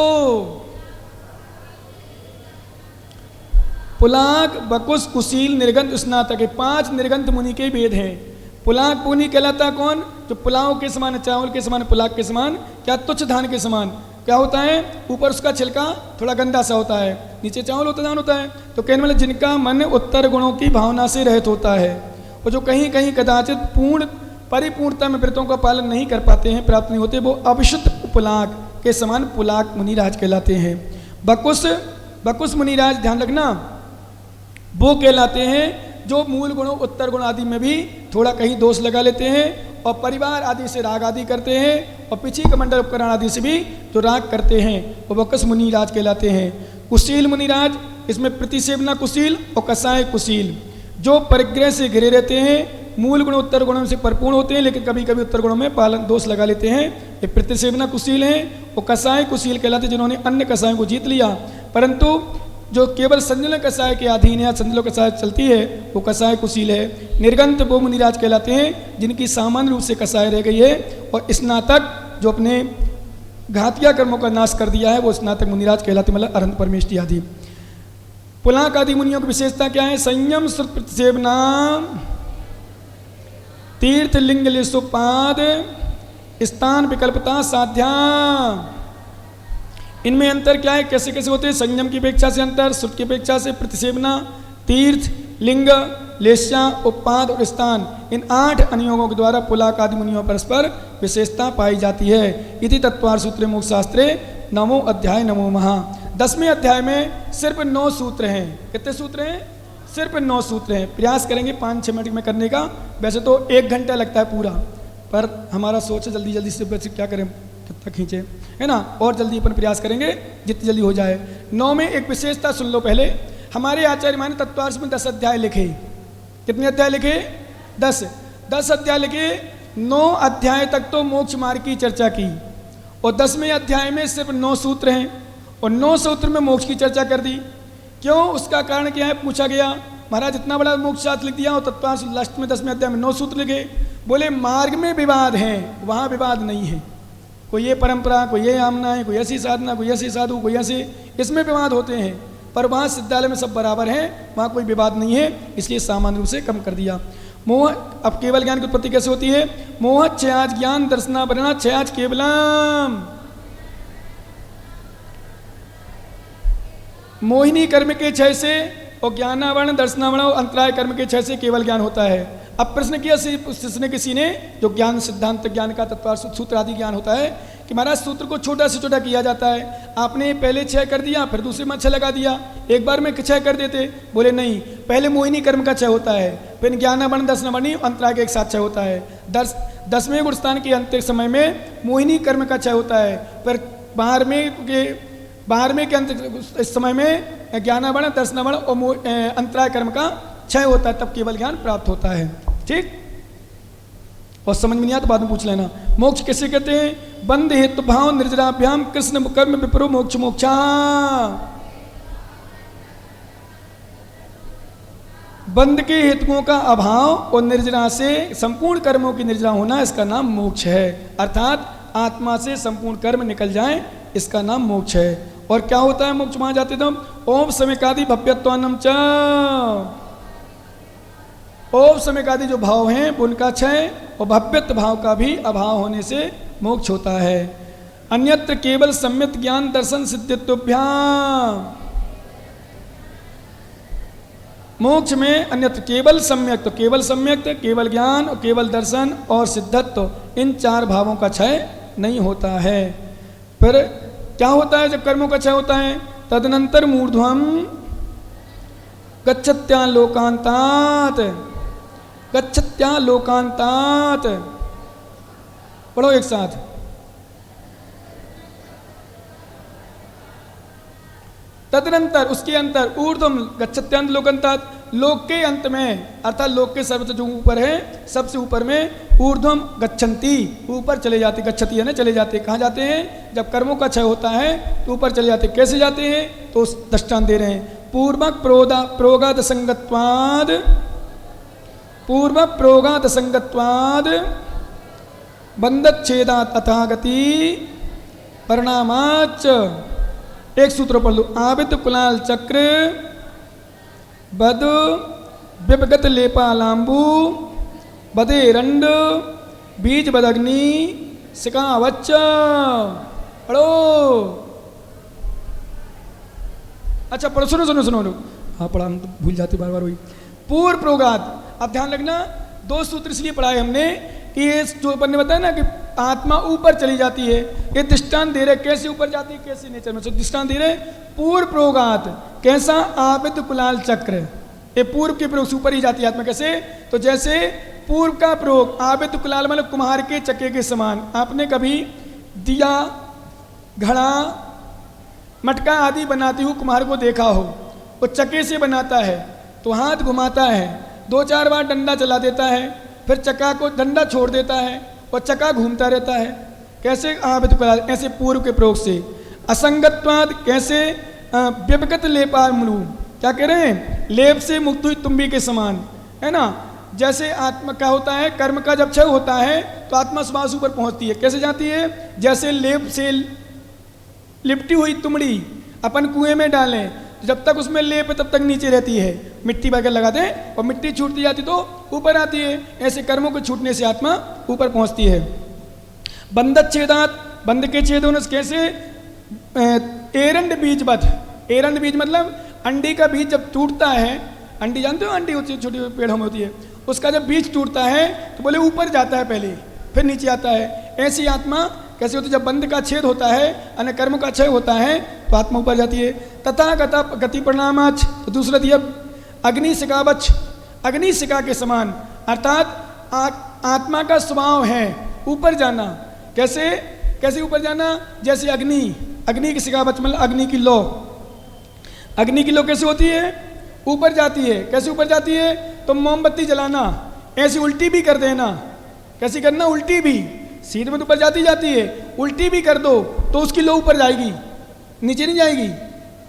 पुलाक बकुश कुशील निर्गंथ स्नातक, 5 निर्गंथ मुनि के वेद हैं। पुलाक मुनि कहलाता कौन? जो पुलाव के समान, चावल के समान, पुलाक के समान, क्या तुच्छ धान के समान। क्या होता है? ऊपर उसका छिलका थोड़ा गंदा सा होता है, नीचे चावल होता धान होता है। तो कहने वाले जिनका मन उत्तर गुणों की भावना से रहित होता है और जो कहीं कहीं कदाचित पूर्ण परिपूर्णता में व्रतों का पालन नहीं कर पाते हैं, प्राप्त नहीं होते, वो अविशुद्ध पुलाक के समान पुलाक मुनिराज कहलाते हैं। बकुस मुनिराज ध्यान रखना, वो कहलाते हैं जो मूल गुणों उत्तर गुण आदि में भी थोड़ा कहीं दोष लगा लेते हैं और परिवार आदि से राग आदि करते हैं और पिछी कमंडल उपकरण आदि से भी जो राग करते हैं वो बकुस मुनिराज कहलाते हैं। कुशील मुनिराज, इसमें प्रतिसेवना कुशील और कसाय कुशील, जो परिग्रह से घिरे रहते हैं, मूल गुण उत्तर गुणों से परिपूर्ण होते हैं लेकिन कभी कभी उत्तर गुणों में पालन दोष लगा लेते हैं, ये प्रतिसेवना कुशील हैं। और कसाय कुशील कहलाते जिन्होंने अन्य कसायों को जीत लिया परंतु जो केवल संजलन कसाय के अधीन है, संजलो कसाय चलती है, वो कसाय कुशील है। निर्गंत वो मुनिराज कहलाते हैं जिनकी सामान्य रूप से कसाय रह गई है और स्नातक जो अपने घातिया कर्मों का नाश कर दिया है वो स्नातक मुनिराज कहलाते, मतलब अरहंत परमेष्टि आदि। पुलाक आदि मुनियों की विशेषता क्या है? संयम श्रुत प्रतिसेवना तीर्थ लिंग लिसुपाद स्थान विकल्पता साध्या। इनमें अंतर क्या है, कैसे कैसे होते हैं? संयम की अपेक्षा से अंतर, श्रुत की अपेक्षा से प्रतिसेवना, तीर्थ, लिंग, लेस्या, उपाद और स्थान, इन 8 अनुयोगों के द्वारा पुलाक आदि मुनियों परस्पर विशेषता पाई जाती है। इति तत्वार सूत्रे मोक्ष शास्त्रे 9वां अध्याय नमो महा। 10वें अध्याय में सिर्फ 9 सूत्र हैं। कितने सूत्र हैं? सिर्फ 9 सूत्र हैं। प्रयास करेंगे 5-6 मिनट में करने का। वैसे तो 1 घंटा लगता है पूरा, पर हमारा सोच है जल्दी जल्दी से वैसे क्या करें, तब तक खींचे, है ना, और जल्दी अपन प्रयास करेंगे जितनी जल्दी हो जाए। 9 में एक विशेषता सुन लो पहले। हमारे आचार्य माने तत्वार्थ में 10 अध्याय लिखे। कितने अध्याय लिखे? 10 अध्याय लिखे। 9 अध्याय तक तो मोक्ष मार्ग की चर्चा की और 10वें अध्याय में सिर्फ 9 सूत्र हैं और 9 सूत्र में मोक्ष की चर्चा कर दी। क्यों? उसका कारण क्या है? पूछा गया, महाराज इतना बड़ा मोक्ष शास्त्र लिख दिया और तत्वार्थ लास्ट में 10वें अध्याय में 9 सूत्र लिखे। बोले मार्ग में विवाद है, वहाँ विवाद नहीं है। कोई ये परंपरा, कोई ये आमना है, कोई ऐसी साधना, कोई ऐसी साधु, कोई ऐसे, इसमें विवाद होते हैं, पर वहाँ सिद्धालय में सब बराबर हैं, वहाँ कोई विवाद नहीं है, इसलिए सामान्य रूप से कम कर दिया। मोह, अब केवल ज्ञान की उत्पत्ति कैसे होती है? मोह क्षयाज ज्ञान दर्शना वर्णा क्षयाज केवलम। मोहिनी कर्म के क्षय से और ज्ञानावरण दर्शनावरण और अंतराय कर्म के क्षय से केवल ज्ञान होता है। अब प्रश्न किया शिष्य किसी ने, जो ज्ञान सिद्धांत ज्ञान का तत्वार्थ सूत्र आदि ज्ञान होता है, कि महाराज सूत्र को छोटा से छोटा किया जाता है, आपने पहले 6 कर दिया फिर दूसरे में 6 लगा दिया, एक बार में 6 कर देते। बोले नहीं, पहले मोहिनी कर्म का 6 होता है, फिर ज्ञानावरण दर्शनावरण अंतराय के एक साथ 6 होता है। 10वें गुणस्थान के अंतिम समय में मोहिनी कर्म का 6 होता है, फिर 12वें के अंत इस समय में ज्ञानावरण दर्शनावरण और अंतराय कर्म का 6 होता है, तब केवल ज्ञान प्राप्त होता है। ठीक, और समझ में नहीं आता बाद में पूछ लेना। मोक्ष किसे कहते हैं? बंध हेतु भाव निर्जराभ्याम कृष्ण कर्म विपरो मोक्ष मोक्षा। बंध के हेतुओं का अभाव और निर्जरा से संपूर्ण कर्मों की निर्जरा होना, इसका नाम मोक्ष है। अर्थात आत्मा से संपूर्ण कर्म निकल जाए, इसका नाम मोक्ष है। और क्या होता है मोक्ष? वहां जाते तो ओम समेकादि भव्यत्वान्नम च, ओम समेकादि जो भाव हैं उनका क्षय और भव्यत्व भाव का भी अभाव होने से मोक्ष होता है। अन्यत्र केवल सम्यक ज्ञान दर्शन सिद्धित्वभ्याम। मोक्ष में अन्यत्र केवल सम्यक, तो केवल सम्यक, केवल ज्ञान और केवल दर्शन और सिद्धत्व, इन 4 भावों का क्षय नहीं होता है। फिर क्या होता है जब कर्मों का क्षय होता है? तदनंतर मूर्ध्वम गच्छत्या लोकांतात, गच्छत्या लोकांतात। पढ़ो एक साथ। तदनंतर, उसके अंतर, ऊर्ध्वम गच्छत्यांत लोकांतात, लोक के अंत में, अर्थात लोक के सर्वत्र जो ऊपर है, सबसे ऊपर में ऊर्ध्वम गच्छन्ति, ऊपर चले जाते, गच्छति है ना, चले जाते। कहाँ जाते हैं? जब कर्मों का क्षय होता है तो ऊपर चले जाते। कैसे जाते हैं? तो दृष्टांत दे रहे हैं। पूर्वक प्रोगाद संगत्वाद, पूर्वक प्रोगाद संगत्वाद बंधच्छेदात अथागति परिणामाच। एक सूत्र पढ़ लो। आवित कुलाल चक्र बद विपगत लेपालांबू बदे रंड बीज बदग्नि सिकावच्च। पढ़ो। अच्छा पढ़ो, सुनो सुनो सुनो। हाँ पढ़ा, हम तो भूल जाते बार बार वही। पूर्व प्रोगात, अब ध्यान रखना, 2 सूत्र इसलिए पढ़ाए हमने कि ये जो अपन ने बताया ना कि आत्मा ऊपर चली जाती है। ये दृष्टांत दे रहे कैसे ऊपर जाती है, कैसे नेचर में। दृष्टांत दे रहे पूर्व प्रोगात, कैसा आविद कुलाल चक्र, ये पूर्व के प्रयोग से ऊपर ही जाती है आत्मा। कैसे, तो जैसे पूर्व का प्रयोग आविद कुलाल मतलब कुम्हार के चक्के के समान। आपने कभी दिया, घड़ा, मटका आदि बनाते हुए कुम्हार को देखा हो, वो चक्के से बनाता है तो हाथ घुमाता है, 2-4 बार डंडा चला देता है, फिर चक्का को डंडा छोड़ देता है और चक्का घूमता रहता है। कैसे आविद कुलाल, ऐसे पूर्व के प्रयोग से। असंगत्वाद, कैसे व्यपगत लेपामलू, क्या कह रहे हैं, लेप से मुक्त हुई तुम्बी के समान, है ना। जैसे आत्मा का होता है, कर्म का जब क्षय होता है तो आत्मा श्वास ऊपर पहुंचती है। कैसे जाती है, जैसे लेप से लिपटी हुई तुमड़ी अपन कुएं में डालें, जब तक उसमें लेप है तब तक नीचे रहती है, मिट्टी वगैरह लगाते हैं और मिट्टी छूटती जाती तो ऊपर आती है। ऐसे कर्मों के छूटने से आत्मा ऊपर पहुंचती है। बंधत छेदात, बंध के छेद होने से कैसे, एरंड बीज बध, एरंड बीज मतलब अंडी का बीज जब टूटता है, अंडी जानते हो, अंडी होती है छोटी पेड़ों में होती है, उसका जब बीज टूटता है तो बोले ऊपर जाता है पहले, फिर नीचे आता है। ऐसी आत्मा कैसे होती है, जब बंध का छेद होता है, अन्य कर्म का क्षय होता है तो आत्मा ऊपर जाती है। तथा गति परिणामाच, तो दूसरा दिया अग्निशिखावच, अग्निशिखा के समान, अर्थात आत्मा का स्वभाव है ऊपर जाना। कैसे, कैसे ऊपर जाना, जैसे अग्नि, अग्नि की शिखावच मतलब अग्नि की लौ, अग्नि की लौ कैसे होती है, ऊपर जाती है। कैसे ऊपर जाती है, तो मोमबत्ती जलाना, ऐसी उल्टी भी कर देना, कैसी करना, उल्टी भी, सीधे में तो ऊपर जाती जाती है, उल्टी भी कर दो तो उसकी लो ऊपर जाएगी, नीचे नहीं जाएगी,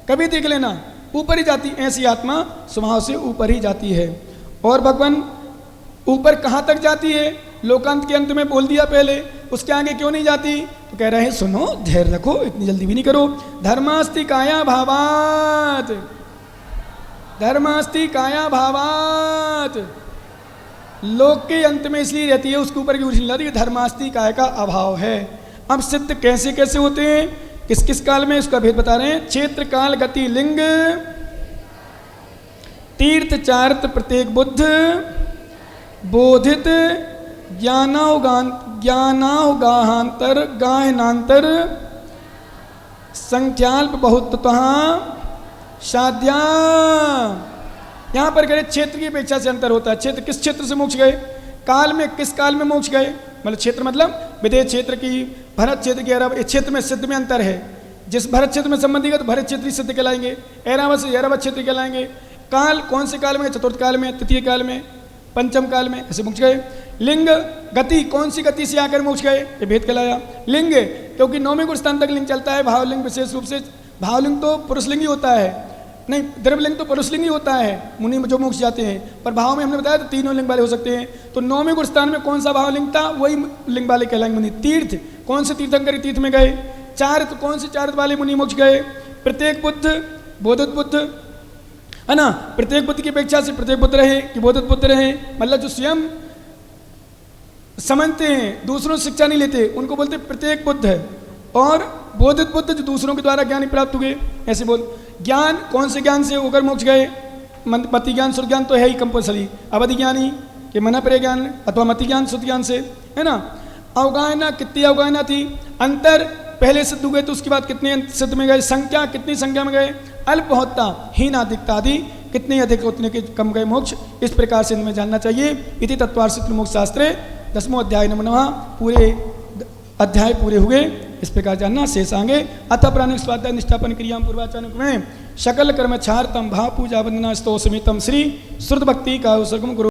कभी देख लेना, ऊपर ही जाती। ऐसी आत्मा स्वभाव से ऊपर ही जाती है। और भगवान ऊपर कहाँ तक जाती है, लोकांत के अंत में बोल दिया पहले, उसके आगे क्यों नहीं जाती, तो कह रहे हैं सुनो, धैर्य रखो, इतनी जल्दी भी नहीं करो। धर्मास्ति काया भावात, धर्मास्ति काया भावात, लोक के अंत में इसलिए रहती है, उसके ऊपर की ऊर्जा नहीं लाती, धर्मास्ति काय का अभाव है। अब सिद्ध कैसे कैसे होते हैं, किस किस काल में, उसका भेद बता रहे हैं। क्षेत्र काल गति लिंग तीर्थ चारित प्रत्येक बुद्ध बोधित ज्ञानावगाहांतर गाहनांतर संख्याल्प बहुत्वतः साध्या। यहाँ पर कह क्षेत्र की अपेक्षा से अंतर होता है। क्षेत्र, किस क्षेत्र से मोक्ष गए, काल में, किस काल में मोक्ष गए, मतलब क्षेत्र मतलब विदेह क्षेत्र की, भरत क्षेत्र की, ऐरावत क्षेत्र में सिद्ध में अंतर है। जिस भरत क्षेत्र में संबंधी का तो भरत क्षेत्रीय सिद्ध कहलाएंगे, ऐरावत से ऐरावत क्षेत्र कहलाएंगे। काल कौन से काल में, चतुर्थ काल में, तृतीय काल में, पंचम काल में, ऐसे मोक्ष गए। लिंग गति, कौन सी गति से आकर मोक्ष गए, ये भेद कहलाया। लिंग क्योंकि 9वें गुण स्थान तक लिंग चलता है, भावलिंग विशेष रूप से, भावलिंग तो पुरुषलिंग ही होता है, नहीं द्रव्यलिंग तो पुरुषलिंग ही होता है, मुनि जो मोक्ष जाते हैं, पर भाव में हमने बताया तो तीनों लिंग वाले हो सकते हैं। तो 9वें गुण स्थान में कौन सा भावलिंग था, वही लिंग वाले कहलाएंगे मुनि। तीर्थ, कौन से तीर्थंकरी तीर्थ में गए। चारित, कौन से चारित वाले मुनि मोक्ष गए। प्रत्येक बुद्ध, बोधित बुद्ध, है ना, प्रत्येक बुद्ध की अपेक्षा से प्रत्येक बुद्ध रहे कि बोधित बुद्ध रहे, मतलब जो स्वयं समझते हैं, दूसरों से शिक्षा नहीं लेते, उनको बोलते प्रत्येक बुद्ध है। और बोधित बुद्ध जो दूसरों के द्वारा ज्ञान प्राप्त हुए, ऐसे बोल। ज्ञान, कौन से ज्ञान से होकर मोक्ष गए, मति ज्ञान शुद्ध ज्ञान तो है ही कंपल्सरी, अवधि ज्ञानी के मना परे ज्ञान अथवा मति ज्ञान शुद्ध ज्ञान से, है ना। अवगाहना, कितनी अवगाहना थी, अंतर पहले सिद्ध हुए तो उसके बाद कितने सिद्ध में गए, संख्या कितनी संख्या में गए, अल्प होता हीन अधिकता आदि कितने अधिक उतने के कम गए मोक्ष। इस प्रकार से इनमें जानना चाहिए। इति तत्वार्षित मोक्ष शास्त्रे 10वां अध्याय नमः, पूरे अध्याय पूरे हुए। इस प्रकार जानना शेष आगे। अथ प्राणिक स्वाध्याय निष्ठापन क्रिया पूर्वाचारण में सकल कर्म छारतम भा पूजा वंदना स्तो समितम श्री श्रुत भक्ति का उत्सर्गम गुरु